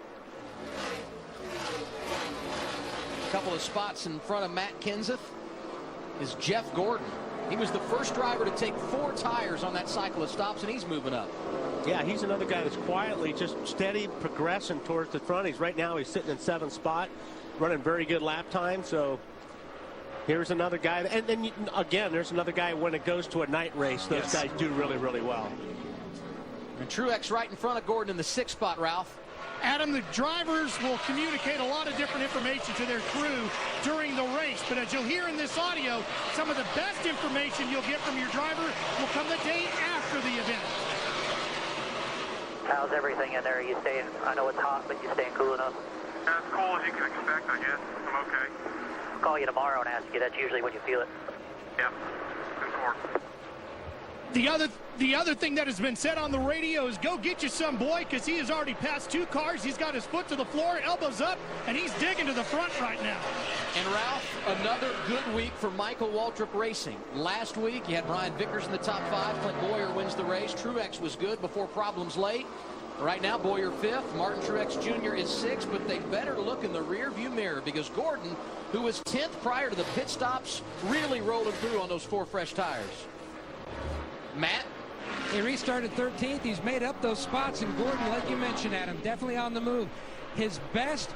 A couple of spots in front of Matt Kenseth is Jeff Gordon. He was the first driver to take 4 tires on that cycle of stops, and he's moving up. Yeah, he's another guy that's quietly just steady progressing towards the front. Right now he's sitting in 7th spot, running very good lap time. So here's another guy. And then again, there's another guy when it goes to a night race. Those guys do really, really well. And Truex right in front of Gordon in the 6th spot, Ralph. Adam, the drivers will communicate a lot of different information to their crew during the race. But as you'll hear in this audio, some of the best information you'll get from your driver will come the day after the event. How's everything in there? Are you staying, I know it's hot, but you staying cool enough? As cool as you can expect, I guess. I'm okay. I'll call you tomorrow and ask you. That's usually when you feel it. Yeah, good work. The other thing that has been said on the radio is go get you some boy, because he has already passed 2 cars. He's got his foot to the floor, elbows up, and he's digging to the front right now. And Ralph, another good week for Michael Waltrip Racing. Last week, you had Brian Vickers in the top 5. Clint Boyer wins the race. Truex was good before problems late. Right now, Boyer 5th. Martin Truex Jr. is 6th, but they better look in the rearview mirror, because Gordon, who was 10th prior to the pit stops, really rolling through on those 4 fresh tires. Matt? He restarted 13th. He's made up those spots, and Gordon, like you mentioned, Adam, definitely on the move. His best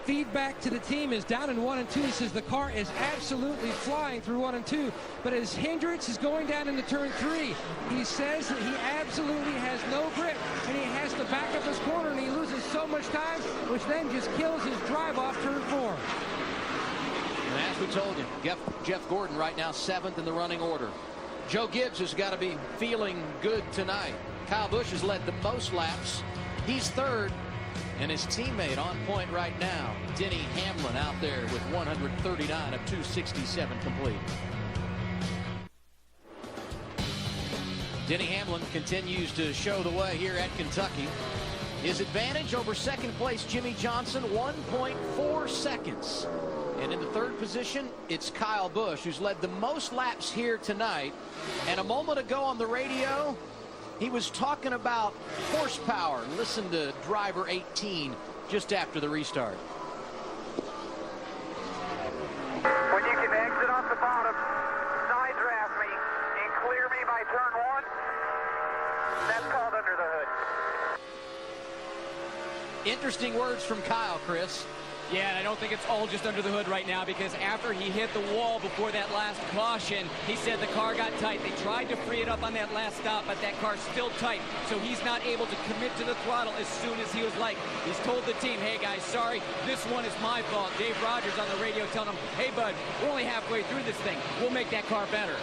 feedback to the team is down in 1 and 2. He says the car is absolutely flying through 1 and 2, but his hindrance is going down into turn 3. He says that he absolutely has no grip, and he has to back up his corner, and he loses so much time, which then just kills his drive off turn 4. And as we told you, Jeff Gordon right now 7th in the running order. Joe Gibbs has got to be feeling good tonight. Kyle Busch has led the most laps. He's 3rd. And his teammate on point right now, Denny Hamlin, out there with 139 of 267 complete. Denny Hamlin continues to show the way here at Kentucky. His advantage over second place Jimmy Johnson, 1.4 seconds. And in the 3rd position, it's Kyle Busch, who's led the most laps here tonight. And a moment ago on the radio, he was talking about horsepower. Listen to driver 18 just after the restart. When you can exit off the bottom, side draft me, and clear me by turn 1, that's called under the hood. Interesting words from Kyle, Chris. Yeah, and I don't think it's all just under the hood right now, because after he hit the wall before that last caution, he said the car got tight. They tried to free it up on that last stop, but that car's still tight, so he's not able to commit to the throttle as soon as he was like. He's told the team, hey guys, sorry, this one is my fault. Dave Rogers on the radio telling him, hey bud, we're only halfway through this thing. We'll make that car better.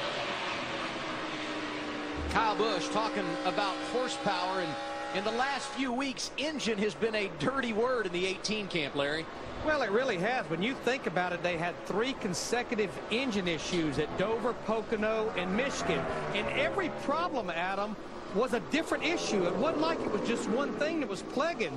Kyle Busch talking about horsepower, and in the last few weeks, engine has been a dirty word in the 18 camp, Larry. Well, it really has. When you think about it, they had 3 consecutive engine issues at Dover, Pocono, and Michigan. And every problem, Adam, was a different issue. It wasn't like it was just one thing that was plaguing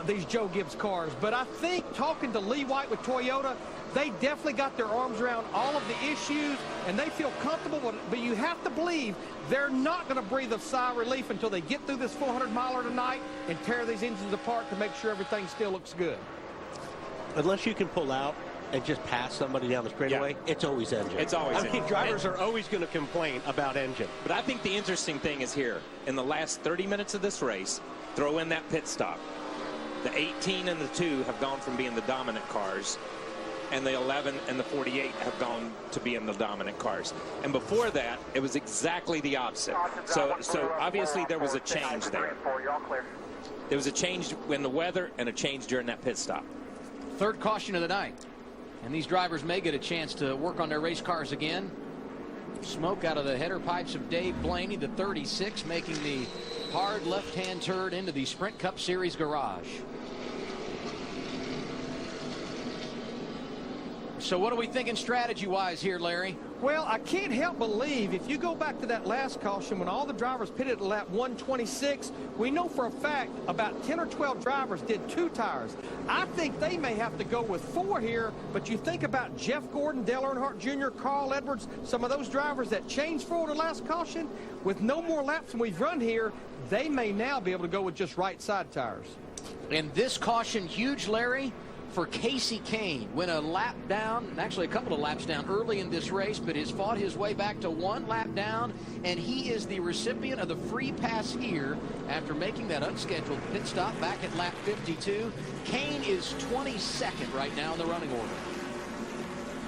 these Joe Gibbs cars. But I think talking to Lee White with Toyota, they definitely got their arms around all of the issues, and they feel comfortable with it. But you have to believe they're not going to breathe a sigh of relief until they get through this 400-miler tonight and tear these engines apart to make sure everything still looks good. Unless you can pull out and just pass somebody down the straightaway, it's always engine. It's always engine. engine. Drivers are always going to complain about engine. But I think the interesting thing is here. In the last 30 minutes of this race, throw in that pit stop. The 18 and the 2 have gone from being the dominant cars, and the 11 and the 48 have gone to being the dominant cars. And before that, it was exactly the opposite. So obviously there was a change there. There was a change in the weather and a change during that pit stop. 3rd caution of the night. And these drivers may get a chance to work on their race cars again. Smoke out of the header pipes of Dave Blaney, the 36, making the hard left-hand turn into the Sprint Cup Series garage. So what are we thinking strategy-wise here, Larry? Well, I can't help believe, if you go back to that last caution when all the drivers pitted at lap 126, we know for a fact about 10 or 12 drivers did 2 tires. I think they may have to go with 4 here, but you think about Jeff Gordon, Dale Earnhardt Jr., Carl Edwards, some of those drivers that changed forward the last caution, with no more laps than we've run here, they may now be able to go with just right side tires. And this caution huge, Larry, for Casey Kane. Went a lap down, actually a couple of laps down early in this race, but has fought his way back to 1 lap down, and he is the recipient of the free pass here after making that unscheduled pit stop back at lap 52. Kane is 22nd right now in the running order.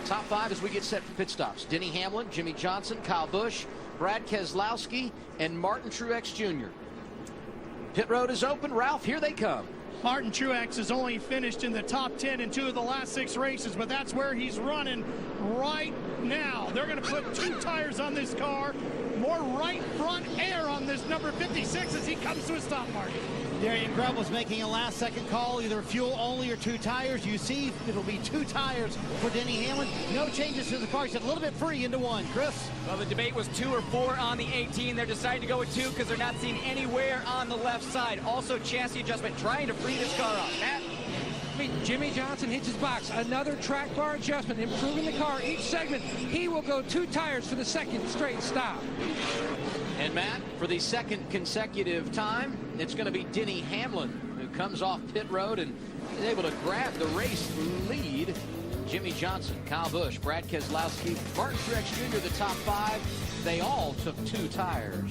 Top 5 as we get set for pit stops. Denny Hamlin, Jimmy Johnson, Kyle Busch, Brad Keselowski, and Martin Truex Jr. Pit road is open. Ralph, here they come. Martin Truex has only finished in the top 10 in 2 of the last 6 races, but that's where he's running right now. They're going to put 2 tires on this car, more right front air on this number 56 as he comes to a stop, Mark. Darian Grubb was making a last-second call, either fuel only or 2 tires. You see, it'll be 2 tires for Denny Hamlin. No changes to the car. He's a little bit free into 1. Chris? Well, the debate was 2 or 4 on the 18. They're deciding to go with 2 because they're not seeing anywhere on the left side. Also, chassis adjustment, trying to free this car up. Matt? I mean, Jimmy Johnson hits his box. Another track bar adjustment, improving the car each segment. He will go 2 tires for the 2nd straight stop. And Matt, for the 2nd consecutive time, it's going to be Denny Hamlin who comes off pit road and is able to grab the race lead. Jimmy Johnson, Kyle Busch, Brad Keselowski, Martin Truex Jr., the top 5. They all took 2 tires.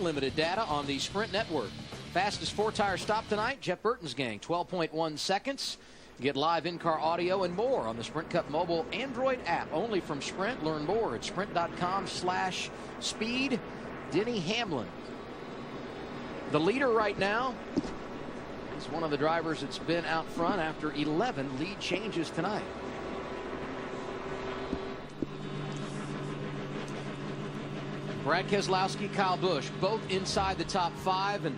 limited data on the Sprint network. Fastest 4-tire stop tonight, Jeff Burton's gang, 12.1 seconds. Get live in-car audio and more on the Sprint Cup mobile Android app, only from Sprint. Learn more at sprint.com/speed. Denny Hamlin, the leader right now, is one of the drivers that's been out front after 11 lead changes tonight. Brad Keselowski, Kyle Busch, both inside the top 5. And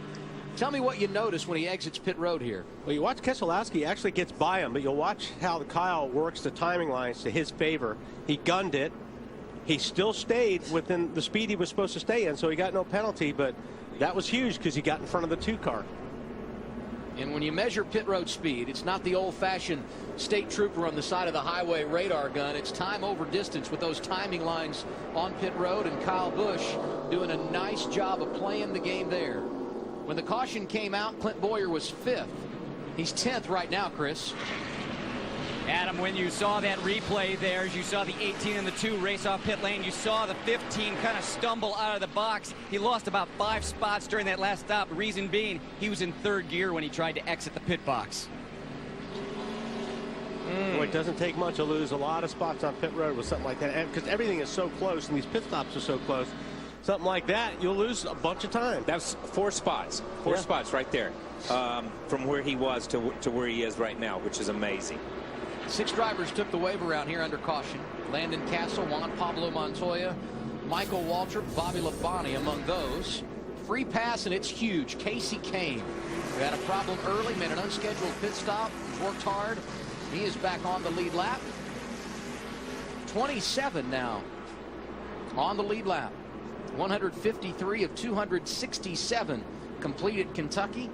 tell me what you notice when he exits pit road here. Well, you watch Keselowski actually gets by him, but you'll watch how Kyle works the timing lines to his favor. He gunned it. He still stayed within the speed he was supposed to stay in, so he got no penalty, but that was huge because he got in front of the 2 car. And when you measure pit road speed, it's not the old-fashioned state trooper on the side of the highway radar gun. It's time over distance with those timing lines on pit road, and Kyle Busch doing a nice job of playing the game there. When the caution came out, Clint Boyer was 5th. He's 10th right now, Chris. Adam, when you saw that replay there, as you saw the 18 and the 2 race off pit lane, you saw the 15 kind of stumble out of the box. He lost about 5 spots during that last stop. The reason being, he was in 3rd gear when he tried to exit the pit box. Boy, it doesn't take much to lose a lot of spots on pit road with something like that, because everything is so close and these pit stops are so close. Something like that, you'll lose a bunch of time. That's 4 spots. 4 spots right there, from where he was to where he is right now, which is amazing. 6 drivers took the wave around here under caution. Landon Castle, Juan Pablo Montoya, Michael Waltrip, Bobby Labonte among those. Free pass, and it's huge. Casey Kane, who had a problem early, made an unscheduled pit stop, worked hard. He is back on the lead lap. 27 now on the lead lap. 153 of 267 completed Kentucky.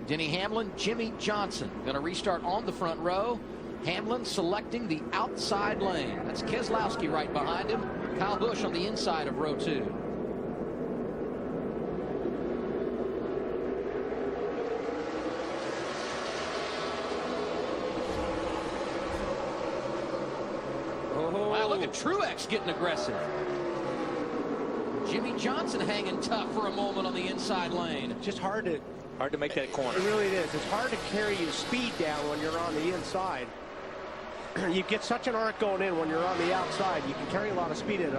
Denny Hamlin, Jimmy Johnson going to restart on the front row. Hamlin selecting the outside lane. That's Keselowski right behind him. Kyle Busch on the inside of row 2. Wow, look at Truex getting aggressive. Jimmy Johnson hanging tough for a moment on the inside lane. Just hard to make that corner. It really is. It's hard to carry your speed down when you're on the inside. You get such an arc going in when you're on the outside. You can carry a lot of speed in.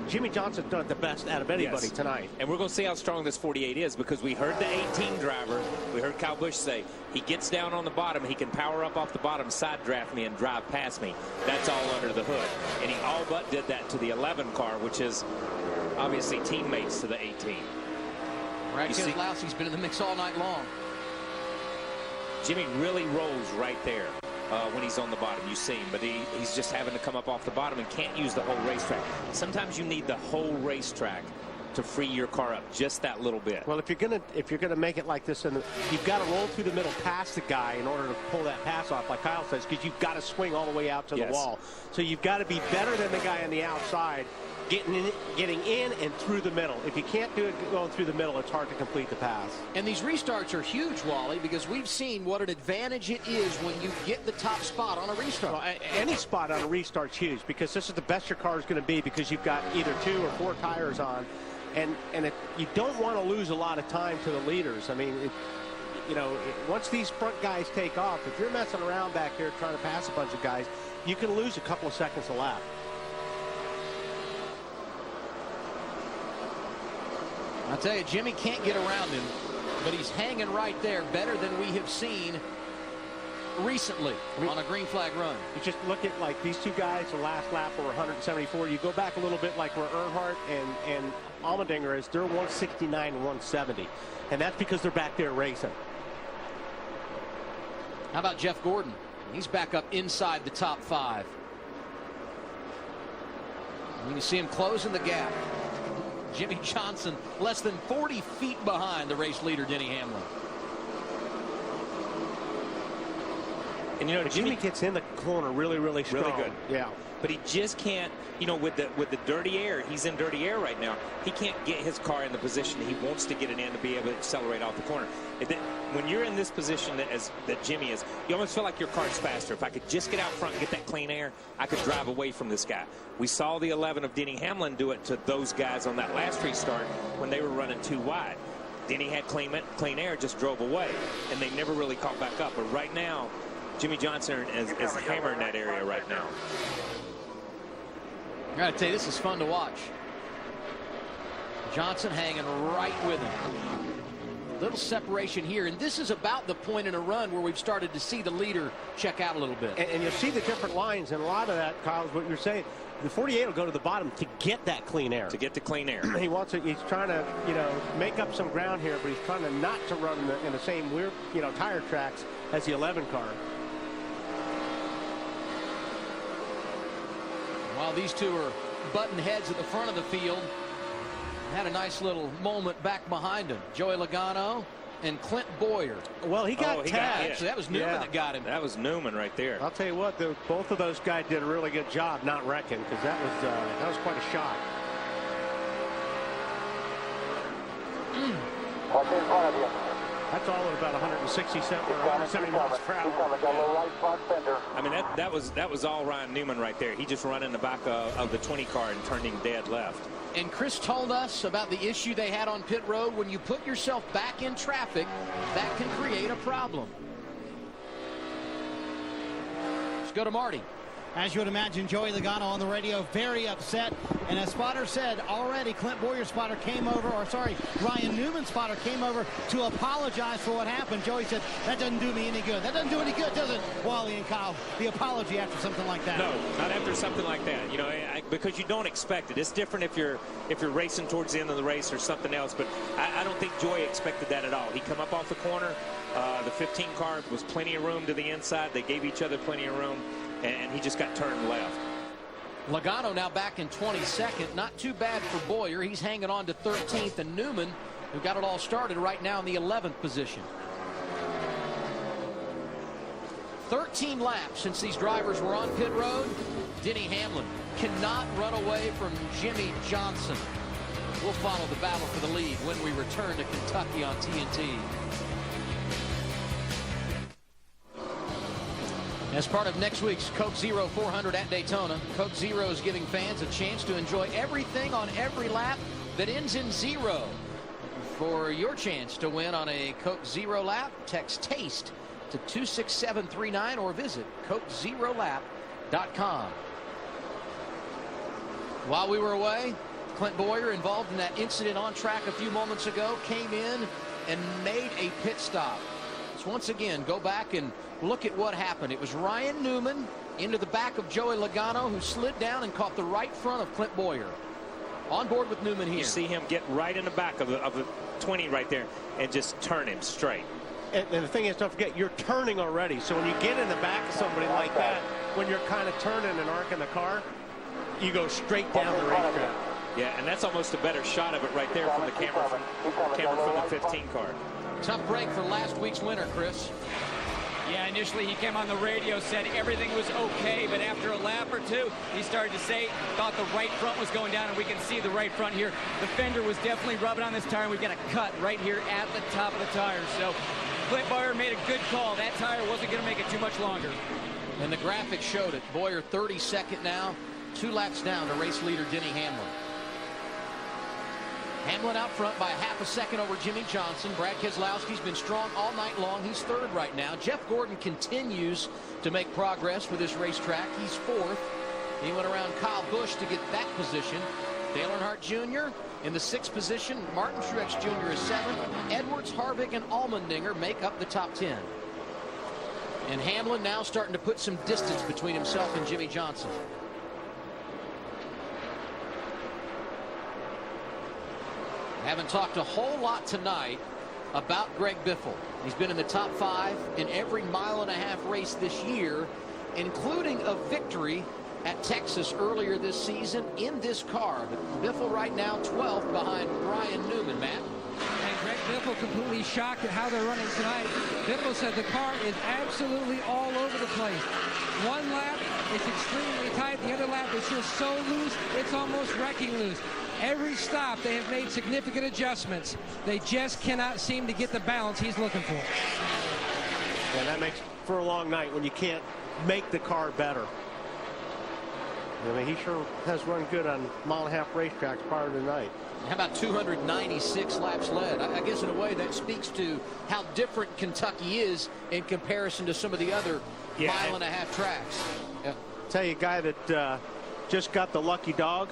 Jimmy Johnson's done it the best out of anybody tonight. And we're going to see how strong this 48 is, because we heard the 18 driver, we heard Kyle Busch say, he gets down on the bottom, he can power up off the bottom, side draft me, and drive past me. That's all under the hood. And he all but did that to the 11 car, which is obviously teammates to the 18. Brad Keselowski's been in the mix all night long. Jimmy really rolls right there. When he's on the bottom, you see him, but he's just having to come up off the bottom and can't use the whole racetrack. Sometimes you need the whole racetrack to free your car up just that little bit. Well, if you're gonna make it like this, and you've got to roll through the middle past the guy in order to pull that pass off, like Kyle says, because you've got to swing all the way out to the wall. So you've got to be better than the guy on the outside, getting in and through the middle. If you can't do it going through the middle, it's hard to complete the pass. And these restarts are huge, Wally, because we've seen what an advantage it is when you get the top spot on a restart. Well, any spot on a restart's huge, because this is the best your car is going to be, because you've got either 2 or 4 tires on, and you don't want to lose a lot of time to the leaders. I mean, once these front guys take off, if you're messing around back here trying to pass a bunch of guys, you can lose a couple of seconds a lap. I'll tell you, Jimmy can't get around him, but he's hanging right there, better than we have seen recently on a green flag run. You just look at like these 2 guys, the last lap were 174. You go back a little bit like where Earnhardt and Allmendinger is, they're 169 and 170. And that's because they're back there racing. How about Jeff Gordon? He's back up inside the top 5. You can see him closing the gap. Jimmy Johnson less than 40 feet behind the race leader, Denny Hamlin. And Jimmy gets in the corner really strong. Really good. Yeah. but he just can't, you know, with the dirty air, he's in dirty air right now. He can't get his car in the position he wants to get it in to be able to accelerate off the corner. When you're in this position that Jimmy is, you almost feel like your car's faster. If I could just get out front and get that clean air, I could drive away from this guy. We saw the 11 of Denny Hamlin do it to those guys on that last restart when they were running too wide. Denny had clean air, just drove away, and they never really caught back up. But right now, Jimmy Johnson is hammering that area right now. I gotta tell you, this is fun to watch. Johnson hanging right with him. Little separation here, and this is about the point in a run where we've started to see the leader check out a little bit. And you'll see the different lines, and a lot of that, Kyle, is what you're saying. The 48 will go to the bottom to get that clean air. To get the clean air. He wants it. He's trying to, you know, make up some ground here, but he's trying to not to run in the same weird, you know, tire tracks as the 11 car. While these two are button heads at the front of the field, had a nice little moment back behind him. Joey Logano and Clint Boyer. Well, he got tagged. So that was Newman that got him. That was Newman right there. I'll tell you what, both of those guys did a really good job not wrecking, because that was quite a shot. What's in front of you? That's all at about 170 miles per hour. I mean, that was all Ryan Newman right there. He just run in the back of the 20 car and turned him dead left. And Chris told us about the issue they had on pit road. When you put yourself back in traffic, that can create a problem. Let's go to Marty. As you would imagine, Joey Logano on the radio, very upset. And as spotter said, already Clint Boyer's spotter came over, or sorry, Ryan Newman's spotter came over to apologize for what happened. Joey said, that doesn't do me any good. That doesn't do any good, does it, Wally and Kyle? The apology after something like that. No, not after something like that. You know, because you don't expect it. It's different if you're racing towards the end of the race or something else. But I don't think Joey expected that at all. He come up off the corner. The 15 car was plenty of room to the inside. They gave each other plenty of room. And he just got turned left. Logano now back in 22nd. Not too bad for Boyer. He's hanging on to 13th. And Newman, who got it all started right now in the 11th position. 13 laps since these drivers were on pit road. Denny Hamlin cannot run away from Jimmy Johnson. We'll follow the battle for the lead when we return to Kentucky on TNT. As part of next week's Coke Zero 400 at Daytona, Coke Zero is giving fans a chance to enjoy everything on every lap that ends in zero. For your chance to win on a Coke Zero lap, text TASTE to 26739 or visit CokeZeroLap.com. While we were away, Clint Boyer, involved in that incident on track a few moments ago, came in and made a pit stop. So once again, go back and look at what happened. It was Ryan Newman into the back of Joey Logano, who slid down and caught the right front of Clint Boyer. On board with Newman here. You see him get right in the back of the 20 right there and just turn him straight. And the thing is, don't forget, you're turning already. So when you get in the back of somebody like that, when you're kind of turning and arcing the car, you go straight down the racetrack. Yeah, and that's almost a better shot of it right there from the camera from the 15 car. Tough break for last week's winner, Chris. Yeah, initially he came on the radio, said everything was okay, but after a lap or two, he started to say, thought the right front was going down, and we can see the right front here. The fender was definitely rubbing on this tire, and we've got a cut right here at the top of the tire. So Clint Boyer made a good call. That tire wasn't going to make it too much longer. And the graphic showed it. Boyer 32nd now, 2 laps down to race leader Denny Hamlin. Hamlin out front by half a second over Jimmy Johnson. Brad Keselowski's been strong all night long. He's 3rd right now. Jeff Gordon continues to make progress for this racetrack. He's 4th. He went around Kyle Busch to get that position. Dale Earnhardt Jr. in the 6th position. Martin Truex Jr. is 7th. Edwards, Harvick, and Allmendinger make up the top 10. And Hamlin now starting to put some distance between himself and Jimmy Johnson. Haven't talked a whole lot tonight about Greg Biffle. He's been in the top 5 in every mile-and-a-half race this year, including a victory at Texas earlier this season in this car. But Biffle right now 12th behind Ryan Newman, Matt. And Greg Biffle completely shocked at how they're running tonight. Biffle said the car is absolutely all over the place. One lap, it's extremely tight. The other lap is just so loose, it's almost wrecking loose. Every stop, they have made significant adjustments. They just cannot seem to get the balance he's looking for. Yeah, that makes for a long night when you can't make the car better. I mean, he sure has run good on mile-and-a-half racetracks prior to tonight. How about 296 laps led? I guess in a way that speaks to how different Kentucky is in comparison to some of the other mile-and-a-half tracks. Yeah. Tell you, a guy that just got the lucky dog,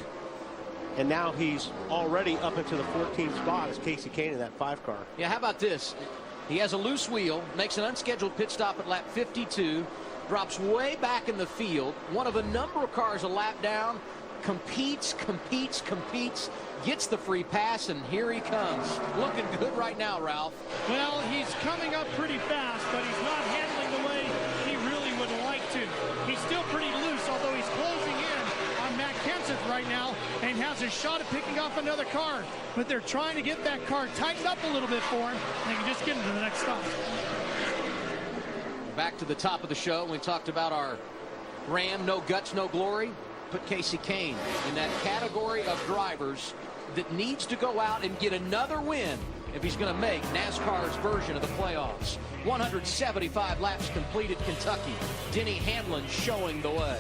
and now he's already up into the 14th spot is Casey Kane in that 5 car. Yeah, how about this? He has a loose wheel, makes an unscheduled pit stop at lap 52, drops way back in the field, one of a number of cars a lap down, competes, gets the free pass, and here he comes. Looking good right now, Ralph. Well, he's coming up pretty fast, but he's not handling the way he really would like to. He's still pretty loose, although he's closing in on Matt Kenseth right now and has a shot at picking off another car. But they're trying to get that car tightened up a little bit for him, and they can just get him to the next stop. Back to the top of the show. We talked about our Ram, no guts, no glory. Put Casey Kane in that category of drivers that needs to go out and get another win if he's going to make NASCAR's version of the playoffs. 175 laps completed, Kentucky. Denny Hamlin showing the way.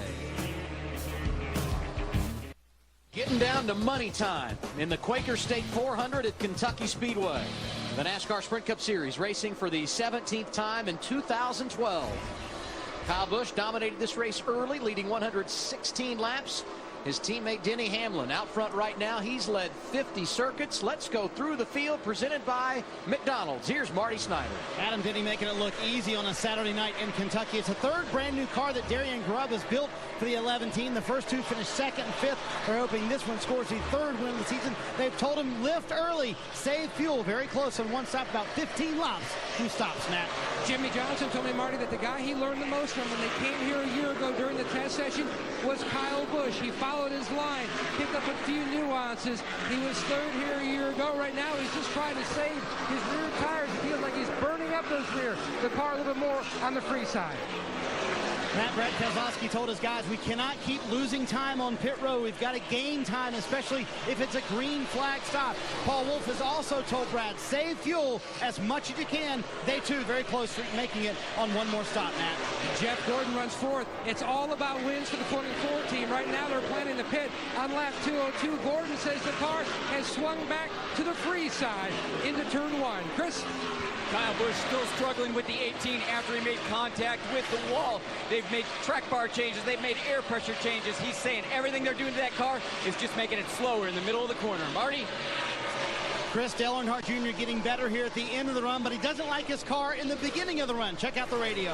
Getting down to money time in the Quaker State 400 at Kentucky Speedway. The NASCAR Sprint Cup Series racing for the 17th time in 2012. Kyle Busch dominated this race early, leading 116 laps. His teammate Denny Hamlin out front right now. He's led 50 circuits. Let's go through the field, presented by McDonald's. Here's Marty Snyder. Adam Denny making it look easy on a Saturday night in Kentucky. It's a third brand new car that Darian Grubb has built for the 11 team. The first two finished second and fifth. They're hoping this one scores the third win of the season. They've told him lift early, save fuel. Very close on one stop, about 15 laps. 2 stops, Matt. Jimmy Johnson told me, Marty, that the guy he learned the most from when they came here a year ago during the test session was Kyle Busch. He followed his line, picked up a few nuances. He was third here a year ago. Right now, he's just trying to save his rear tires. It feels like he's burning up those rear. The car a little bit more on the free side. Matt, Brad Keselowski told his guys, we cannot keep losing time on pit road. We've got to gain time, especially if it's a green flag stop. Paul Wolfe has also told Brad, save fuel as much as you can. They, too, very close to making it on one more stop, Matt. Jeff Gordon runs fourth. It's all about wins for the 44 team. Right now, they're planning the pit on lap 202. Gordon says the car has swung back to the free side into turn 1. Chris? Kyle Busch still struggling with the 18 after he made contact with the wall. They've made track bar changes. They've made air pressure changes. He's saying everything they're doing to that car is just making it slower in the middle of the corner. Marty? Chris Dale Earnhardt Jr. getting better here at the end of the run, but he doesn't like his car in the beginning of the run. Check out the radio.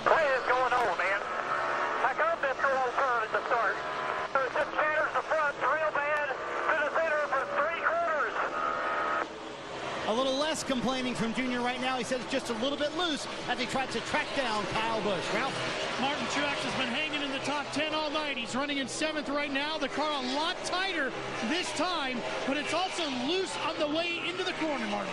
What is going on, man? I got that throw turn at the start. It just shatters the front real bad to the center for 3 quarters. A little less complaining from Junior right now. He says it's just a little bit loose as he tries to track down Kyle Busch. Ralph? Martin Truex has been hanging in the top 10 all night. He's running in 7th right now. The car a lot tighter this time, but it's also loose on the way into the corner, Martin.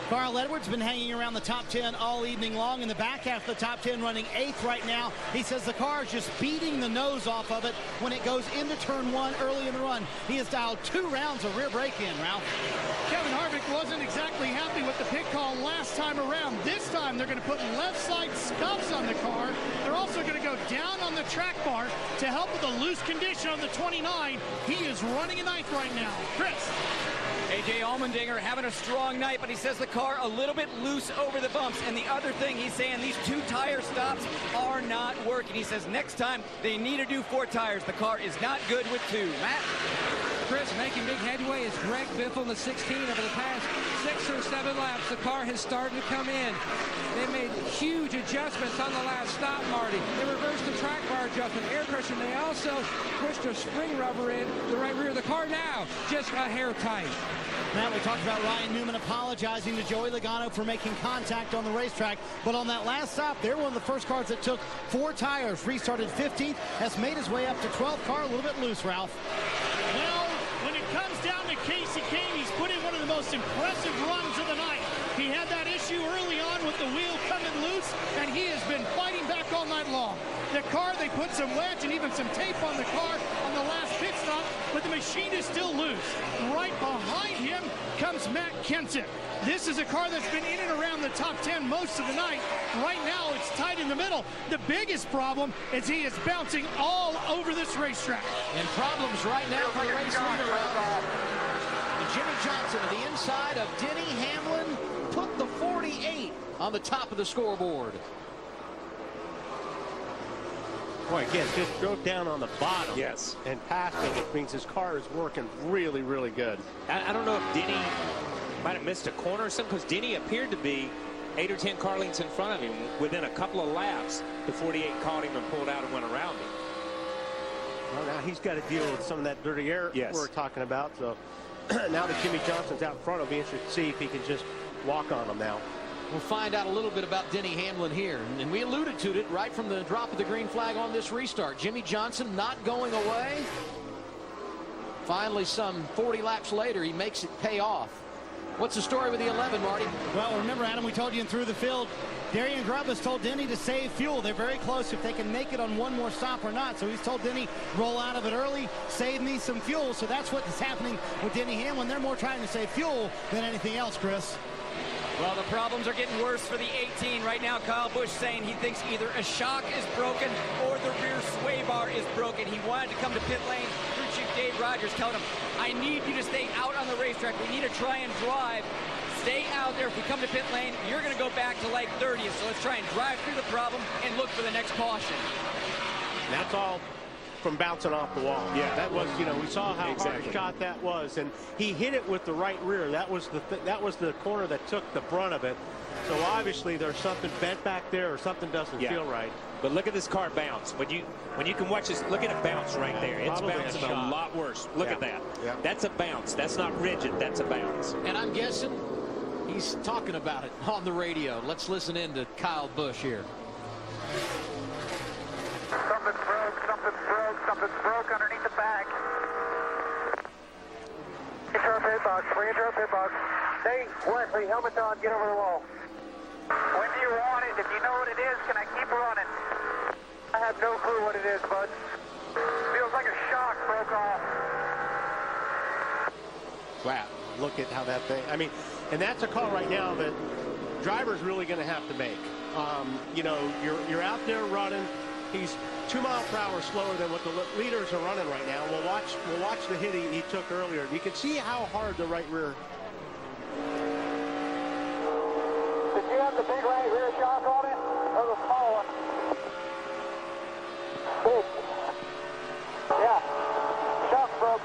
Carl Edwards been hanging around the top 10 all evening long. In the back half of the top 10, running 8th right now. He says the car is just beating the nose off of it when it goes into turn 1 early in the run. He has dialed 2 rounds of rear brake in, Ralph. Kevin Harvick wasn't exactly happy with the pit call last time around. This time they're going to put left side scuffs on the car. They're also going to go down on the track bar to help with the loose condition on the 29. He is running a 9th right now. Chris? A.J. Allmendinger having a strong night, but he says the car a little bit loose over the bumps. And the other thing he's saying, these 2 tire stops are not working. He says next time they need to do 4 tires. The car is not good with 2. Matt? Chris, making big headway is Greg Biffle in the 16 over the past 6 or 7 laps. The car has started to come in. They made huge adjustments on the last stop, Marty. They reversed the track bar adjustment, air pressure, and they also pushed a spring rubber in the right rear of the car. Now, just a hair tight. Now, we talked about Ryan Newman apologizing to Joey Logano for making contact on the racetrack, but on that last stop, they're one of the first cars that took 4 tires, restarted 15th, has made his way up to 12th. Car a little bit loose, Ralph. Well, when it comes down to Casey Kane, he's put in one of the most impressive runs of the night. He had that issue early on with the wheel coming loose, and he has been fighting back all night long. The car, they put some wedge and even some tape on the car on the last pit stop, but the machine is still loose. Right behind him comes Matt Kenseth. This is a car that's been in and around the top 10 most of the night. Right now, it's tight in the middle. The biggest problem is he is bouncing all over this racetrack. And problems right now for the race leader. And Jimmy Johnson to the inside of Denny Hamlin put the 48 on the top of the scoreboard. Boy, again, just drove down on the bottom. Yes. And passed him, which means his car is working really, really good. I don't know if Denny might have missed a corner or something, because Denny appeared to be 8 or 10 car lengths in front of him. Within a couple of laps, the 48 caught him and pulled out and went around him. Well, now he's got to deal with some of that dirty air we're talking about. So now that Jimmy Johnson's out in front, it'll be interesting to see if he can just walk on him now. We'll find out a little bit about Denny Hamlin here. And we alluded to it right from the drop of the green flag on this restart. Jimmy Johnson not going away. Finally, some 40 laps later, he makes it pay off. What's the story with the 11, Marty? Well, remember, Adam, we told you in Through the Field, Darian Grubb has told Denny to save fuel. They're very close if they can make it on one more stop or not. So he's told Denny, roll out of it early, save me some fuel. So that's what is happening with Denny Hamlin. They're more trying to save fuel than anything else, Chris. Well, the problems are getting worse for the 18. Right now, Kyle Busch saying he thinks either a shock is broken or the rear sway bar is broken. He wanted to come to pit lane. Crew Chief Dave Rogers telling him, I need you to stay out on the racetrack. We need to try and drive. Stay out there. If we come to pit lane, you're going to go back to like 30th. So let's try and drive through the problem and look for the next caution. That's all from bouncing off the wall. Yeah, that was, you know, we saw how hard a shot that was, and he hit it with the right rear. That was the corner that took the brunt of it. So obviously there's something bent back there, or something doesn't feel right. But look at this car bounce. When you can watch this, look at it bounce right there. It's bouncing a lot worse. Look at that. Yeah. That's a bounce. That's not rigid. That's a bounce. And I'm guessing he's talking about it on the radio. Let's listen in to Kyle Busch here. Something's broke underneath the bag. Enter our pit box. Re-enter our pit box. Hey, Wesley, helmet on. Get over the wall. When do you want it? If you know what it is, can I keep running? I have no clue what it is, bud. Feels like a shock broke off. Wow, look at how that thing, I mean, and that's a call right now that driver's really going to have to make. You know, you're out there running. He's 2 miles per hour slower than what the leaders are running right now. We'll watch the hit he took earlier. You can see how hard the right rear. Did you have the big right rear shock on it, or the small one? Big. Yeah. Shock broke.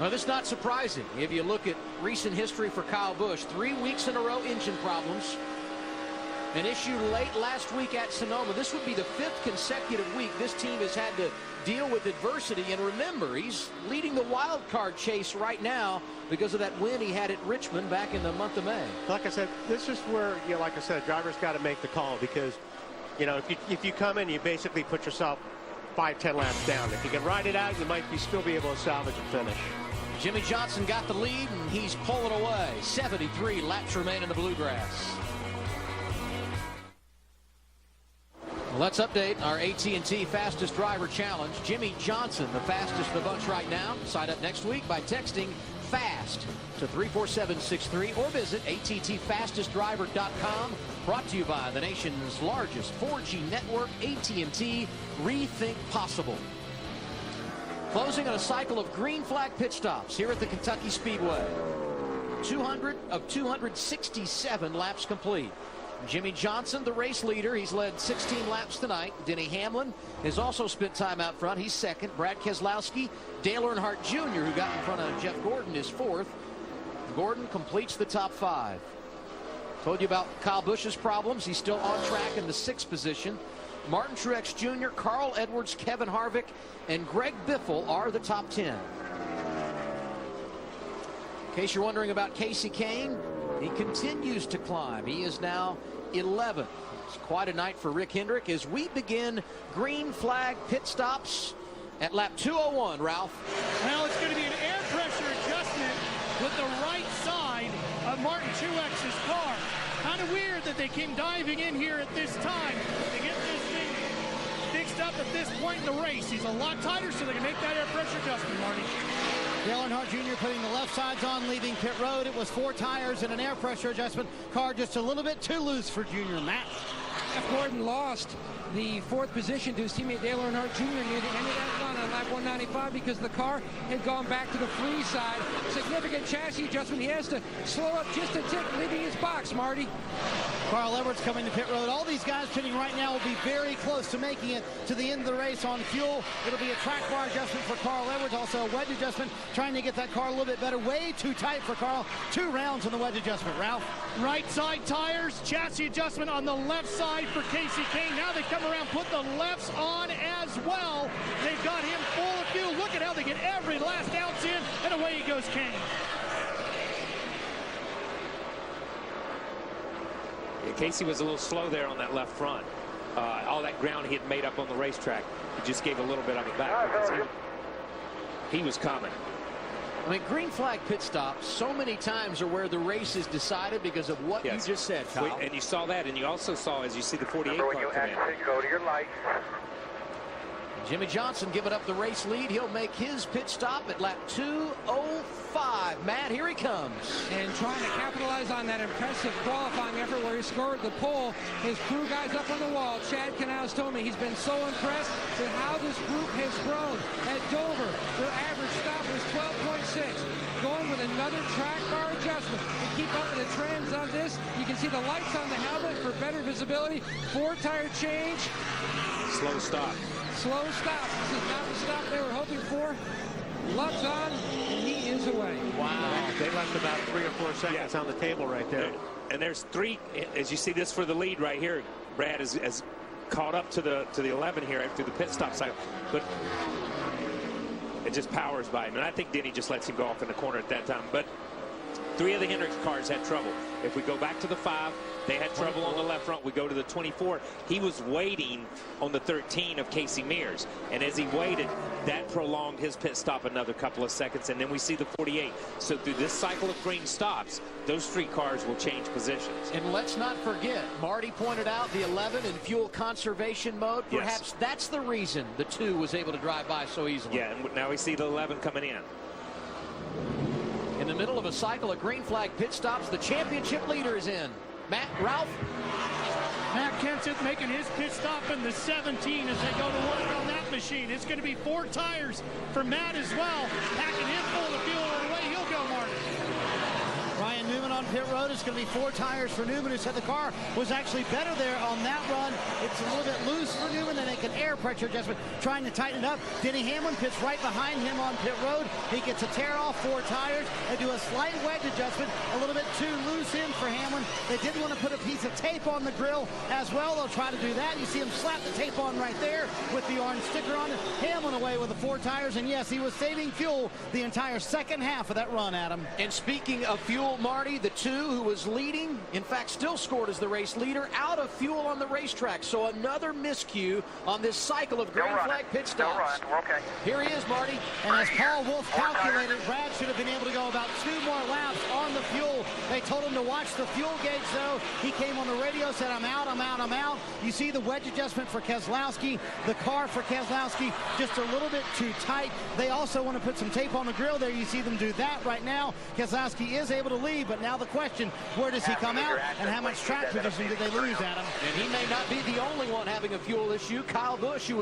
Well, that's not surprising. If you look at recent history for Kyle Busch, 3 weeks in a row engine problems. An issue late last week at Sonoma. This would be the 5th consecutive week this team has had to deal with adversity. And remember, he's leading the wild card chase right now because of that win he had at Richmond back in the month of May. Like I said, this is where, you know, like I said, driver's got to make the call, because, you know, if you come in, you basically put yourself 5-10 laps down. If you can ride it out, you might still be able to salvage a finish. Jimmy Johnson got the lead, and he's pulling away. 73 laps remain in the Bluegrass. Well, let's update our AT&T Fastest Driver Challenge. Jimmy Johnson, the fastest of the bunch right now. Sign up next week by texting FAST to 34763 or visit attfastestdriver.com. Brought to you by the nation's largest 4G network, AT&T. Rethink possible. Closing on a cycle of green flag pit stops here at the Kentucky Speedway. 200 of 267 laps complete. Jimmy Johnson, the race leader. He's led 16 laps tonight. Denny Hamlin has also spent time out front. He's second. Brad Keselowski, Dale Earnhardt Jr., who got in front of Jeff Gordon, is fourth. Gordon completes the top 5. Told you about Kyle Busch's problems. He's still on track in the 6th position. Martin Truex Jr., Carl Edwards, Kevin Harvick, and Greg Biffle are the top 10. In case you're wondering about Casey Kane, he continues to climb. He is now 11th. It's quite a night for Rick Hendrick as we begin green flag pit stops at lap 201, Ralph. Well, it's going to be an air pressure adjustment with the right side of Martin Truex's car. Kind of weird that they came diving in here at this time to get this thing fixed up at this point in the race. He's a lot tighter, so they can make that air pressure adjustment, Marty. Dale Earnhardt Jr. putting the left sides on, leaving pit road. It was 4 tires and an air pressure adjustment. Car just a little bit too loose for Junior. Matt. Jeff Gordon lost the 4th position to his teammate Dale Earnhardt Jr. near the end of that run on lap 195 because the car had gone back to the free side. Significant chassis adjustment. He has to slow up just a tick, leaving his box, Marty. Carl Edwards coming to pit road. All these guys pitting right now will be very close to making it to the end of the race on fuel. It'll be a track bar adjustment for Carl Edwards, also a wedge adjustment, trying to get that car a little bit better. Way too tight for Carl. 2 rounds on the wedge adjustment. Ralph. Right side tires, chassis adjustment on the left side for Casey Kane. Now they come around, put the lefts on as well. They've got him full of fuel. Look at how they get every last ounce in, and away he goes, Kane. Yeah, Casey was a little slow there on that left front. All that ground he had made up on the racetrack, he just gave a little bit on the back. He was coming. I mean, green flag pit stops so many times are where the race is decided because of what you just said, Kyle. And you saw that, and you also saw, as you see the 48 car come in. Go to your lights. Jimmy Johnson giving up the race lead. He'll make his pit stop at lap 205. Matt, here he comes. And trying to capitalize on that impressive qualifying effort where he scored the pole. His crew guys up on the wall. Chad Canals told me he's been so impressed with how this group has grown. At Dover, their average stop was 12.6. Going with another track bar adjustment to keep up with the trends on this. You can see the lights on the helmet for better visibility. 4-tire change. Slow stop. Slow stop. This is not the stop they were hoping for. Luck's on, and he is away. Wow. They left about 3 or 4 seconds on the table right there. And there's 3, as you see this for the lead right here. Brad is caught up to the 11 here after the pit stop cycle. But it just powers by him. And I think Denny just lets him go off in the corner at that time. But 3 of the Hendricks cars had trouble. If we go back to the 5, they had trouble on the left front. We go to the 24. He was waiting on the 13 of Casey Mears. And as he waited, that prolonged his pit stop another couple of seconds. And then we see the 48. So through this cycle of green stops, those 3 cars will change positions. And let's not forget, Marty pointed out the 11 in fuel conservation mode. Perhaps that's the reason the 2 was able to drive by so easily. Yeah, and now we see the 11 coming in. In the middle of a cycle of green flag pit stops, the championship leader is in. Matt, Ralph. Matt Kenseth making his pit stop in the 17 as they go to work on that machine. It's going to be 4 tires for Matt as well. Packing him full of fuel, and away he'll go, Martin. Ryan Newman on pit road. It's going to be 4 tires for Newman, who said the car was actually better there on that run. It's a little bit loose for Newman. They make an air pressure adjustment, trying to tighten it up. Denny Hamlin pits right behind him on pit road. He gets a tear off 4 tires. They do a slight wedge adjustment, a little bit too loose in for Hamlin. They did want to put a piece of tape on the grill as well. They'll try to do that. You see him slap the tape on right there with the orange sticker on it. Hamlin away with the 4 tires, and yes, he was saving fuel the entire second half of that run, Adam. And speaking of fuel, Marty, the 2 who was leading, in fact, still scored as the race leader, out of fuel on the racetrack. So another miscue on this cycle of green flag pit stops. Okay. Here he is, Marty. And as Paul Wolf calculated, Brad should have been able to go about 2 more laps on the fuel. They told him to watch the fuel gauge, though. He came on the radio, said, I'm out, I'm out, I'm out. You see the wedge adjustment for Keselowski. The car for Keselowski just a little bit too tight. They also want to put some tape on the grill there. You see them do that right now. Keselowski is able to lead, but now the question, where does he come out, and how much track position did they lose, Adam? And he may not be the only one having a fuel issue. Kyle Busch, who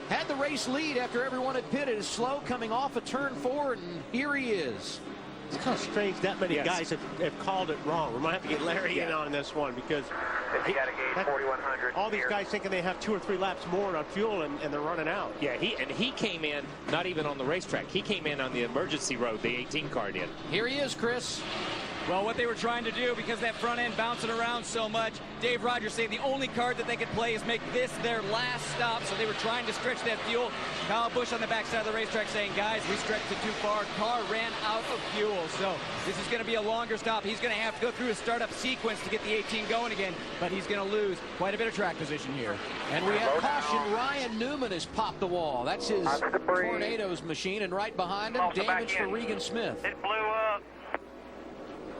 had the race lead after everyone had pitted, is slow coming off of turn 4, and here he is. It's kind of strange that many guys have called it wrong. We might have to get Larry in on this one because all these guys thinking they have 2 or 3 laps more on fuel and they're running out. Yeah, he came in not even on the racetrack. He came in on the emergency road, the 18 car did. Here he is, Chris. Well, what they were trying to do, because that front end bouncing around so much, Dave Rogers saying the only card that they could play is make this their last stop. So they were trying to stretch that fuel. Kyle Busch on the backside of the racetrack saying, guys, we stretched it too far. Car ran out of fuel. So this is going to be a longer stop. He's going to have to go through a startup sequence to get the 18 going again, but he's going to lose quite a bit of track position here. And we have caution. Ryan Newman has popped the wall. That's his Tornadoes machine, and right behind him, damage for Regan Smith. It blew up.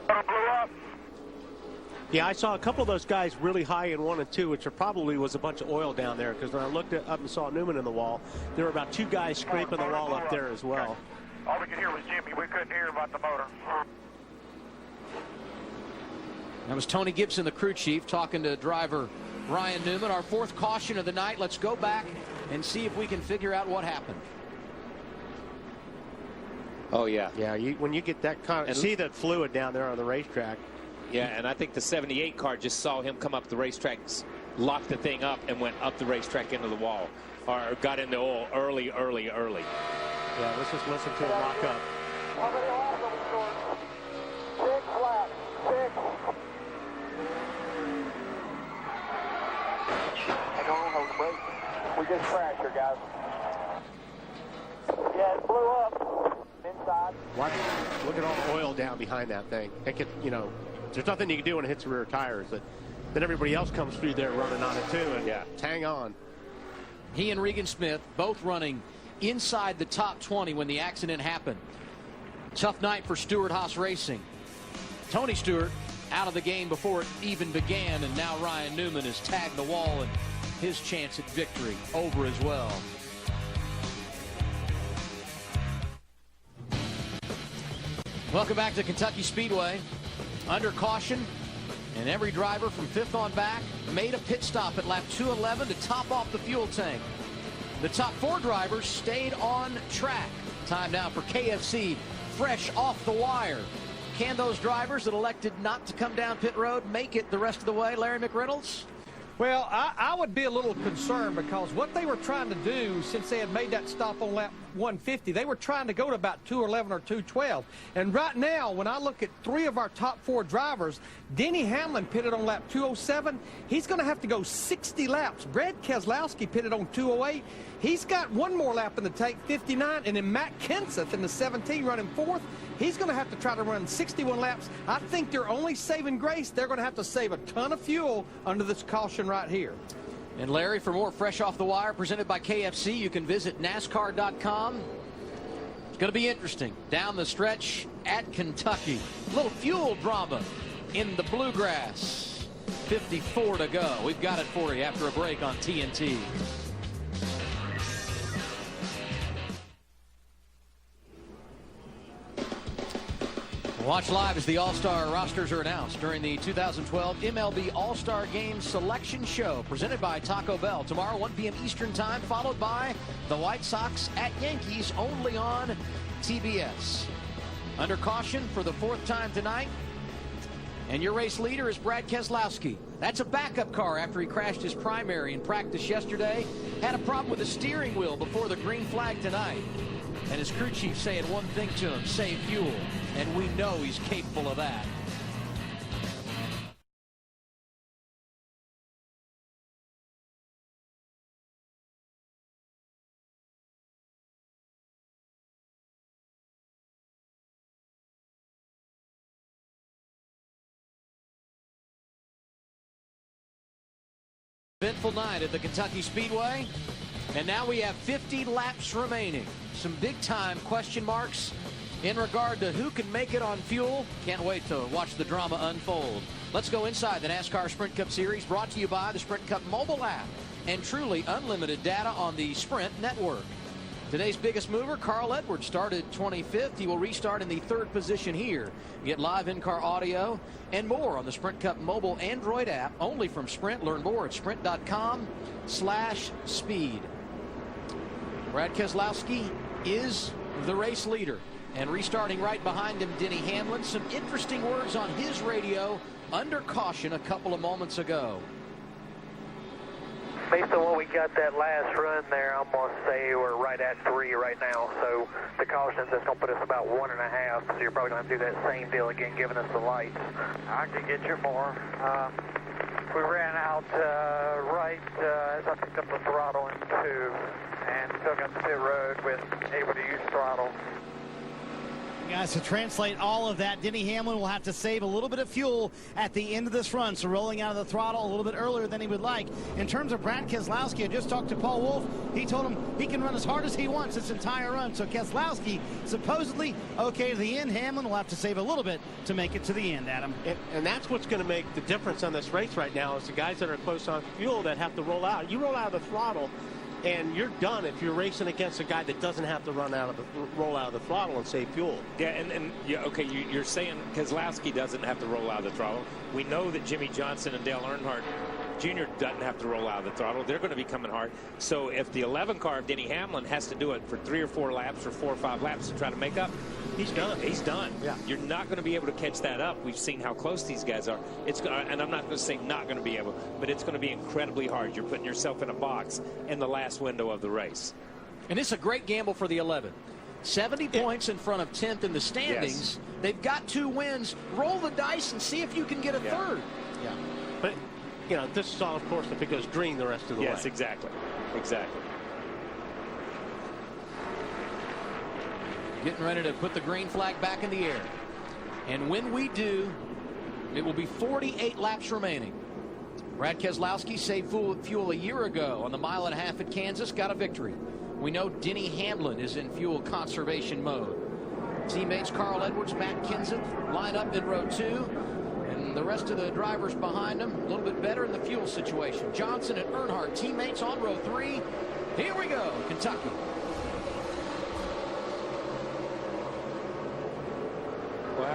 Blew up. Yeah, I saw a couple of those guys really high in 1 and 2, which probably was a bunch of oil down there, because when I looked up and saw Newman in the wall, there were about 2 guys scraping the wall up there as well. All we could hear was Jimmy. We couldn't hear about the motor. That was Tony Gibson, the crew chief, talking to driver Ryan Newman. Our 4th caution of the night. Let's go back and see if we can figure out what happened. Oh, yeah. Yeah, when you get that kind of, see that fluid down there on the racetrack. Yeah, and I think the 78 car just saw him come up the racetrack, locked the thing up, and went up the racetrack into the wall, or got into oil early. Yeah, let's just listen to him lock up. How many laps are we short? 6 laps. 6. Hang on, hold the brake. We just crashed here, guys. Yeah, it blew up inside. Look at all the oil down behind that thing. It could, there's nothing you can do when it hits the rear tires. Then everybody else comes through there running on it too, and hang on. He and Regan Smith both running inside the top 20 when the accident happened. Tough night for Stewart-Haas Racing. Tony Stewart out of the game before it even began, and now Ryan Newman has tagged the wall, and his chance at victory over as well. Welcome back to Kentucky Speedway. Under caution, and every driver from 5th on back made a pit stop at lap 211 to top off the fuel tank. The top 4 drivers stayed on track. Time now for KFC, fresh off the wire. Can those drivers that elected not to come down pit road make it the rest of the way, Larry McReynolds? Well, I would be a little concerned, because what they were trying to do, since they had made that stop on lap 150, they were trying to go to about 211 or 212. And right now, when I look at 3 of our top 4 drivers, Denny Hamlin pitted on lap 207. He's going to have to go 60 laps. Brad Keselowski pitted on 208. He's got 1 more lap in the tank, 59. And then Matt Kenseth in the 17 running 4th. He's going to have to try to run 61 laps. I think they're only saving grace. They're going to have to save a ton of fuel under this caution right here. And Larry, for more Fresh Off the Wire presented by KFC, you can visit NASCAR.com. It's going to be interesting down the stretch at Kentucky. A little fuel drama in the Bluegrass. 54 to go. We've got it for you after a break on TNT. Watch live as the All-Star rosters are announced during the 2012 MLB All-Star Game Selection Show presented by Taco Bell. Tomorrow, 1 p.m. Eastern Time, followed by the White Sox at Yankees, only on TBS. Under caution for the 4th time tonight. And your race leader is Brad Keselowski. That's a backup car after he crashed his primary in practice yesterday. Had a problem with the steering wheel before the green flag tonight. And his crew chief saying one thing to him, save fuel. And we know he's capable of that. Eventful night at the Kentucky Speedway. And now we have 50 laps remaining. Some big-time question marks in regard to who can make it on fuel. Can't wait to watch the drama unfold. Let's go inside the NASCAR Sprint Cup Series, brought to you by the Sprint Cup mobile app and truly unlimited data on the Sprint network. Today's biggest mover, Carl Edwards, started 25th. He will restart in the 3rd position here. Get live in-car audio and more on the Sprint Cup mobile Android app, only from Sprint. Learn more at sprint.com/speed. Brad Keselowski is the race leader. And restarting right behind him, Denny Hamlin. Some interesting words on his radio under caution a couple of moments ago. Based on what we got that last run there, I'm going to say we're right at 3 right now. So the cautions, that's going to put us about 1.5. So you're probably going to have to do that same deal again, giving us the lights. I could get you more. We ran out right as I picked up the throttle in 2 and still got the pit road with able to use throttle. Guys, to translate all of that, Denny Hamlin will have to save a little bit of fuel at the end of this run, so rolling out of the throttle a little bit earlier than he would like. In terms of Brad Keselowski, I just talked to Paul Wolf. He told him he can run as hard as he wants this entire run. So Keselowski supposedly okay to the end. Hamlin will have to save a little bit to make it to the end, Adam. And that's what's going to make the difference on this race right now is the guys that are close on fuel that have to roll out. You roll out of the throttle, and you're done if you're racing against a guy that doesn't have to roll out of the throttle and save fuel. Yeah, and yeah, okay, you're saying Keselowski doesn't have to roll out of the throttle. We know that Jimmy Johnson and Dale Earnhardt Jr. doesn't have to roll out of the throttle. They're going to be coming hard. So if the 11 car of Denny Hamlin has to do it for 3 or 4 laps or 4 or 5 laps to try to make up, he's done. He's done. Yeah. You're not going to be able to catch that up. We've seen how close these guys are. And I'm not going to say not going to be able, but it's going to be incredibly hard. You're putting yourself in a box in the last window of the race. And it's a great gamble for the 11. 70 points in front of 10th in the standings. Yes. They've got 2 wins. Roll the dice and see if you can get a third. Yeah. But, you know, this is all, of course, if it goes green the rest of the way. Yes, exactly. Exactly. Getting ready to put the green flag back in the air. And when we do, it will be 48 laps remaining. Brad Keselowski saved fuel a year ago on the 1.5 miles at Kansas, got a victory. We know Denny Hamlin is in fuel conservation mode. Teammates Carl Edwards, Matt Kenseth line up in row 2. And the rest of the drivers behind him a little bit better in the fuel situation. Johnson and Earnhardt, teammates on row 3. Here we go, Kentucky.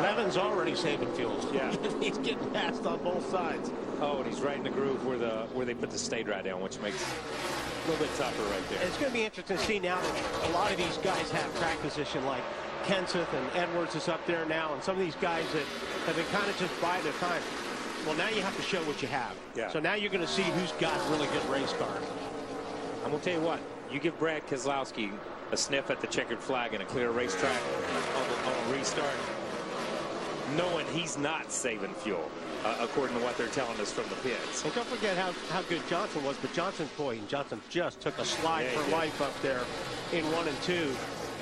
Levin's already saving fuel. Yeah. He's getting passed on both sides. Oh, and he's right in the groove where they put the state right down, which makes it a little bit tougher right there. It's going to be interesting to see now that a lot of these guys have track position, like Kenseth and Edwards is up there now, and some of these guys that have been kind of just biding their time. Well, now you have to show what you have. Yeah. So now you're going to see who's got really good race cars. I'm going to tell you what, you give Brad Keselowski a sniff at the checkered flag and a clear racetrack on a restart, knowing he's not saving fuel, according to what they're telling us from the pits. And don't forget how good Johnson was, but Johnson just took a slide for life up there in 1 and 2.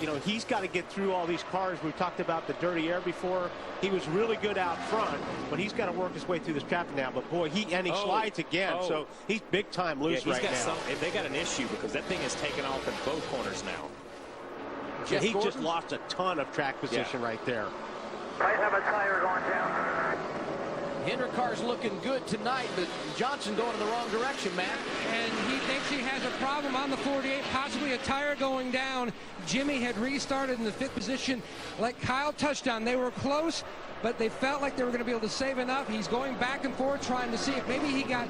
You know, he's got to get through all these cars. We've talked about the dirty air before. He was really good out front, but he's got to work his way through this traffic now. But boy, he slides again, so he's big time loose right now. They got an issue because that thing is taking off in both corners now. Yeah, he just lost a ton of track position right there. Might have a tire going down. Hendrick car's looking good tonight, but Johnson going in the wrong direction, Matt. And he thinks he has a problem on the 48, possibly a tire going down. Jimmy had restarted in the 5th position. Like Kyle touched on, they were close, but they felt like they were going to be able to save enough. He's going back and forth trying to see if maybe he got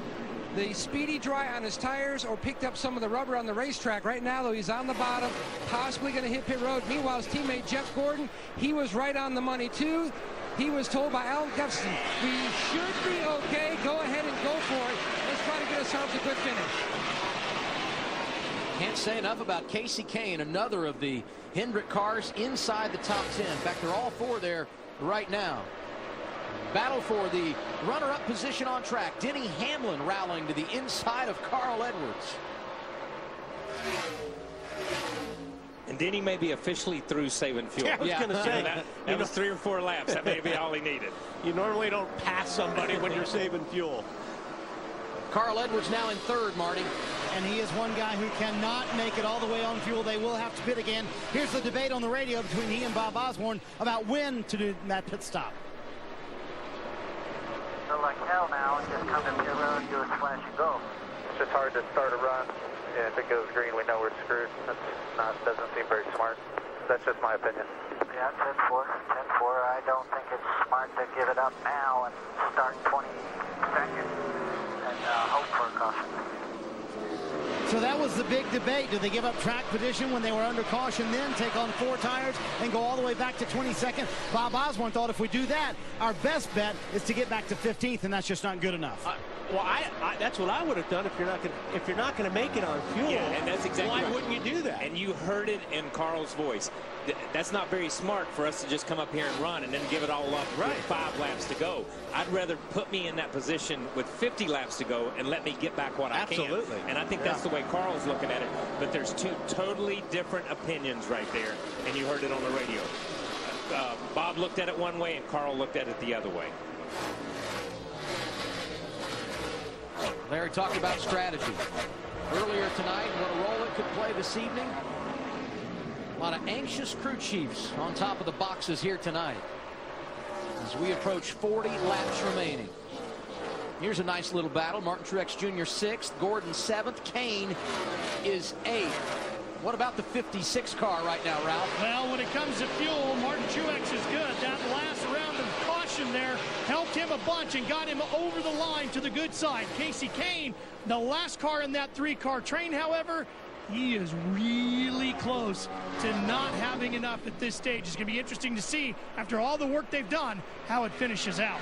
the speedy dry on his tires or picked up some of the rubber on the racetrack. Right now, though, he's on the bottom, possibly going to hit pit road. Meanwhile, his teammate Jeff Gordon, he was right on the money, too. He was told by Alan Gustafson, we should be okay. Go ahead and go for it. Let's try to get ourselves a good finish. Can't say enough about Casey Kane, another of the Hendrick cars inside the top 10. In fact, they're all 4 there right now. Battle for the runner-up position on track. Denny Hamlin rallying to the inside of Carl Edwards. And Denny may be officially through saving fuel. Yeah, I was going to say. That was 3 or 4 laps. That may be all he needed. You normally don't pass somebody when you're saving fuel. Carl Edwards now in 3rd, Marty. And he is one guy who cannot make it all the way on fuel. They will have to pit again. Here's the debate on the radio between he and Bob Osborne about when to do that pit stop. So like hell now, just come to pit road and do a splash and go. It's just hard to start a run. Yeah, if it goes green, we know we're screwed. Doesn't seem very smart. That's just my opinion. Yeah, 10-4. I don't think it's smart to give it up now and start 20 seconds and hope for a caution. So that was the big debate. Do they give up track position when they were under caution, then take on 4 tires and go all the way back to 22nd? Bob Osborne thought if we do that, our best bet is to get back to 15th, and that's just not good enough. Well, that's what I would have done if you're not going to make it on fuel. Yeah, and that's exactly why right. wouldn't you do that? And you heard it in Carl's voice. That's not very smart for us to just come up here and run and then give it all up with 5 laps to go. I'd rather put me in that position with 50 laps to go and let me get back what I can. Absolutely. And I think that's the way Carl's looking at it. But there's 2 totally different opinions right there, and you heard it on the radio. Bob looked at it one way, and Carl looked at it the other way. Larry talked about strategy earlier tonight. What a role it could play this evening. A lot of anxious crew chiefs on top of the boxes here tonight as we approach 40 laps remaining. Here's a nice little battle. Martin Truex Jr. 6th, Gordon 7th, Kane is 8th. What about the 56 car right now, Ralph? Well, when it comes to fuel, Martin Truex is good. That last round of caution there helped him a bunch and got him over the line to the good side. Casey Kane, the last car in that 3-car train, however, he is really close to not having enough at this stage. It's going to be interesting to see, after all the work they've done, how it finishes out.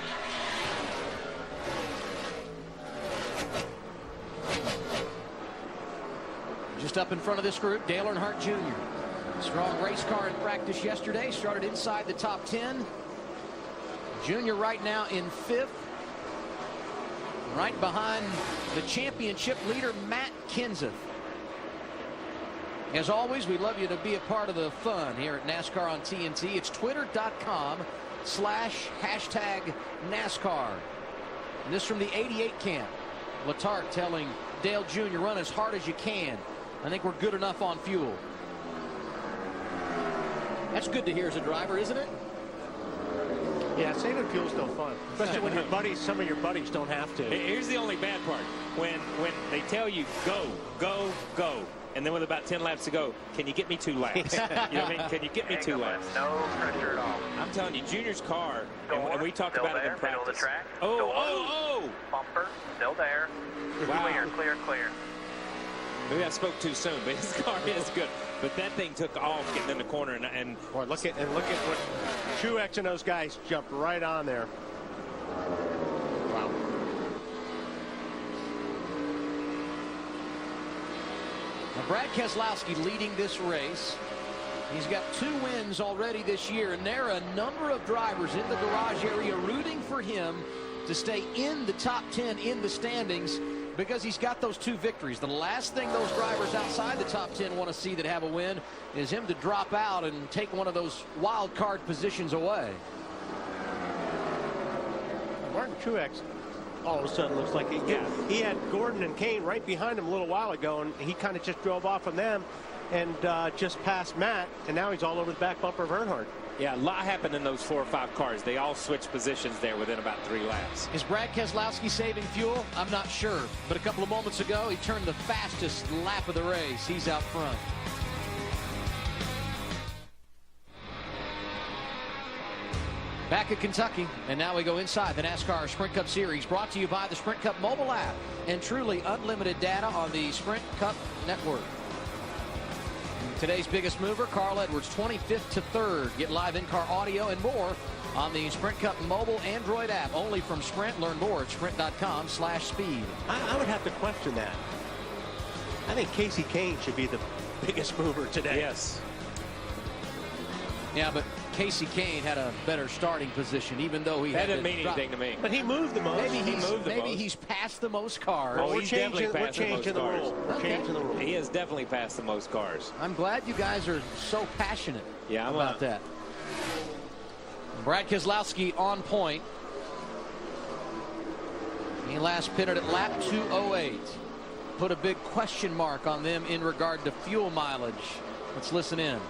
Just up in front of this group, Dale Earnhardt Jr. Strong race car in practice yesterday. Started inside the top 10. Jr. right now in 5th. Right behind the championship leader, Matt Kenseth. As always, we'd love you to be a part of the fun here at NASCAR on TNT. It's twitter.com/#NASCAR. And this from the 88 camp. Letarte telling Dale Jr., run as hard as you can. I think we're good enough on fuel. That's good to hear as a driver, isn't it? Yeah, saving fuel's no fun, especially when some of your buddies don't have to. Here's the only bad part. When they tell you go, go, go, and then with about 10 laps to go, can you get me 2 laps? You know what I mean? Can you get me 2 laps? No pressure at all. I'm telling you, Junior's car, and we talked about it in practice. Middle of the track. Oh. Bumper, still there. Wow. Clear. Maybe I spoke too soon, but his car is good. But that thing took off getting in the corner, and boy, look at what Truex and those guys jumped right on there. Wow. Now Brad Keselowski leading this race. He's got 2 wins already this year, and there are a number of drivers in the garage area rooting for him to stay in the top 10 in the standings, because he's got those 2 victories. The last thing those drivers outside the top 10 want to see that have a win is him to drop out and take one of those wild card positions away. Martin Truex all of a sudden looks like he had Gordon and Kane right behind him a little while ago, and he kind of just drove off from them and just passed Matt, and now he's all over the back bumper of Earnhardt. Yeah, a lot happened in those 4 or 5 cars. They all switched positions there within about 3 laps. Is Brad Keselowski saving fuel? I'm not sure. But a couple of moments ago, he turned the fastest lap of the race. He's out front. Back at Kentucky, and now we go inside the NASCAR Sprint Cup Series, brought to you by the Sprint Cup mobile app and truly unlimited data on the Sprint Cup network. Today's biggest mover, Carl Edwards, 25th to 3rd. Get live in-car audio and more on the Sprint Cup mobile Android app, only from Sprint. Learn more at sprint.com/speed. I would have to question that. I think Casey Kane should be the biggest mover today. Yes. Yeah, but Casey Kane had a better starting position, even though he that had didn't mean anything to me. But he moved the most. Maybe he's passed the most cars. Oh, he's definitely passed the most cars. We're changing the rule. He has definitely passed the most cars. I'm glad you guys are so passionate about that. Brad Keselowski on point. He last pitted at lap 208. Put a big question mark on them in regard to fuel mileage. Let's listen in.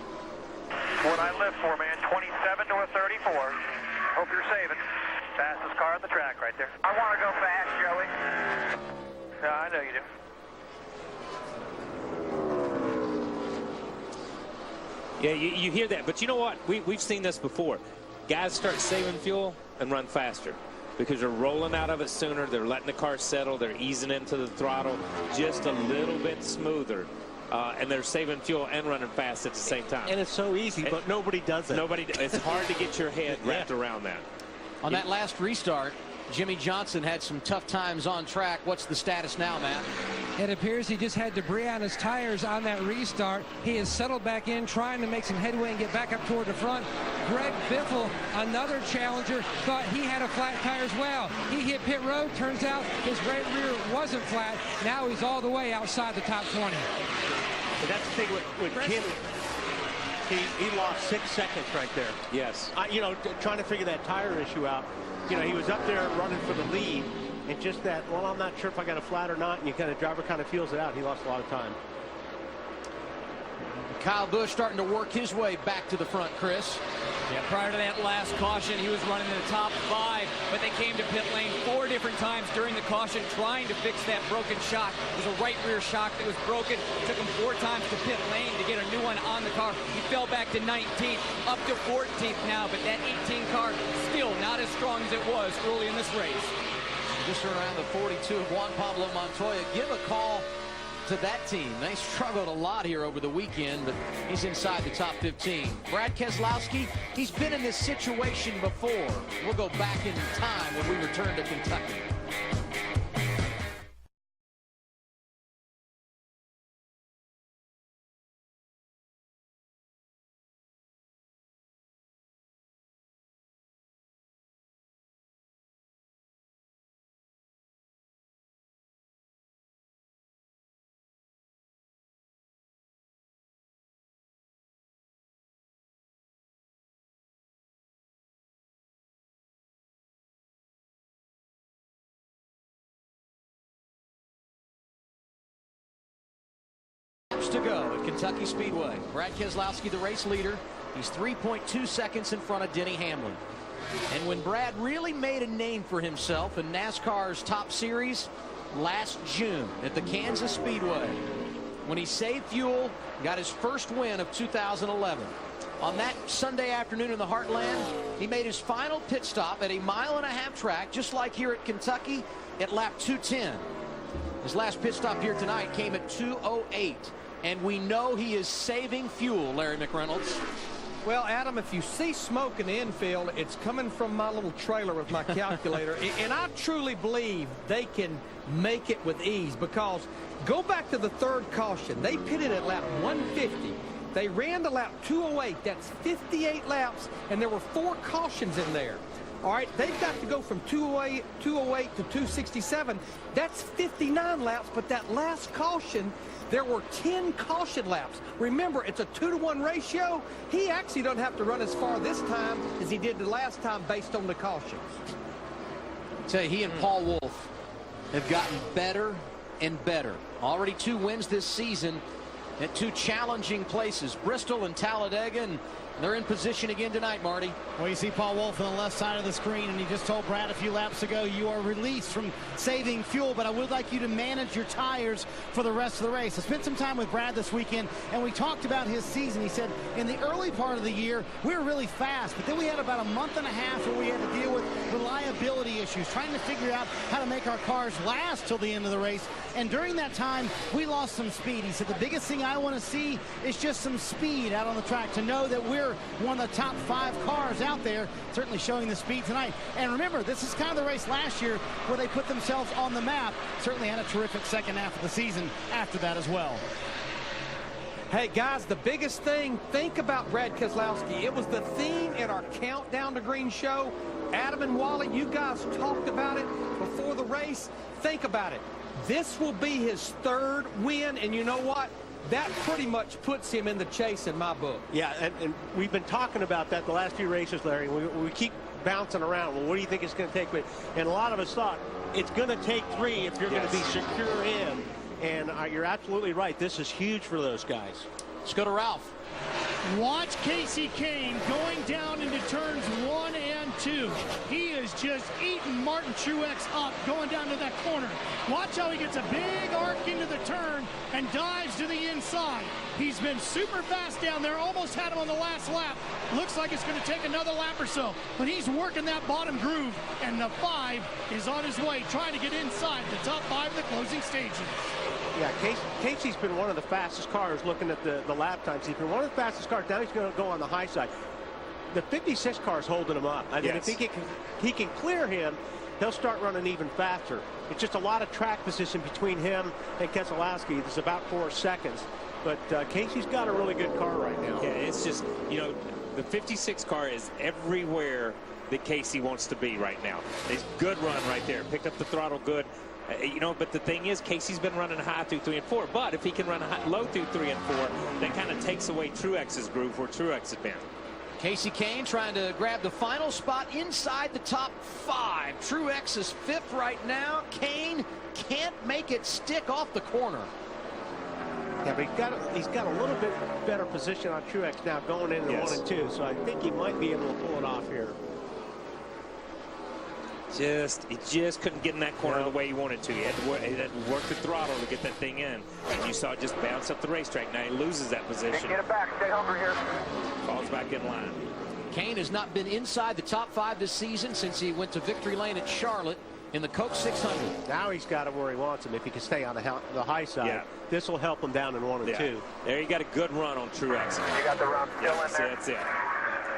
What I live for, man. 27 to a 34. Hope you're saving. Fastest car on the track right there. I want to go fast, Joey. Yeah, I know you do. Yeah, you hear that. But you know what? We've seen this before. Guys start saving fuel and run faster because they're rolling out of it sooner. They're letting the car settle. They're easing into the throttle just a little bit smoother. And they're saving fuel and running fast at the same time. And it's so easy, but nobody does it. It's hard to get your head wrapped around that. On that last restart, Jimmy Johnson had some tough times on track. What's the status now, Matt? It appears he just had debris on his tires on that restart. He has settled back in, trying to make some headway and get back up toward the front. Greg Biffle, another challenger, thought he had a flat tire as well. He hit pit road. Turns out his right rear wasn't flat. Now he's all the way outside the top 20. But that's the thing with Jimmy. He lost 6 seconds right there. Yes. Trying to figure that tire issue out. He was up there running for the lead, and just that, well, I'm not sure if I got a flat or not, and driver kind of feels it out. He lost a lot of time. Kyle Busch starting to work his way back to the front, Chris. Yeah, prior to that last caution, he was running in the top 5, but they came to pit lane 4 different times during the caution trying to fix that broken shock. It was a right rear shock that was broken. It took him 4 times to pit lane to get a new one on the car. He fell back to 19th, up to 14th now, but that 18 car still not as strong as it was early in this race. Just around the 42 of Juan Pablo Montoya. Give a call to that team. They struggled a lot here over the weekend, but he's inside the top 15. Brad Keselowski, he's been in this situation before. We'll go back in time when we return to Kentucky. To go at Kentucky Speedway. Brad Keselowski, the race leader. He's 3.2 seconds in front of Denny Hamlin. And when Brad really made a name for himself in NASCAR's top series last June at the Kansas Speedway, when he saved fuel, got his first win of 2011. On that Sunday afternoon in the Heartland, he made his final pit stop at a 1.5 mile track, just like here at Kentucky, at lap 210. His last pit stop here tonight came at 2:08. And we know he is saving fuel, Larry McReynolds. Well, Adam, if you see smoke in the infield, it's coming from my little trailer with my calculator. And I truly believe they can make it with ease, because go back to the third caution. They pitted at lap 150. They ran to lap 208. That's 58 laps, and there were 4 cautions in there. All right, they've got to go from 208 to 267. That's 59 laps, but that last caution, there were 10 caution laps. Remember, it's a 2-to-1 ratio. He actually doesn't have to run as far this time as he did the last time based on the cautions. I tell you, he and Paul Wolfe have gotten better and better. Already 2 wins this season at 2 challenging places, Bristol and Talladega, and they're in position again tonight, Marty. Well, you see Paul Wolfe on the left side of the screen, and he just told Brad a few laps ago, you are released from saving fuel, but I would like you to manage your tires for the rest of the race. I spent some time with Brad this weekend, and we talked about his season. He said in the early part of the year, we were really fast, but then we had about a month and a half where we had to deal with reliability issues, trying to figure out how to make our cars last till the end of the race. And during that time, we lost some speed. He said the biggest thing I want to see is just some speed out on the track, to know that we're one of the top 5 cars out there, certainly showing the speed tonight. And remember, this is kind of the race last year where they put themselves on the map. Certainly had a terrific second half of the season after that as well. Hey, guys, the biggest thing, think about Brad Keselowski. It was the theme in our Countdown to Green show. Adam and Wally, you guys talked about it before the race. Think about it. This will be his 3rd win, and you know what? That pretty much puts him in the chase in my book. Yeah, and we've been talking about that the last few races, Larry. We keep bouncing around. Well, what do you think it's going to take? And a lot of us thought it's going to take 3 if you're going to be secure in. And you're absolutely right. This is huge for those guys. Let's go to Ralph. Watch Casey Kane going down into turns 1 and 2. He is just eating Martin Truex up going down to that corner. Watch how he gets a big arc into the turn and dives to the inside. He's been super fast down there, almost had him on the last lap. Looks like it's going to take another lap or so, but he's working that bottom groove, and the 5 is on his way, trying to get inside the top 5 of the closing stages. Yeah, Casey's been one of the fastest cars looking at the lap times. He's been one of the fastest cars. Now he's going to go on the high side. The 56 car's holding him up. I mean, if he can clear him, they'll start running even faster. It's just a lot of track position between him and Keselowski. There's about 4 seconds. But Casey's got a really good car right now. Yeah, it's just, you know, the 56 car is everywhere that Casey wants to be right now. It's good run right there. Picked up the throttle good. You know, but the thing is, Casey's been running high through 3 and 4. But if he can run low through 3 and 4, that kind of takes away Truex's groove where Truex had been. Kasey Kahne trying to grab the final spot inside the top 5. Truex is 5th right now. Kahne can't make it stick off the corner. Yeah, but he's got a little bit better position on Truex now going into 1 and 2. So I think he might be able to pull it off here. He just couldn't get in that corner the way he wanted to. He had to work the throttle to get that thing in. And you saw it just bounce up the racetrack. Now he loses that position. Get it back. Stay hungry here. Falls back in line. Kahne has not been inside the top 5 this season since he went to victory lane at Charlotte in the Coke 600. Now he's got it where he wants him. If he can stay on the high side, this will help him down in 1 and 2. There you got a good run on Truex. You got the run still in there. That's it.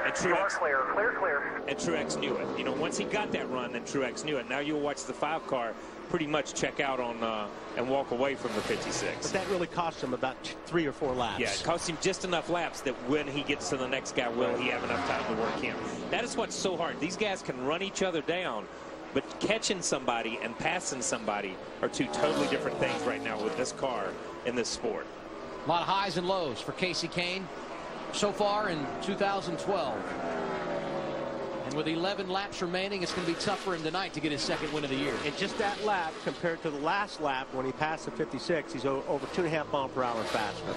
And Truex, clear. And Truex knew it. You know, once he got that run, then Truex knew it. Now you'll watch the 5 car pretty much check out on and walk away from the 56. But that really cost him about 3 or 4 laps. Yeah, it cost him just enough laps that when he gets to the next guy, will he have enough time to work him? That is what's so hard. These guys can run each other down, but catching somebody and passing somebody are 2 totally different things right now with this car in this sport. A lot of highs and lows for Kasey Kahne so far in 2012. And with 11 laps remaining, it's going to be tough for him tonight to get his 2nd win of the year. And just that lap compared to the last lap when he passed the 56, he's over 2.5 miles per hour faster.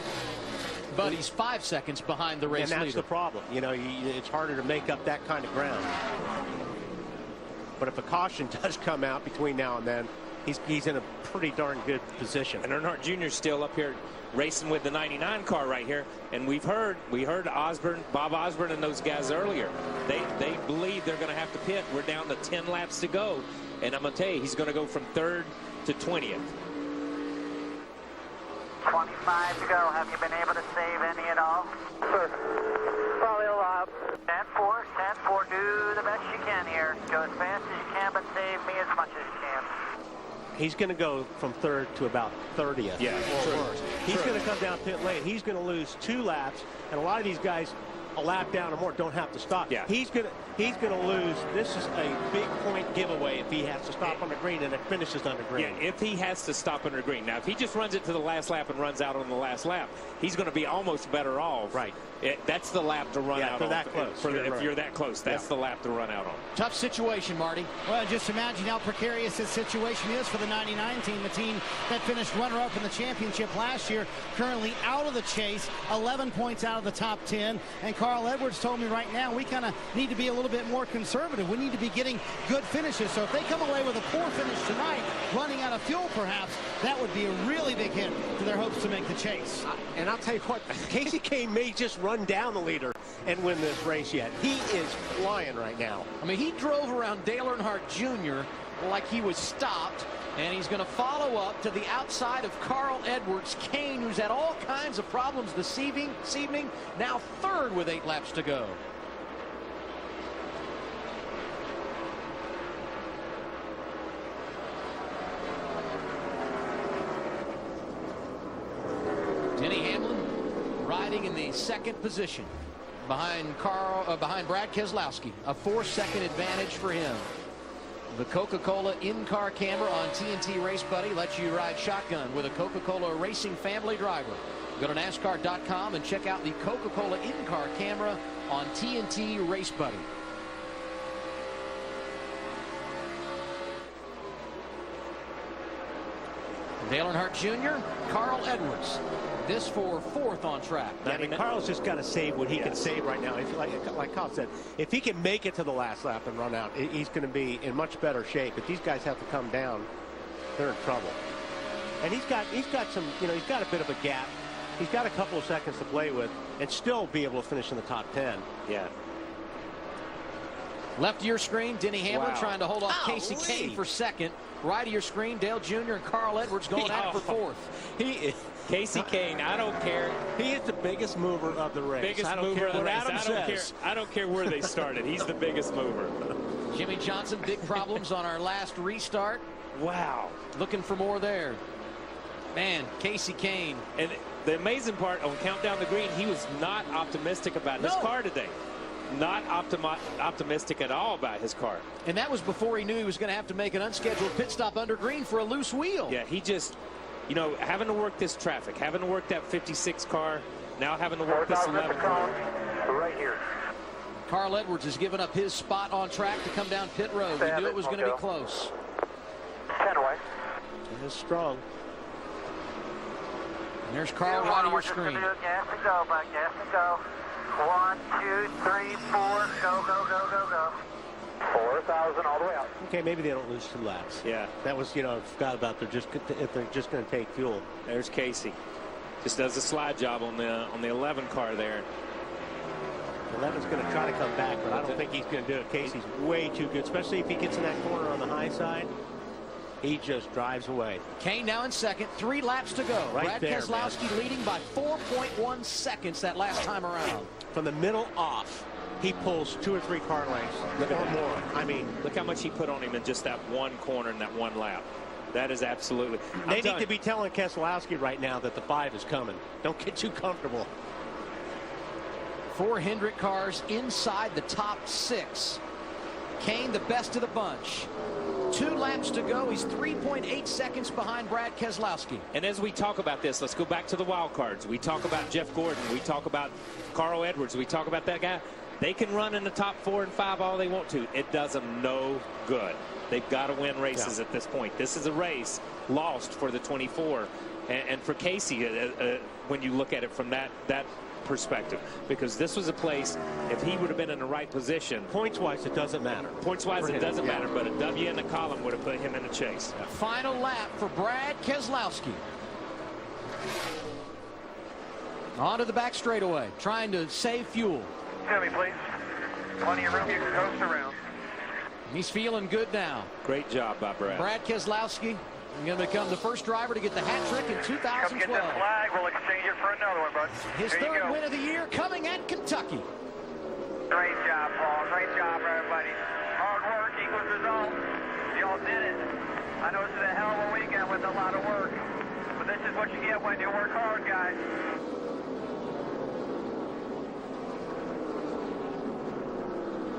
But he's 5 seconds behind the race leader. And that's the problem. You know, it's harder to make up that kind of ground. But if a caution does come out between now and then, he's in a pretty darn good position. And Earnhardt Jr. is still up here racing with the 99 car right here, and we heard Bob Osborne and those guys earlier. They believe they're going to have to pit. We're down to 10 laps to go, and I'm going to tell you, he's going to go from 3rd to 20th. 25 to go. Have you been able to save any at all? Sir, probably a lot. 10-4, 10-4. Do the best you can here. Go as fast as you can, but save me as much as you can. He's going to go from 3rd to about 30th. Yeah, He's going to come down pit lane. He's going to lose 2 laps, and a lot of these guys a lap down or more don't have to stop. Yeah. He's going to lose. This is a big point giveaway if he has to stop on the green and it finishes on the green. Yeah, if he has to stop on the green. Now, if he just runs it to the last lap and runs out on the last lap, he's going to be almost better off. Right. That's the lap to run out on. That close. If you're that close, that's the lap to run out on. Tough situation, Marty. Well, just imagine how precarious this situation is for the 99 team, the team that finished runner-up in the championship last year, currently out of the chase, 11 points out of the top 10. And Carl Edwards told me right now we kind of need to be a little bit more conservative. We need to be getting good finishes. So if they come away with a poor finish tonight, running out of fuel perhaps, that would be a really big hit to their hopes to make the chase. And I'll tell you what, Kasey Kahne may just run down the leader and win this race yet. He is flying right now. I mean, he drove around Dale Earnhardt Jr. like he was stopped, and he's going to follow up to the outside of Carl Edwards. Kahne, who's had all kinds of problems this evening, now 3rd with 8 laps to go. Denny Hamlin riding in the 2nd position behind Brad Keselowski. A 4-second advantage for him. The Coca-Cola in-car camera on TNT Race Buddy lets you ride shotgun with a Coca-Cola racing family driver. Go to NASCAR.com and check out the Coca-Cola in-car camera on TNT Race Buddy. Dale Earnhardt Jr., Carl Edwards. This for 4th on track. I mean, Carl's just got to save what he can save right now. If, like Carl said, if he can make it to the last lap and run out, he's going to be in much better shape. If these guys have to come down, they're in trouble. And he's got some, he's got a bit of a gap. He's got a couple of seconds to play with and still be able to finish in the top 10. Yeah. Left of your screen, Denny Hamlin trying to hold off Kasey Kahne for 2nd. Right of your screen, Dale Jr. and Carl Edwards going out for 4th. He is Kasey Kahne, I don't care. He is the biggest mover of the race. Biggest mover of the race. I don't care where they started. He's the biggest mover. Jimmy Johnson, big problems on our last restart. Wow. Looking for more there. Man, Casey Kane. And the amazing part on Countdown the Green, he was not optimistic about his car today. Not optimistic at all about his car. And that was before he knew he was going to have to make an unscheduled pit stop under green for a loose wheel. Yeah, he just, you know, having to work this traffic, having to work that 56 car, now having to work this 11 car. Right here. Carl Edwards has given up his spot on track to come down pit road. We knew it was going to be close. 10 away. It's strong. And there's Carl right on your screen. Gas and go, bud. Gas and go. 1, 2, 3, 4. Go, go, go, go, go. 4,000 all the way out. Okay, maybe they don't lose 2 laps. Yeah. That was, you know, I forgot about if they're just going to take fuel. There's Casey. Just does a slide job on the 11 car there. 11's going to try to come back, but I don't think he's going to do it. Casey's way too good, especially if he gets in that corner on the high side. He just drives away. Kane now in second. 3 laps to go. Right Brad there, Keselowski leading by 4.1 seconds that last time around. From the middle off, he pulls 2 or 3 car lengths. Look at or that. more. I mean, look how much he put on him in just that one corner in that one lap. That is absolutely. They need to be telling Keselowski right now that the 5 is coming. Don't get too comfortable. 4 Hendrick cars inside the top 6. Kane the best of the bunch. 2 laps to go. He's 3.8 seconds behind Brad Keselowski. And as we talk about this, let's go back to the wild cards. We talk about Jeff Gordon. We talk about Carl Edwards. We talk about that guy. They can run in the top 4 and 5 all they want to. It does them no good. They've got to win races at this point. This is a race lost for the 24. And for Casey, when you look at it from that perspective, because this was a place, if he would have been in the right position, points wise it doesn't matter. Points wise it doesn't matter, but a W in the column would have put him in the chase. Final lap for Brad Keselowski. Onto the back straightaway, trying to save fuel. Tell me, please. Plenty of room, you can coast around. He's feeling good now. Great job by Brad. Brad Keselowski going to become the first driver to get the hat trick in 2012. Come get that flag. We'll exchange it for another one, bud. His third win of the year coming at Kentucky. Great job, Paul. Great job, everybody. Hard work equals results. Y'all did it. I know this is a hell of a weekend with a lot of work, but this is what you get when you work hard, guys.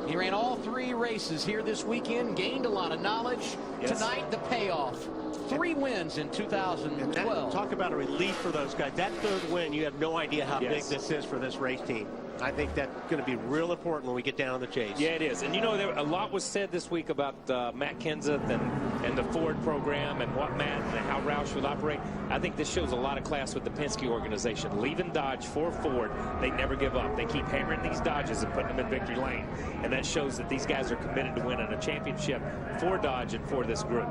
He ran all 3 races here this weekend, gained a lot of knowledge. Yes. Tonight, the payoff. 3 wins in 2012. Talk about a relief for those guys. That 3rd win, you have no idea how big this is for this race team. I think that's going to be real important when we get down to the chase. Yeah, it is. And you know, a lot was said this week about Matt Kenseth and the Ford program and what Matt and how Roush would operate. I think this shows a lot of class with the Penske organization. Leaving Dodge for Ford, they never give up. They keep hammering these Dodges and putting them in victory lane. And that shows that these guys are committed to winning a championship for Dodge and for this group.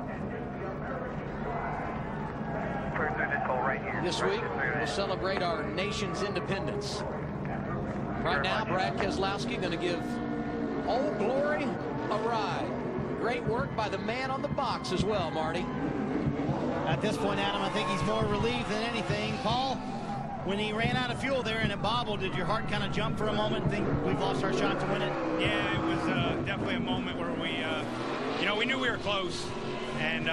This week, we'll celebrate our nation's independence. Right now, Brad Keselowski going to give Old Glory a ride. Great work by the man on the box as well, Marty. At this point, Adam, I think he's more relieved than anything. Paul, when he ran out of fuel there and it bobbled, did your heart kind of jump for a moment and think we've lost our shot to win it? Yeah, it was definitely a moment where we knew we were close, and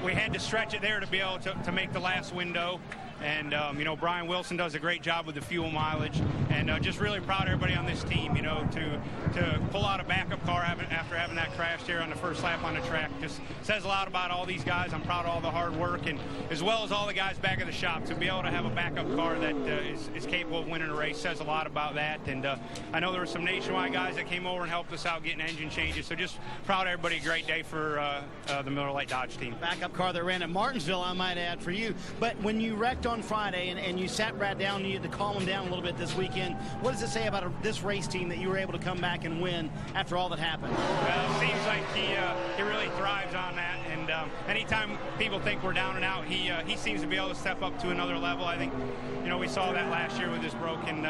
we had to stretch it there to be able to make the last window. And, Brian Wilson does a great job with the fuel mileage. And just really proud of everybody on this team, to pull out a backup car after having that crash there on the first lap on the track. Just says a lot about all these guys. I'm proud of all the hard work, and as well as all the guys back at the shop. To be able to have a backup car that is capable of winning a race says a lot about that. And I know there were some Nationwide guys that came over and helped us out getting engine changes. So just proud of everybody. A great day for the Miller Lite Dodge team. Backup car that ran at Martinsville, I might add, for you. But when you wrecked on Friday and you sat Brad down, you had to calm him down a little bit this weekend. What does it say about this race team that you were able to come back and win after all that happened? Well, it seems like he really thrives on that, and And anytime people think we're down and out, he seems to be able to step up to another level. I think, we saw that last year with his broken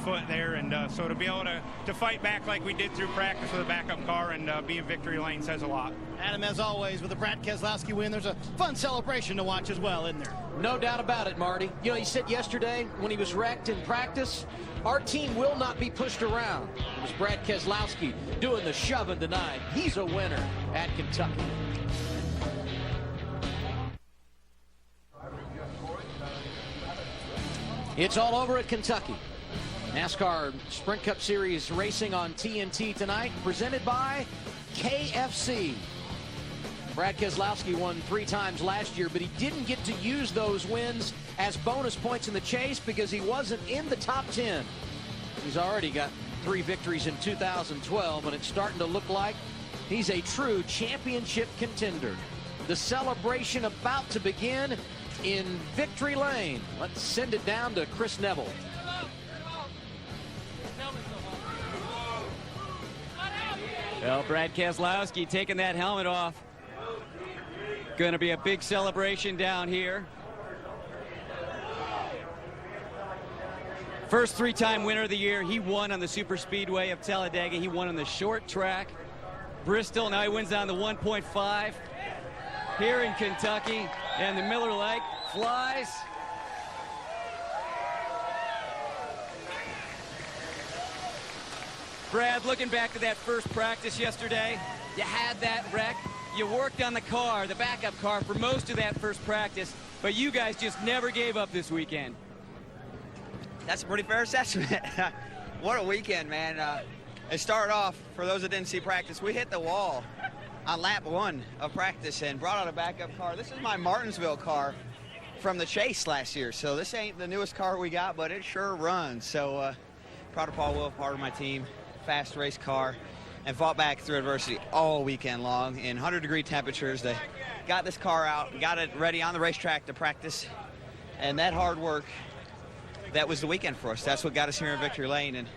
foot there, and so to be able to fight back like we did through practice with a backup car and be in victory lane says a lot. Adam, as always, with the Brad Keselowski win, there's a fun celebration to watch as well, isn't there? No doubt about it, Marty. He said yesterday when he was wrecked in practice, our team will not be pushed around. It was Brad Keselowski doing the shoving tonight. He's a winner at Kentucky. It's all over at Kentucky. NASCAR Sprint Cup Series racing on TNT tonight, presented by KFC. Brad Keselowski won 3 times last year, but he didn't get to use those wins as bonus points in the chase because he wasn't in the top 10. He's already got 3 victories in 2012, and it's starting to look like he's a true championship contender. The celebration about to begin in victory lane. Let's send it down to Chris Neville. Well, Brad Keselowski taking that helmet off. Going to be a big celebration down here. First 3-time winner of the year. He won on the Super Speedway of Talladega. He won on the short track. Bristol, now he wins on the 1.5 here in Kentucky. And the Miller Lite flies. Brad, looking back to that first practice yesterday, you had that wreck. You worked on the car, the backup car, for most of that first practice, but you guys just never gave up this weekend. That's a pretty fair assessment. What a weekend, man. It started off, for those that didn't see practice, we hit the wall on lap 1 of practice and brought out a backup car. This is my Martinsville car from the chase last year, so this ain't the newest car we got, but it sure runs. So proud of Paul Wolf, part of my team, fast race car, and fought back through adversity all weekend long in 100-degree temperatures. They got this car out, got it ready on the racetrack to practice, and that hard work, that was the weekend for us. That's what got us here in victory lane. And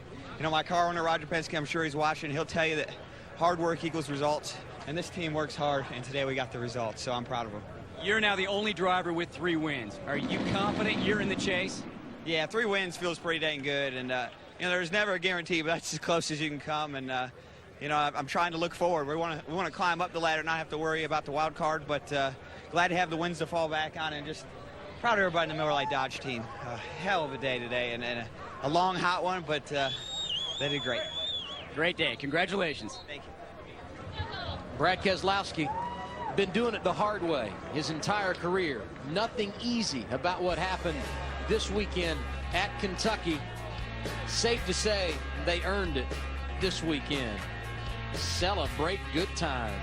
my car owner, Roger Penske, I'm sure he's watching. He'll tell you that hard work equals results, and this team works hard, and today we got the results, so I'm proud of him. You're now the only driver with 3 wins. Are you confident you're in the chase? Yeah, 3 wins feels pretty dang good, and there's never a guarantee, but that's as close as you can come. And I'm trying to look forward. We want to climb up the ladder, not have to worry about the wild card, but glad to have the wins to fall back on, and just proud of everybody in the Miller Lite Dodge team. A hell of a day today, and a long, hot one, but they did great. Great day. Congratulations. Thank you. Brad Keselowski been doing it the hard way his entire career. Nothing easy about what happened this weekend at Kentucky. Safe to say they earned it this weekend. Celebrate good times.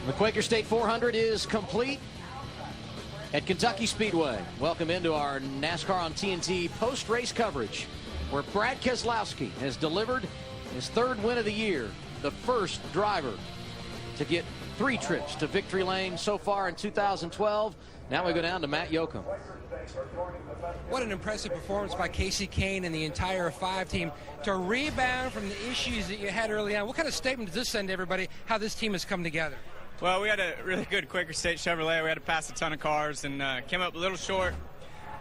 The Quaker State 400 is complete at Kentucky Speedway. Welcome into our NASCAR on TNT post-race coverage, where Brad Keselowski has delivered his 3rd win of the year, the first driver to get 3 trips to victory lane so far in 2012. Now we go down to Matt Yoakum. What an impressive performance by Casey Kane and the entire 5 team to rebound from the issues that you had early on. What kind of statement does this send to everybody, how this team has come together? Well, we had a really good Quaker State Chevrolet. We had to pass a ton of cars and came up a little short,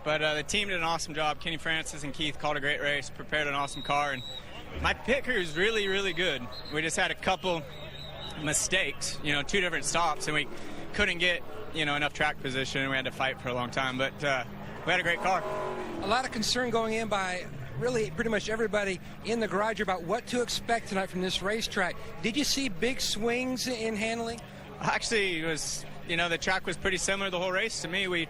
but the team did an awesome job. Kenny Francis and Keith called a great race, prepared an awesome car, and my pit crew is really, really good. We just had a couple mistakes, 2 different stops, and we couldn't get, enough track position, and we had to fight for a long time, but we had a great car. A lot of concern going in by really pretty much everybody in the garage about what to expect tonight from this racetrack. Did you see big swings in handling? Actually, it was, the track was pretty similar the whole race to me. We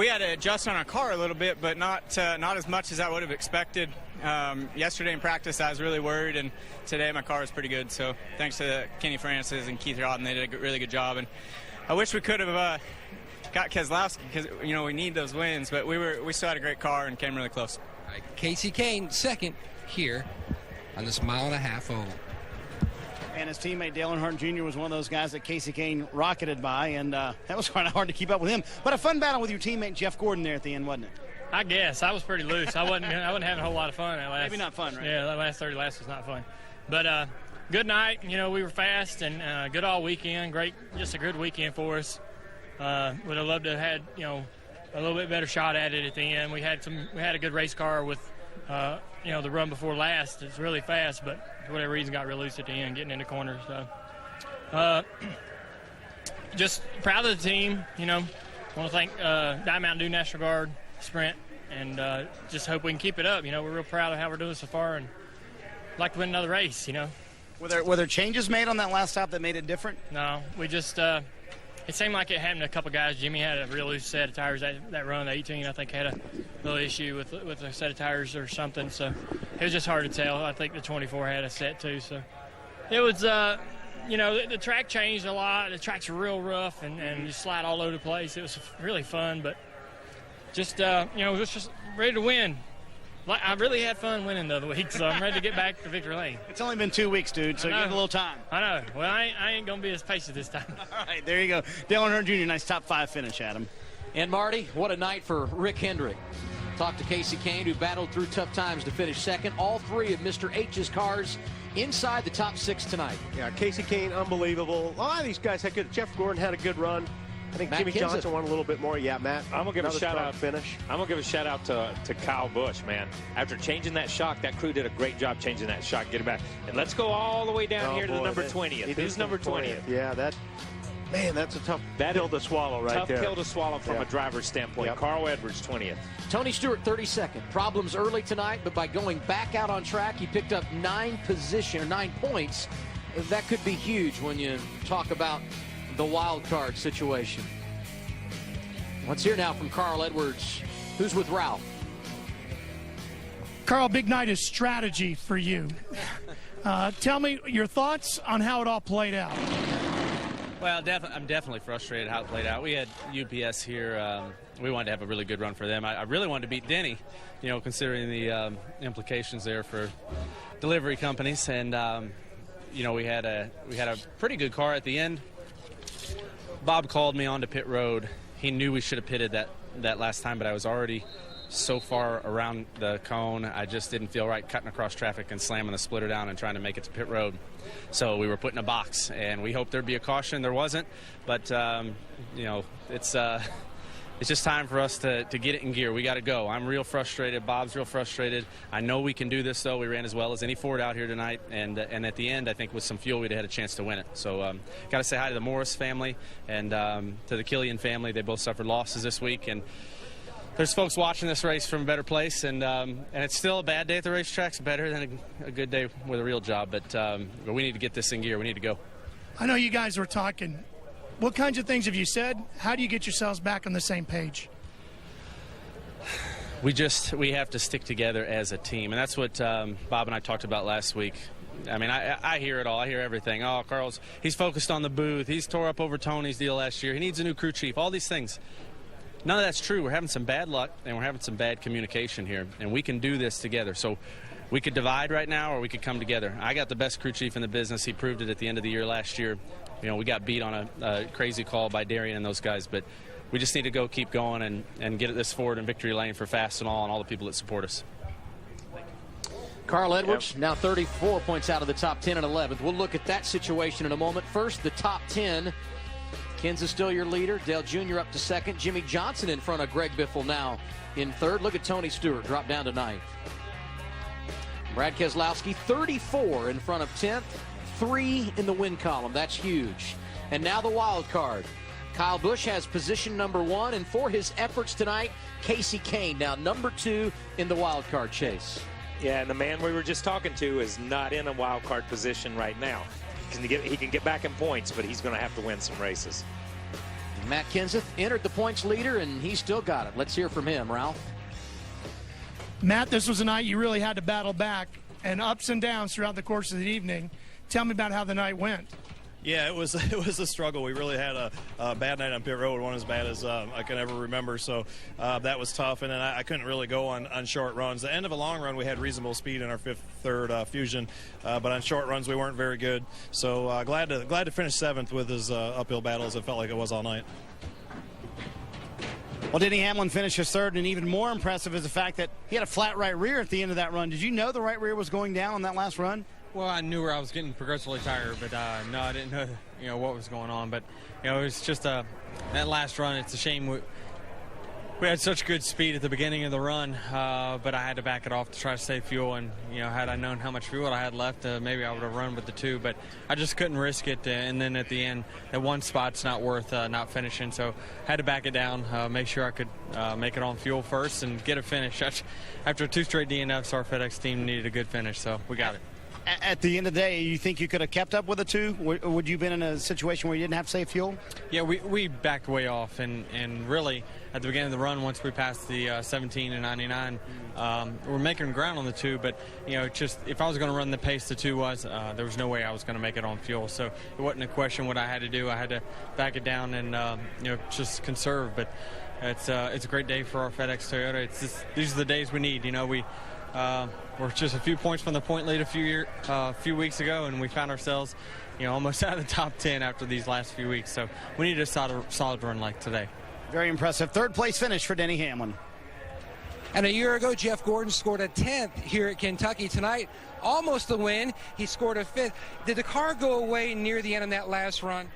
had to adjust on our car a little bit, but not as much as I would have expected. Yesterday in practice, I was really worried, and today my car was pretty good. So thanks to Kenny Francis and Keith Rodden, they did a really good job. And I wish we could have got Keselowski because we need those wins, but we still had a great car and came really close. All right, Casey Kane, 2nd here on this 1.5 mile oval. And his teammate Dale Earnhardt Jr. was one of those guys that Casey Kane rocketed by, and that was kind of hard to keep up with him. But a fun battle with your teammate Jeff Gordon there at the end, wasn't it? I guess I was pretty loose. I wasn't having a whole lot of fun that last. Maybe not fun, right? Yeah, that last 30 laps was not fun. But good night. You know, we were fast and good all weekend. Great, just a good weekend for us. Would have loved to have had, you know, a little bit better shot at it at the end. We had a good race car with, you know, the run before last. It's really fast, but for whatever reason got real loose at the end, getting into corners. So, just proud of the team. You know, want to thank Diamond Mountain Dew National Guard Sprint, and just hope we can keep it up. You know, we're real proud of how we're doing so far, and like to win another race. You know. Were there changes made on that last stop that made it different? No, we just. It seemed like it happened to a couple guys. Jimmy had a real loose set of tires that run. The 18, I think, had a little issue with a set of tires or something. So it was just hard to tell. I think the 24 had a set too. So it was, you know, the track changed a lot. The track's real rough and you slide all over the place. It was really fun, but just, you know, just ready to win. I really had fun winning the other week, so I'm ready to get back to victory lane. It's only been 2 weeks, dude, so you have a little time. I know. Well, I ain't going to be as patient this time. All right, there you go. Dale Earnhardt Jr., nice top 5 finish, Adam. And Marty, what a night for Rick Hendrick. Talked to Casey Kane, who battled through tough times to finish second. All three of Mr. H's cars inside the top 6 tonight. Yeah, Casey Kane, unbelievable. A lot of these guys had good. Jeff Gordon had a good run. I think Jimmy Johnson won a little bit more. Yeah, Matt. I'm gonna give a shout out. Finish. I'm gonna give a shout out to Kyle Busch, man. After changing that shock, that crew did a great job changing that shock, getting back. And let's go all the way down here to the number 20th. Who's number 20th? Yeah, that's a tough pill to swallow right there. Tough pill to swallow from a driver's standpoint. Yep. Carl Edwards, 20th. Tony Stewart, 32nd. Problems early tonight, but by going back out on track, he picked up 9 points. That could be huge when you talk about the wild card situation. Let's hear now from Carl Edwards, who's with Ralph. Carl, big night is strategy for you. Tell me your thoughts on how it all played out. Well, I'm definitely frustrated how it played out. We had UPS here. We wanted to have a really good run for them. I really wanted to beat Denny, you know, considering the implications there for delivery companies. And, you know, we had a pretty good car at the end. Bob called me onto pit road. He knew we should have pitted that last time, but I was already so far around the cone, I just didn't feel right cutting across traffic and slamming the splitter down and trying to make it to pit road. So we were put in a box, and we hoped there'd be a caution. There wasn't, but you know, it's just time for us to get it in gear. We got to go. I'm real frustrated. Bob's real frustrated. I know we can do this, though. We ran as well as any Ford out here tonight, and at the end, I think with some fuel, we'd have had a chance to win it. So got to say hi to the Morris family and to the Killian family. They both suffered losses this week, and there's folks watching this race from a better place, and it's still a bad day at the racetrack. It's better than a good day with a real job, but we need to get this in gear. We need to go. I know you guys were talking. What kinds of things have you said? How do you get yourselves back on the same page? We have to stick together as a team, and that's what Bob and I talked about last week. I mean, I hear it all. I hear everything. Oh, he's focused on the booth. He's tore up over Tony's deal last year. He needs a new crew chief. All these things. None of that's true. We're having some bad luck, and we're having some bad communication here, and we can do this together. So we could divide right now, or we could come together. I got the best crew chief in the business. He proved it at the end of the year last year. You know, we got beat on a crazy call by Darian and those guys, but we just need to keep going and get this forward in victory lane for Fast and all the people that support us. Carl Edwards, now 34 points out of the top 10 and 11th. We'll look at that situation in a moment. First, the top 10. Ken's is still your leader. Dale Jr. up to second. Jimmy Johnson in front of Greg Biffle now in third. Look at Tony Stewart drop down to ninth. Brad Keselowski, 34 in front of 10th. 3 in the win column. That's huge. And now the wild card. Kyle Busch has position number 1, and for his efforts tonight, Casey Kane now number 2 in the wild card chase. Yeah, and the man we were just talking to is not in a wild card position right now. He can get back in points, but he's going to have to win some races. Matt Kenseth entered the points leader, and he still got it. Let's hear from him, Ralph. Matt, this was a night you really had to battle back, and ups and downs throughout the course of the evening. Tell me about how the night went. Yeah, it was a struggle. We really had a bad night on pit road, one as bad as I can ever remember. So that was tough, and then I couldn't really go on short runs. The end of a long run, we had reasonable speed in our third Fusion, but on short runs we weren't very good. So glad to finish 7th with as uphill battle as it felt like it was all night. Well, Denny Hamlin finishes third, and even more impressive is the fact that he had a flat right rear at the end of that run. Did you know the right rear was going down on that last run? Well, I knew where I was getting progressively tired, but no, I didn't know, what was going on. But, it was just that last run. It's a shame we had such good speed at the beginning of the run, but I had to back it off to try to save fuel. And, had I known how much fuel I had left, maybe I would have run with the 2. But I just couldn't risk it. And then at the end, that one spot's not worth not finishing. So I had to back it down, make sure I could make it on fuel first and get a finish. After 2 straight DNFs, our FedEx team needed a good finish, so we got it. At the end of the day, you think you could have kept up with a 2? Would you have been in a situation where you didn't have safe fuel? Yeah, we backed way off, and really at the beginning of the run, once we passed the 17 and 99, we're making ground on the 2. But just if I was going to run the pace the 2 was, there was no way I was going to make it on fuel. So it wasn't a question what I had to do. I had to back it down and just conserve. But it's a great day for our FedEx Toyota. These are the days we need. We're just a few points from the point lead a few weeks ago, and we found ourselves, almost out of the top 10 after these last few weeks. So we need a solid run like today. Very impressive. Third place finish for Denny Hamlin. And a year ago, Jeff Gordon scored a 10th here at Kentucky. Tonight, almost a win. He scored a 5th. Did the car go away near the end of that last run?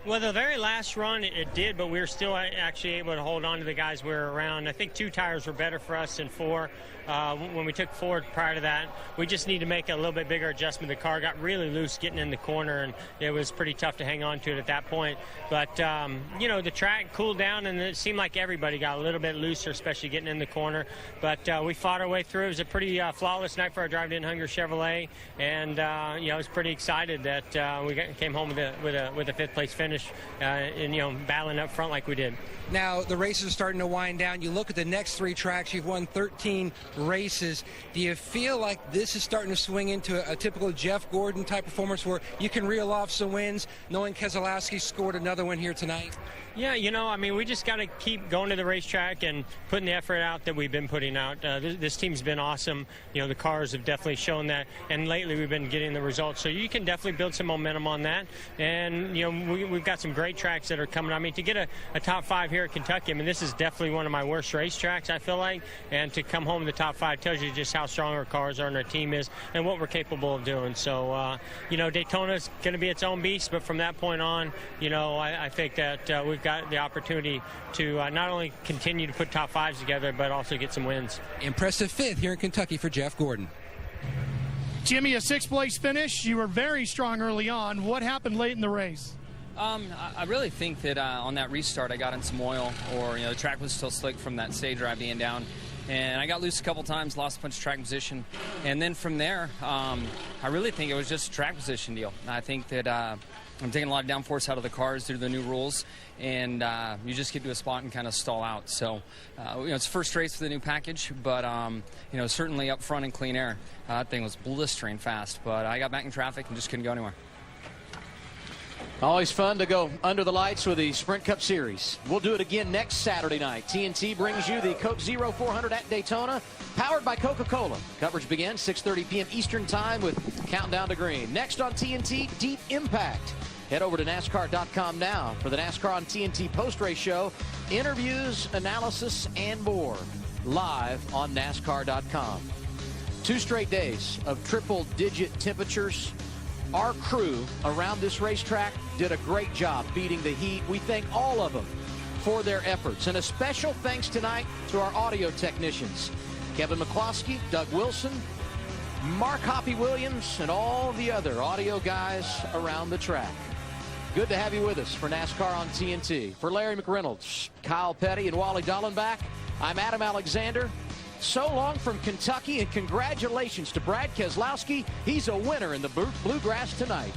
Well, the very last run, it did, but we were still actually able to hold on to the guys we were around. I think 2 tires were better for us than 4. When we took 4 prior to that, we just need to make a little bit bigger adjustment. The car got really loose getting in the corner, and it was pretty tough to hang on to it at that point. But, the track cooled down, and it seemed like everybody got a little bit looser, especially getting in the corner. But we fought our way through. It was a pretty flawless night for our Drive to Hunger Chevrolet, and, I was pretty excited that we came home with a 5th place finish and, battling up front like we did. Now, the races are starting to wind down. You look at the next 3 tracks. You've won 13 races. Do you feel like this is starting to swing into a typical Jeff Gordon type performance where you can reel off some wins, knowing Keselowski scored another one here tonight? Yeah, we just got to keep going to the racetrack and putting the effort out that we've been putting out. This team's been awesome. The cars have definitely shown that, and lately we've been getting the results. So you can definitely build some momentum on that. And, we've got some great tracks that are coming. To get a top 5 here at Kentucky, this is definitely one of my worst racetracks, I feel like. And to come home in the top 5 tells you just how strong our cars are and our team is and what we're capable of doing. So, Daytona's going to be its own beast, but from that point on, I think that we've got the opportunity to not only continue to put top 5s together, but also get some wins. Impressive 5th here in Kentucky for Jeff Gordon. Jimmy, a 6th place finish. You were very strong early on. What happened late in the race? I really think that on that restart I got in some oil, or the track was still slick from that stage drive being down, and I got loose a couple times, lost a bunch of track position, and then from there I really think it was just a track position deal. I think that I'm taking a lot of downforce out of the cars due to the new rules, and you just get to a spot and kind of stall out. So it's the first race for the new package, but certainly up front in clean air, that thing was blistering fast, but I got back in traffic and just couldn't go anywhere. Always fun to go under the lights with the Sprint Cup Series. We'll do it again next Saturday night. TNT brings you the Coke Zero 400 at Daytona, powered by Coca-Cola. Coverage begins 6:30 p.m. Eastern Time with Countdown to Green. Next on TNT, Deep Impact. Head over to NASCAR.com now for the NASCAR on TNT post-race show. Interviews, analysis, and more. Live on NASCAR.com. 2 straight days of triple-digit temperatures. Our crew around this racetrack did a great job beating the heat. We thank all of them for their efforts. And a special thanks tonight to our audio technicians, Kevin McCloskey, Doug Wilson, Mark Hoppy Williams, and all the other audio guys around the track. Good to have you with us for NASCAR on TNT. For Larry McReynolds, Kyle Petty, and Wally Dallenbach, I'm Adam Alexander. So long from Kentucky, and congratulations to Brad Keselowski. He's a winner in the Bluegrass tonight.